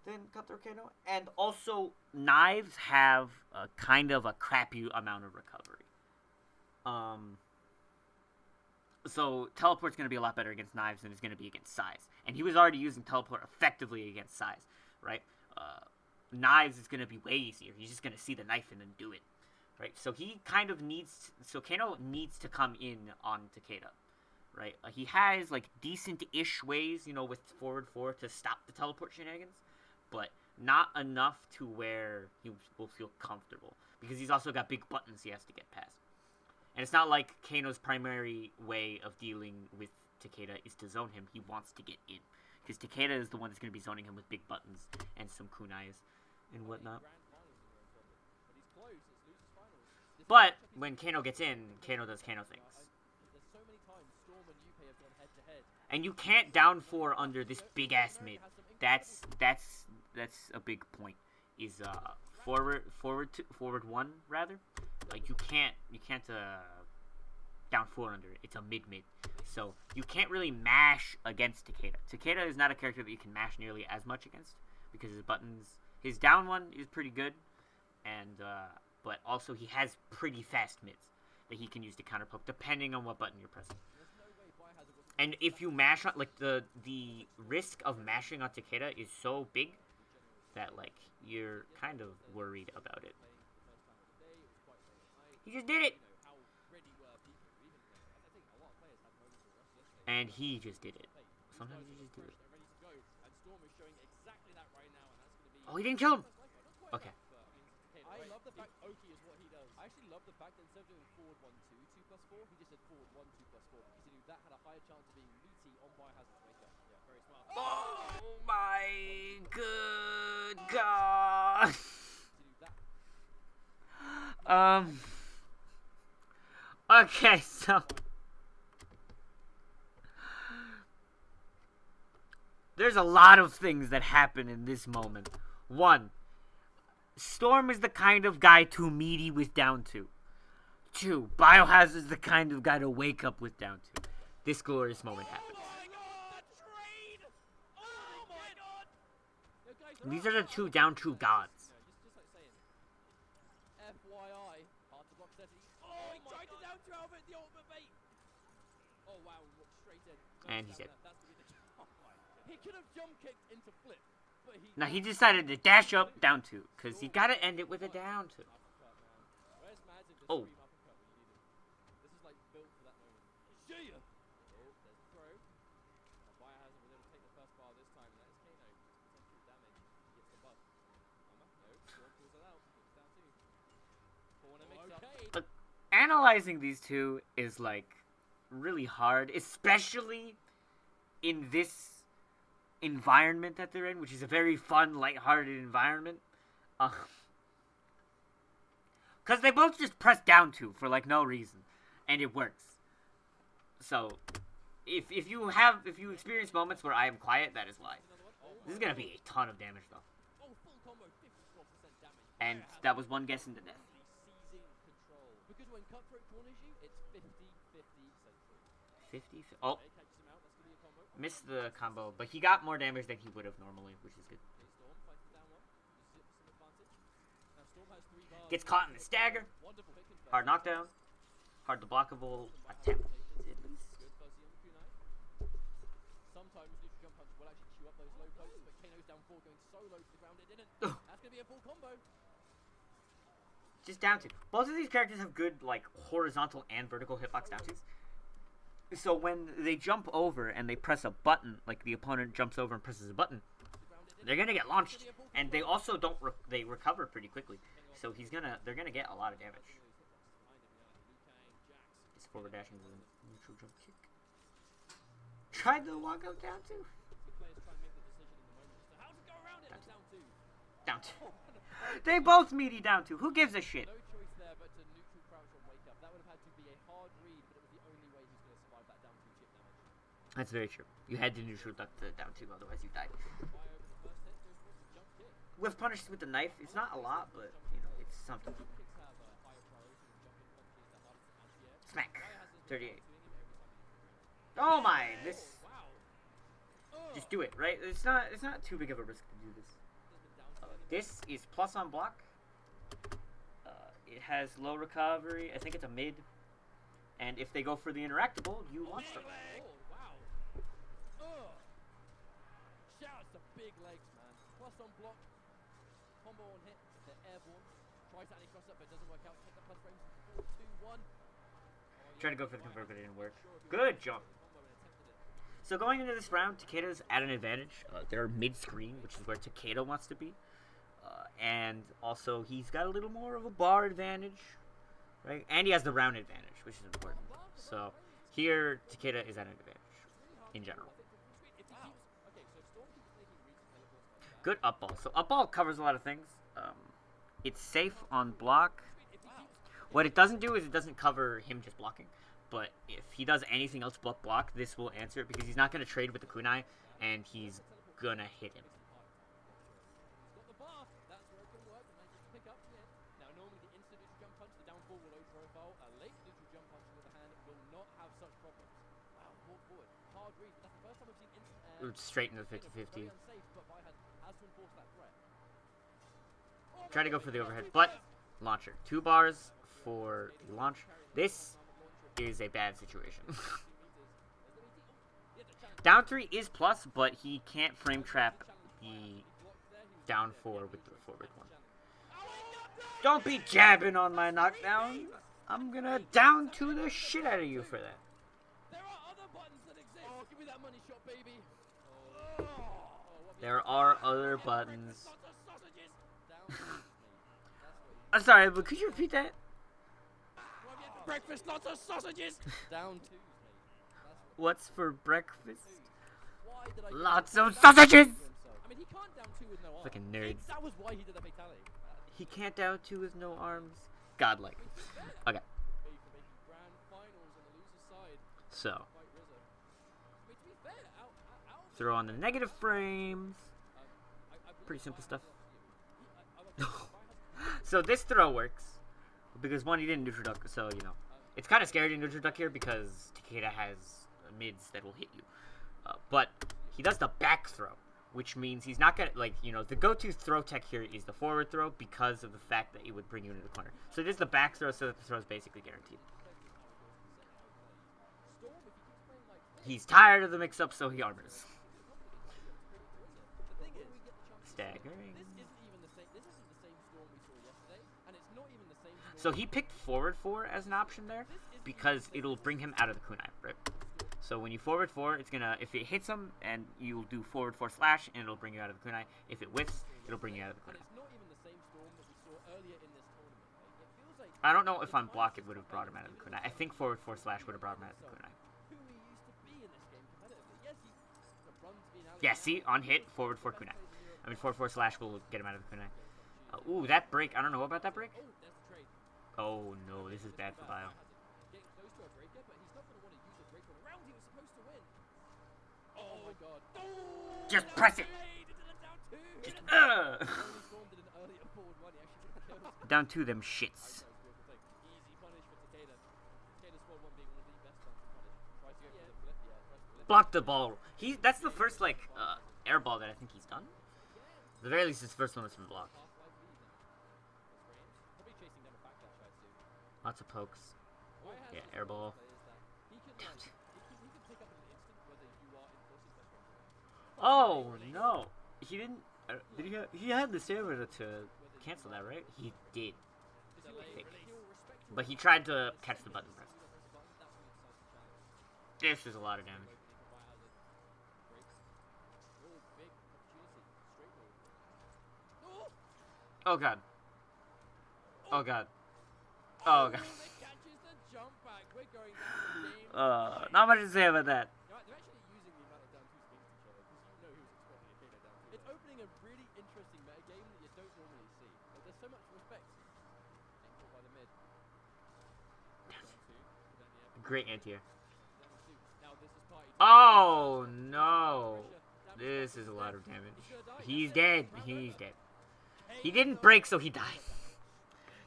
than Cutthroat Kano. And also, Knives have a kind of a crappy amount of recovery. So Teleport's going to be a lot better against Knives than it's going to be against Size. And he was already using Teleport effectively against Size, right? Knives is going to be way easier. He's just going to see the knife and then do it. Right, so he kind of needs... So Kano needs to come in on Takeda, right? He has, like, decent-ish ways, you know, with forward 4 to stop the teleport shenanigans, but not enough to where he will feel comfortable, because he's also got big buttons he has to get past. And it's not like Kano's primary way of dealing with Takeda is to zone him. He wants to get in, because Takeda is the one that's going to be zoning him with big buttons and some kunais and whatnot. But when Kano gets in, Kano does Kano things. And you can't down 4 under this big ass mid. That's a big point. Is forward 1 rather. Like you can't down 4 under it. It's a mid. So you can't really mash against Takeda. Takeda is not a character that you can mash nearly as much against because his down 1 is pretty good, and but also he has pretty fast mids that he can use to counter poke depending on what button you're pressing. And if you mash on, like, the risk of mashing on Takeda is so big that, like, you're kind of worried about it. He just did it! And he just did it. Sometimes he just did it. Oh, he didn't kill him! Okay. I love the fact Oki is what he does. I actually love the fact that instead of doing forward 1, 2, 2 plus 4, he just did forward 1, 2 plus 4 because he knew that had a higher chance of being meaty on Biohazard's wake up. Yeah, very smart. Oh my good god. Okay, so there's a lot of things that happen in this moment. 1, Storm is the kind of guy too meaty with down 2. 2, Biohazard is the kind of guy to wake up with down 2. This glorious moment happens. These are the 2 down 2 gods. Just like saying, FYI, hard to block Zeti. Oh, he tried to down 2 out of it, the ultimate bait. Oh wow, he walked straight in. And he's dead. He could have jump kicked into flip. Now he decided to dash up down 2 because he gotta end it with a down 2. Oh. This is like built for that moment. See ya. Oh, there's a throw. Biohazard was able to take the first bar this time, and that is Kano. Potential damage. He gets the buff. No, Storm pulls it out. It's down 2. Corner mix up. But analyzing these 2 is like really hard, especially in this environment that they're in, which is a very fun, lighthearted environment. Because they both just press down 2 for like no reason, and it works. So, if you experience moments where I am quiet, that is why. This is gonna be a ton of damage though. And that was one guess into death. Because when Cutthroat corners you, it's 50-50 central. 50? Oh. Missed the combo, but he got more damage than he would have normally, which is good. Gets caught in the stagger. Hard knockdown. Hard to blockable attempt, at least. Sometimes neutral jump punch will actually chew up those low posts, but Kano's down 4 going so low to the ground it didn't. That's going to be a full combo. Just down 2. Both of these characters have good, like, horizontal and vertical hitbox down 2s. So when they jump over and they press a button, like the opponent jumps over and presses a button, they're gonna get launched, and they also don't. They recover pretty quickly, so they're gonna get a lot of damage. Just forward dashing to the neutral jump kick. Tried to walk up down two. Down two. They both meaty down two. Who gives a shit? No choice there but to neutral crouch on wake up. That would have had to be a hard read, but it was the only way he was going to survive that down two chip damage. That's very true. You had to neutral duck the down two, otherwise you died. With punishes with the knife, it's not a lot, but you know it's something. Smack. 38. Oh my! This. Just do it, right? It's not too big of a risk to do this. This is plus on block. It has low recovery. I think it's a mid. And if they go for the interactable, you launch them. Shout out to big legs, man. Plus on block. Combo on hit. They're airborne. Tries to cross up, but it doesn't work out. Take the plus frames. 4, 2, 1. Trying to go for the convert, but it didn't work. Good jump. So going into this round, Takeda's at an advantage. They're mid-screen, which is where Takeda wants to be. And also, he's got a little more of a bar advantage, right? And he has the round advantage, which is important. So here, Takeda is at an advantage, in general. Good up ball. So up ball covers a lot of things. It's safe on block. What it doesn't do is it doesn't cover him just blocking. But if he does anything else but block, this will answer it because he's not going to trade with the kunai, and he's going to hit him. Straight into the 50-50. Try to go for the overhead, but launcher. 2 bars for the launch. This is a bad situation. Down 3 is plus, but he can't frame trap the down 4 with the forward 1. Don't be jabbing on my knockdown. I'm gonna down 2 the shit out of you for that. There are other buttons that exist. Oh, give me that money shot, baby. There are other buttons. I'm sorry, but could you repeat that? Breakfast, lots of sausages. Down 2. What's for breakfast? Why did I Lots of sausages. I mean, he can't down 2 with no arms. Fucking nerds. That was why he did the fatality. He can't down 2 with no arms. Godlike. Okay. So. Throw on the negative frames. Pretty simple stuff. So this throw works. Because one, he didn't neutral duck, so, you know. It's kind of scary to neutral duck here because Takeda has mids that will hit you. But he does the back throw, which means he's not going to, like, you know, the go-to throw tech here is the forward throw because of the fact that it would bring you into the corner. So this is the back throw, so that the throw is basically guaranteed. He's tired of the mix-up, so he armors. Staggering. So he picked forward 4 as an option there because it'll bring him out of the kunai, right? So when you forward 4, it's gonna, if it hits him, and you'll do forward 4 slash, and it'll bring you out of the kunai. If it whiffs, it'll bring you out of the kunai. I don't know if on block it would have brought him out of the kunai. I think forward 4 slash would have brought him out of the kunai. Yeah, see, on hit, forward 4 kunai. I mean, forward 4 slash will get him out of the kunai. Ooh, that break. I don't know about that break. Oh no, this is bad for Bio. Just press it. Just down 2 them shits. Block the ball. That's the first like air ball that I think he's done. At the very least, his first one was from block. Lots of pokes. Yeah, air ball. Oh no, he didn't. Did he? He had the stamina to cancel that, right? He did. I think. But he tried to catch the button press. This is a lot of damage. Oh god. Oh god. Oh god. Not much to say about that. They're actually using the amount of down twos against each other because you know who's expecting a KO down two. It's opening a really interesting metagame that you don't normally see. Like, there's so much respect. Getting caught by the mid. Great anti-air. Now this is party. Oh no. This is a lot of damage. He's dead. He's dead. He didn't break, so he died.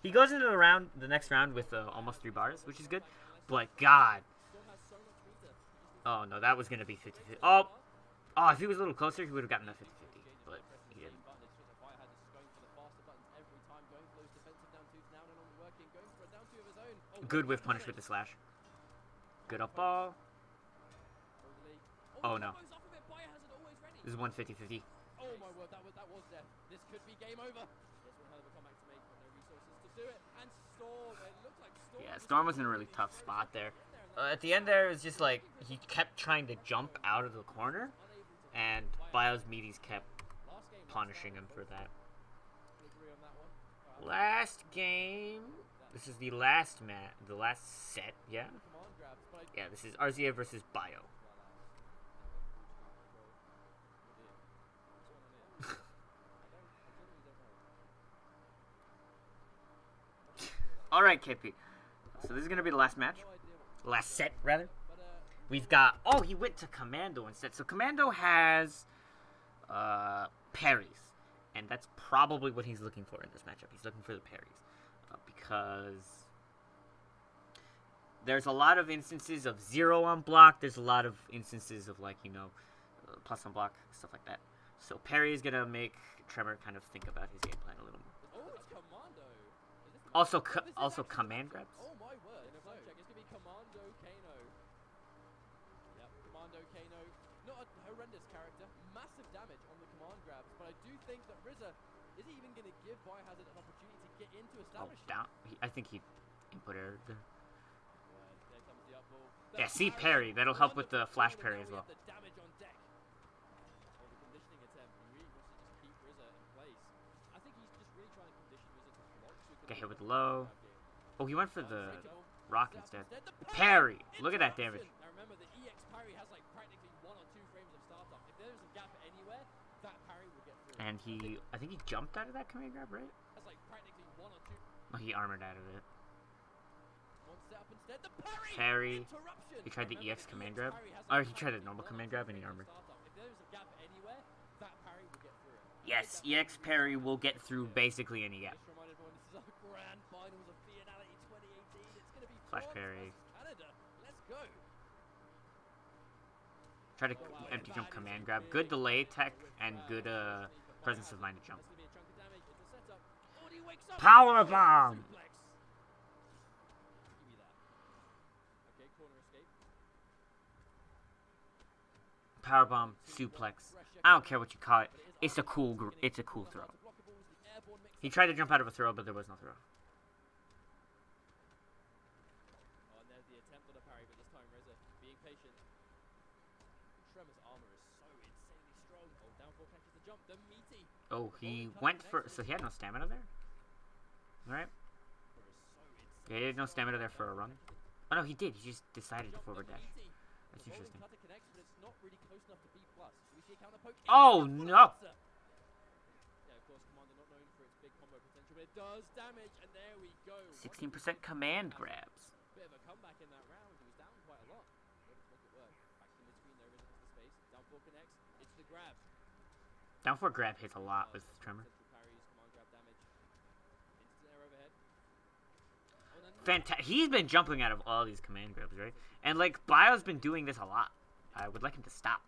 He goes into the next round with almost 3 bars, which is good. But God. Oh no, that was gonna be 50-50. Oh, if he was a little closer, he would have gotten that 50-50. But he didn't. Good whiff punish with the slash. Good up ball. Oh no. This is 150-50. Oh my word, that was death. This could be game over. This one hell of a comeback to make, but no resources to do it. And Storm, it looks like Storm. Yeah, Storm was in a really tough spot there. At the end there, it was just like, he kept trying to jump out of the corner, and Bio's meaties kept punishing him for that. Last game, this is the last set, yeah? Yeah, this is RZA versus Bio. Alright, KP. So this is going to be the last match. Last set, rather. We've got... Oh, he went to Commando instead. So Commando has parries. And that's probably what he's looking for in this matchup. He's looking for the parries. Because there's a lot of instances of 0 on block. There's a lot of instances of, like, you know, plus on block, stuff like that. So parry is going to make Tremor kind of think about his game plan a little more. Oh, it's Commando. Also command grabs. Oh my word. It's going to be Commando Kano. Yep, Commando Kano. Not a horrendous character. Massive damage on the command grabs. But I do think that RZA is even going to give Biohazard an opportunity to get into establishment. Down. I think he input error there. There comes the up ball. Yeah, see parry. That'll help with the flash parry as well. The damage on deck. Oh, the conditioning attempt. He really wants to just keep RZA in place. I think he's just really trying to condition RZA to block. Get hit with the low. Oh, he went for the rock instead. Parry. Look at that damage. Now remember, the EX parry has like practically 1 or 2 frames of startup. If there's a gap anywhere, that parry will get through. And I think he jumped out of that command grab, right? That's like practically 1 or 2. Oh, he armored out of it. One step up instead. The parry. Parry. Interruption. He tried the Remember, EX command grab. parry has Or like he tried a normal command grab and he armored. If there's a gap anywhere, that parry will get through it. Yes, EX parry will get through basically any gap. Just remind everyone, this is our grand finals of Vienality 2018. It's going to be Flash France parry. versus Canada. Let's go. Try to empty jump command grab. Good delay tech and good presence of mind to jump. That's going to be a chunk of damage. It's a setup. Oh, and he wakes up. Power bomb! Suplex. Give me that. Okay, corner escape. Power bomb, suplex. I don't care what you call it. It's a cool throw. He tried to jump out of a throw, but there was no throw. Oh, and there's the attempt on a parry, but this time RZA being patient. Tremor's armor is so insanely strong. Oh, down 4 catches the jump. The meaty. Oh, he went for... So he had no stamina there? Alright. Yeah, he had no stamina there for a run. Oh no, he did. He just decided to forward dash. That's interesting. Oh no! Yeah, of course, Commander not known for its big combo potential, but it does damage, and there we go. 16% command grabs. Bit of a comeback in that round. He was down quite a lot. Able to make it work. Back in between there, RZA has the space. Down 4 connects. It's the grab. Down 4 grab hits a lot with Tremor. Parries, command grab damage. Instant air overhead. Fantastic. He's been jumping out of all these command grabs, right? And like Bio's been doing this a lot. I would like him to stop.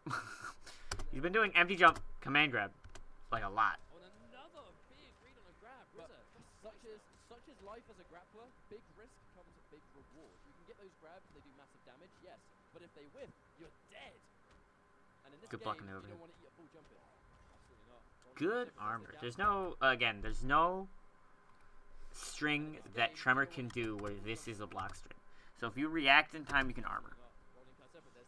He's been doing empty jump, command grab, like a lot. On another big read on a grab, RZA. Such is life as a grappler. Big risk comes with big reward. You can get those grabs, they do massive damage, yes. But if they whiff, you're dead. And in this Good game, blocking over you there. don't want to eat a full jump in. Absolutely not. Good armor. There's no, again, there's no string that Tremor can do where this is a block string. So if you react in time, you can armor. Rolling cuts up, but there's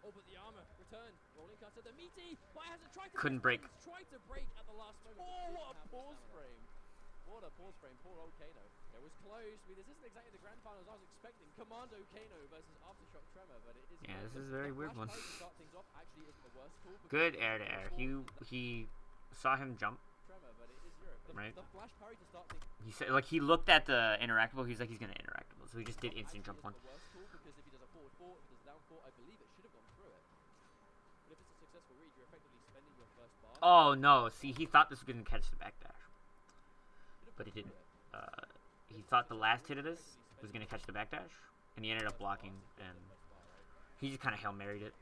Oh, but the armor returned. Rolling cutter, the meaty. Biohazard tried to Couldn't break. Tried to break at the last moment. Oh, what a pause frame. What a pause frame. Poor old Kano. It was close. I mean, this isn't exactly the grand finals I was expecting. Commando Kano versus Aftershock Tremor, but it is. Yeah, this is a very weird one. Good Good air to air. He saw him jump. Tremor, but it is Europe. Right. The flash parry to start things. He said, like, he looked at the interactable. He's like, he's gonna interactable. So he just did instant jump one. The worst call because if he does a forward four, if he does a down four, I believe it should have gone through it. But if it's a successful read, you're effectively spending your first bar. Oh no! See, he thought this was gonna catch the backdash, but he didn't. He thought the last hit of this was gonna catch the backdash, and he ended up blocking, and he just kind of Hail Married it.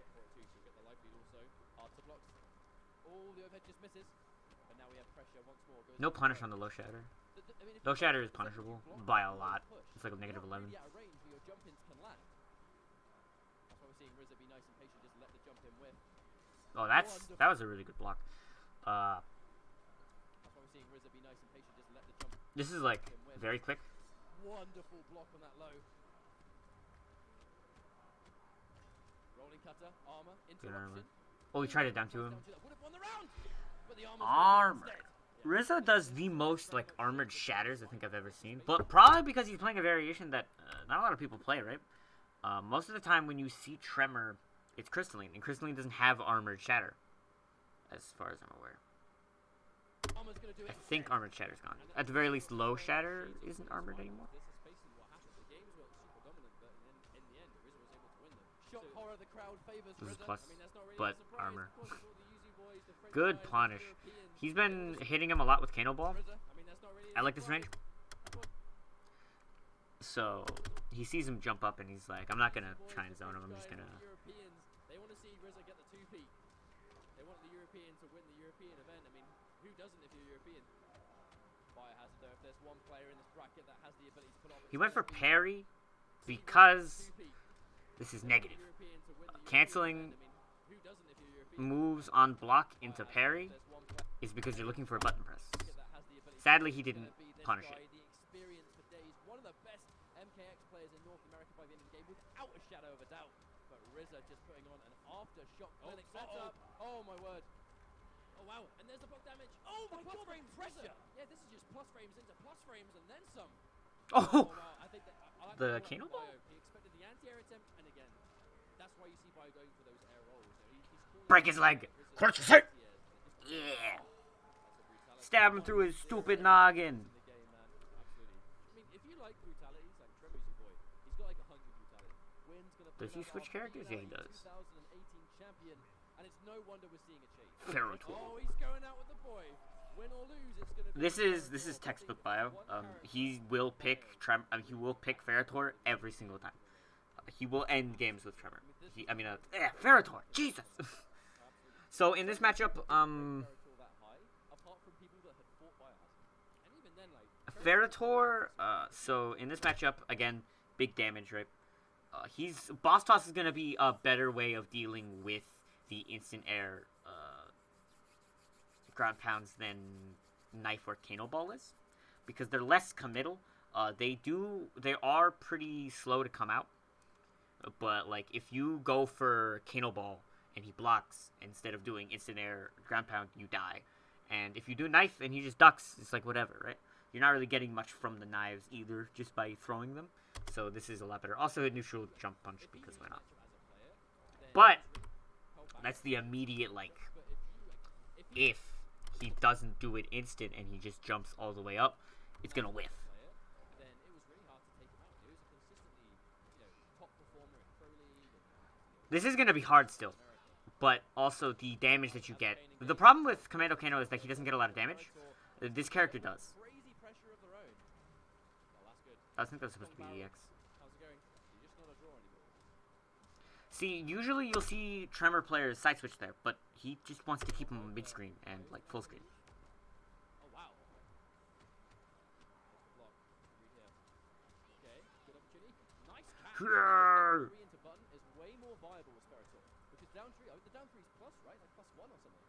No punish on the low shatter. Low shatter is punishable by a lot. It's like a negative 11. Oh, that was a really good block. This is like very quick. Wonderful block on that low. Rolling cutter, armor, interruption. Oh, he tried it down to him. Would've won the round, but the Armor. RZA does the most like armored shatters I think I've ever seen, but probably because he's playing a variation that not a lot of people play, right? Most of the time when you see Tremor, it's Crystalline, and Crystalline doesn't have armored shatter, as far as I'm aware. I think armored shatter's gone. At the very least, low shatter isn't armored anymore. This is plus, but armor. Good punish. He's been hitting him a lot with Kano Ball. I like this range. So he sees him jump up and he's like, I'm not gonna try and zone him. I'm just gonna. They want to see RZA get the 2-peat. They want the European to win the European event. I mean, who doesn't if you're European? Biohazard though, if there's one player in this bracket that has the ability to put off. He went for parry because this is negative. Canceling moves on block into parry is because you're looking for a button press. Sadly, he didn't punish it. One of the best MKX players in North America by the end of the game, without a shadow of a doubt. But RZA just putting on an aftershock clinic setup. Oh my word. Oh wow, and there's the block damage. Oh my god, frame pressure. Yeah, this is just plus frames into plus frames and then some. Oh, wow. I think that I like the Kano Ball? He expected the anti-air attempt, and again, that's why you see Bio going for those air rolls. You know, break his leg. Clutch his head. Yeah. Stab him through his stupid noggin. Does he switch characters? Yeah, he does. Ferrotor. Oh, he's going out with the boy. Win or lose, it's gonna be This is textbook Bio. He will pick he will pick Ferrotor every single time. He will end games with Tremor. Ferrotor. Jesus. So in this matchup, Ferrotor. So in this matchup, again, big damage, right? Boss Toss is gonna be a better way of dealing with the instant air ground pounds than Knife or Kano Ball is, because they're less committal. They are pretty slow to come out, but like if you go for Kano Ball and he blocks instead of doing instant air ground pound, you die. And if you do Knife and he just ducks, it's like whatever, right? You're not really getting much from the knives either, just by throwing them. So this is a lot better. Also a neutral jump punch, because why not? But that's the immediate, like, if he doesn't do it instant and he just jumps all the way up, it's gonna whiff. This is gonna be hard still, but also the damage that you get. The problem with Commando Kano is that he doesn't get a lot of damage. This character does. I think that's supposed to be EX. See, usually you'll see Tremor players side switch there, but he just wants to keep him mid screen and like full screen. Oh wow. Okay, good opportunity. Nice catch. Into button is way more viable with Ferrotor, because down three, the down three is plus, right? Like +1 or something.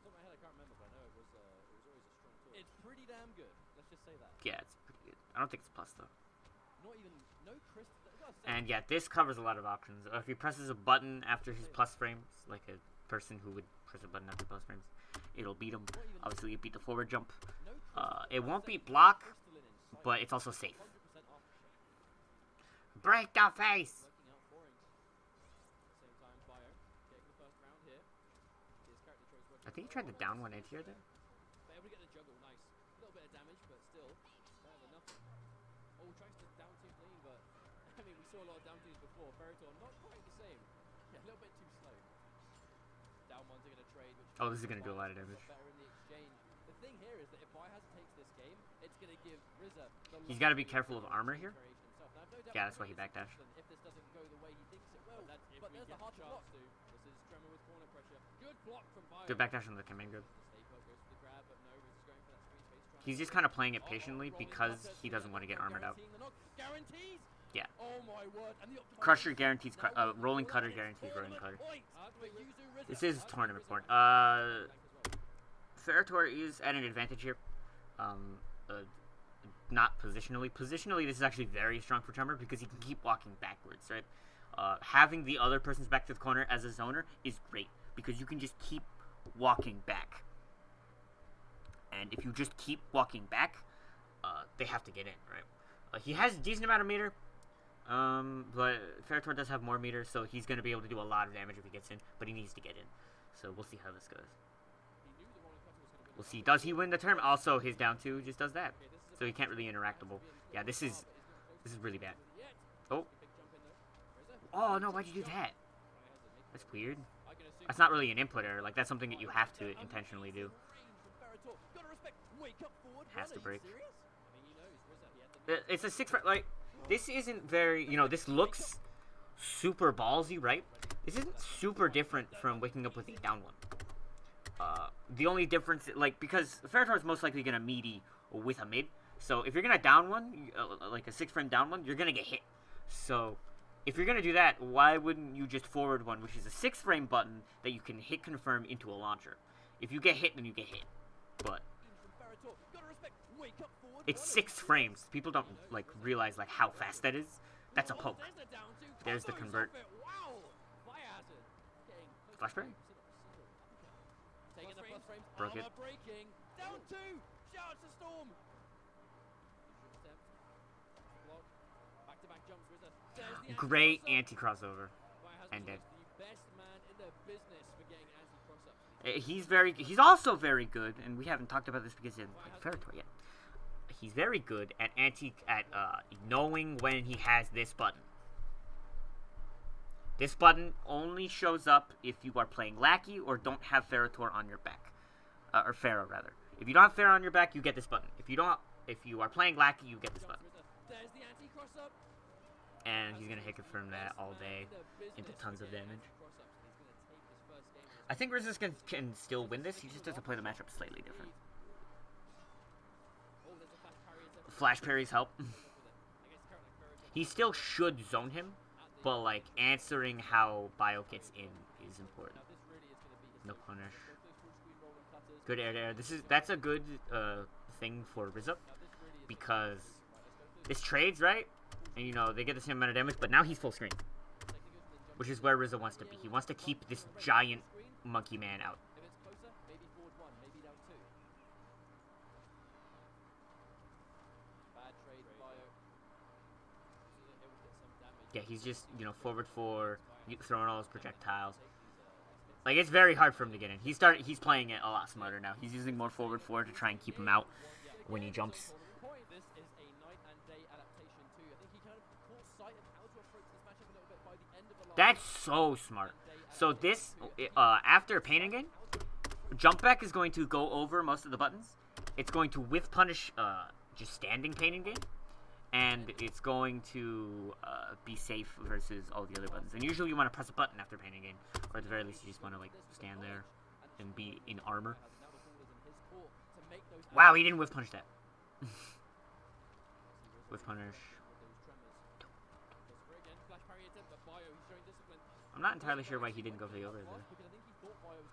Off my head, I can't remember, but I know it was always a strong tool. It's pretty damn good. Let's just say that. Yeah, it's pretty good. I don't think it's plus though. No crystal. And yeah, this covers a lot of options. If he presses a button after his plus frames, like a person who would press a button after plus frames, it'll beat him. Obviously, it beat the forward jump. It won't beat block, but it's also safe. Break the face! I think he tried to down one anti-air there. Able to get the juggle, nice. A little bit of damage, but still better than nothing. Oh, tries to down two clean, but I mean, we saw a lot of down twos before. Ferritor not quite the same. Yeah, a little bit too slow. Down ones are going to trade. Which Oh, this is going to do a lot of damage. Better in the exchange. The thing here is that if Biohazard takes this game, it's going to give Rizza the He's got to be careful of armor here. Yeah, that's why he backdashed. If this doesn't go the way he thinks it will, but there's the hard block. This is Tremor with corner pressure. Good block from Bio. Good backdash on the command grab. He's just kind of playing it patiently because he doesn't want to get armored out. Yeah. Crusher guarantees, rolling cutter guarantees rolling cutter. This is tournament porn. Ferritor is at an advantage here. Not positionally. Positionally, this is actually very strong for Tremor because he can keep walking backwards, right? Having the other person's back to the corner as a zoner is great because you can just keep walking back. And if you just keep walking back, they have to get in, right? He has a decent amount of meter, but Ferritor does have more meter, so he's going to be able to do a lot of damage if he gets in, but he needs to get in. So we'll see how this goes. We'll see. Does he win the turn? Also, his down two just does that. So he can't really interactable. Yeah, this is really bad. Oh. Oh, no, why'd you do that? That's weird. That's not really an input error. Like, that's something that you have to intentionally do. Has to break. It's a 6, like, this isn't very, you know, this looks super ballsy, right? This isn't super different from waking up with a down one. The only difference, like, because Ferritor is most likely going to meaty with a mid. So if you're going to down one, like a 6-frame down one, you're going to get hit. So if you're going to do that, why wouldn't you just forward one, which is a 6-frame button that you can hit confirm into a launcher? If you get hit, then you get hit. But it's 6 frames. People don't, like, realize, like, how fast that is. That's a poke. There's the convert. Flashbang? Broke it. Great anti-crossover. And dead. He's also very good, and we haven't talked about this because in Ferritor yet. He's very good at knowing when he has this button. This button only shows up if you are playing Lackey or don't have Ferritor on your back. Or Pharaoh, rather. If you don't have Pharaoh on your back, you get this button. If you are playing Lackey, you get this button. And he's going to hit confirm that all day into tons of damage. I think Resist can still win this. He just doesn't play the matchup slightly different. Flash parries help. He still should zone him, but like answering how Bio gets in is important. No punish. Good air to air. That's a good thing for Rizzo because this trades, right? And you know they get the same amount of damage, but now he's full screen, which is where Rizzo wants to be. He wants to keep this giant monkey man out. Yeah, he's just, you know, forward 4, throwing all his projectiles. Like, it's very hard for him to get in. He's playing it a lot smarter now. He's using more forward 4 to try and keep him out when he jumps. That's so smart. So this, after Pain and Gain, Jump Back is going to go over most of the buttons. It's going to with punish just standing Pain and Gain. And it's going to be safe versus all the other buttons. And usually you want to press a button after Pain and Gain. Or at the very least you just want to like stand there and be in armor. Wow, he didn't whiff punish that. Whiff punish. I'm not entirely sure why he didn't go for the over there.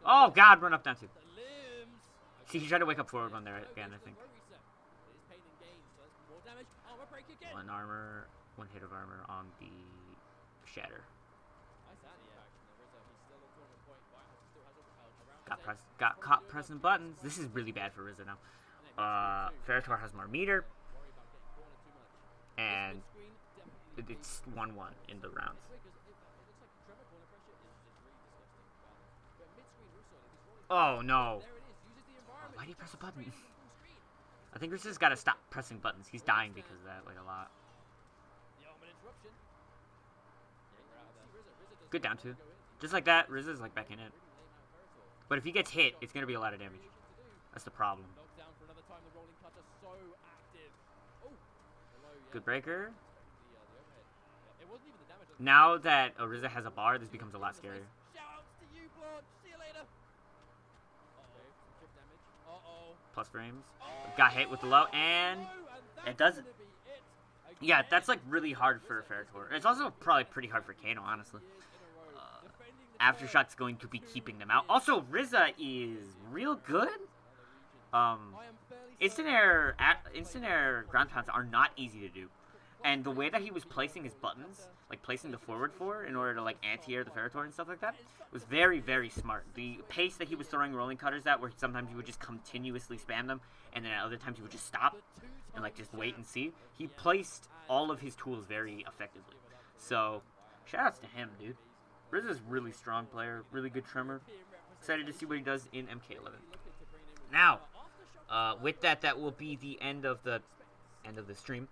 Oh god, run up down 2. See, he tried to wake up forward one there again, I think. 1 armor. 1 hit of armor on the Shatter. Nice anti-action there, Rizzo. He's still on tournament point. Whitehouse still has around his edge. Got caught pressing buttons. This is really bad for Rizzo now. Ferritor has more meter, Worry about getting cornered too much. and Mid-screen, definitely it's 1-1 in the rounds. Because it looks like Tremor corner pressure is just really disgusting. But mid-screen, Russo, like he's rolling. Oh no! There it is. Uses the environment. Why did he press a button? Straight into the full screen. I think Rizzo's got to stop pressing buttons. He's dying because of that, like a lot. The ultimate interruption. Yeah, we're out of there. Rizzo does Good down not two. wanna go in. Just like that, Rizzo's like back in it. Really lame out Ferritor. But if he gets hit, it's gonna be a lot of damage. Variation to do. That's the problem. Knocked down for another time. The rolling cutter so active. Oh, hello. Yeah. Good breaker. The overhead. Yeah, it wasn't even the damage. Now that Rizzo has a bar, this becomes a lot scarier. Shout outs to you, Blanche. See you later. Uh-oh. Some chip damage. Uh-oh. Plus frames. Oh, Got hit with the low, and it doesn't. gonna be it Yeah, again. that's like really hard for Ferritor. It's also probably pretty hard for Kano, honestly. Years in a row. Defending the Aftershock's going to be keeping them out. Also, Rizzo is real good. I am fairly Instant air ground pounds are not easy to do. And the way that he was placing his buttons, like placing the forward four in order to like anti-air the Ferritor and stuff like that, was very, very smart. The pace that he was throwing rolling cutters at, where sometimes he would just continuously spam them, and then at other times he would just stop and like just wait and see. He placed all of his tools very effectively. So, shoutouts to him, dude. Rizzo's really strong player, really good trimmer. Excited to see what he does in MK11. Now, with that, that will be the end of the stream.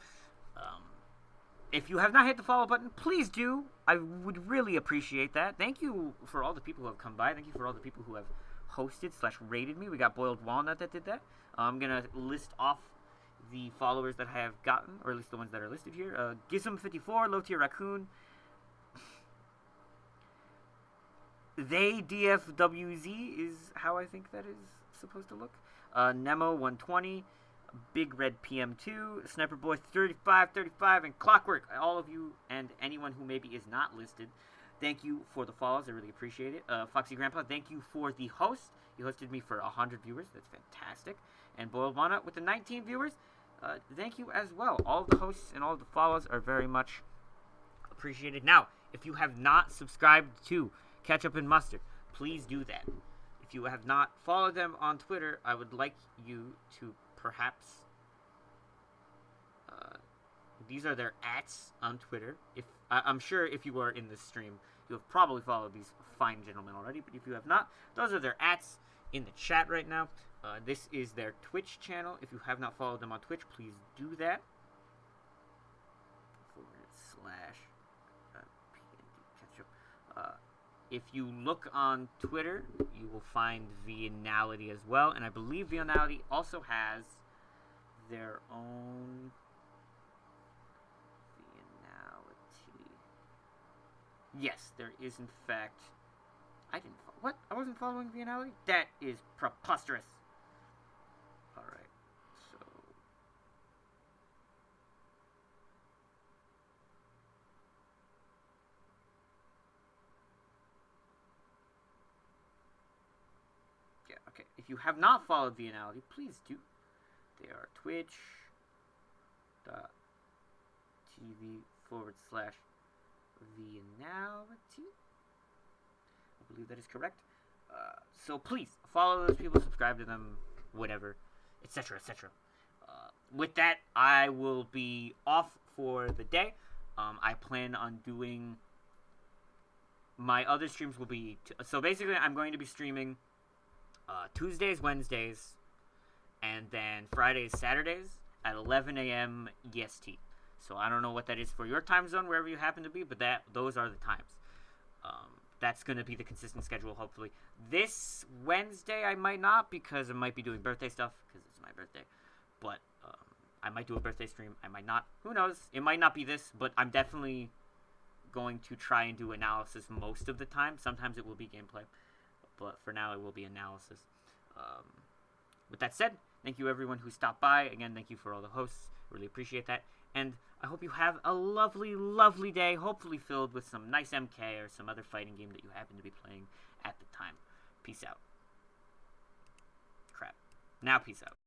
If you have not hit the follow button, please do. I would really appreciate that. Thank you for all the people who have come by. Thank you for all the people who have hosted/rated me. We got Boiled Walnut that did that. I'm gonna list off the followers that I have gotten, or at least the ones that are listed here. Gizm54, Low Tier Raccoon. They DFWZ is how I think that is supposed to look. Nemo 120, Big Red PM2, Sniper Boy 35, and Clockwork. All of you and anyone who maybe is not listed, thank you for the follows. I really appreciate it. Foxy Grandpa, thank you for the host. You hosted me for 100 viewers. That's fantastic. And Boiled Walnut with the 19 viewers, thank you as well. All of the hosts and all of the follows are very much appreciated. Now, if you have not subscribed to Ketchup and Mustard, please do that. If you have not followed them on Twitter, I would like you to perhaps... these are their ats on Twitter. I'm sure if you are in this stream, you have probably followed these fine gentlemen already, but if you have not, those are their ats in the chat right now. This is their Twitch channel. If you have not followed them on Twitch, please do that. /PND Ketchup. If you look on Twitter, you will find Vienality as well, and I believe Vienality also has their own Vienality. Yes, there is in fact. What? I wasn't following Vienality? That is preposterous. Alright, so. Yeah, okay. If you have not followed Vienality, please do. They are twitch.tv/Vienality. I believe that is correct. So please follow those people, subscribe to them, whatever, etc., etc. With that, I will be off for the day. I plan on doing my other streams will be so basically I'm going to be streaming Tuesdays, Wednesdays, and then Fridays, Saturdays at 11 a.m. EST. So I don't know what that is for your time zone, wherever you happen to be, but those are the times. That's going to be the consistent schedule, hopefully. This Wednesday, I might not, because I might be doing birthday stuff, because it's my birthday. But I might do a birthday stream. I might not. Who knows? It might not be this, but I'm definitely going to try and do analysis most of the time. Sometimes it will be gameplay, but for now, it will be analysis. With that said, thank you everyone who stopped by. Again, thank you for all the hosts. Really appreciate that. And I hope you have a lovely, lovely day, hopefully filled with some nice MK or some other fighting game that you happen to be playing at the time. Peace out. Crap. Now peace out.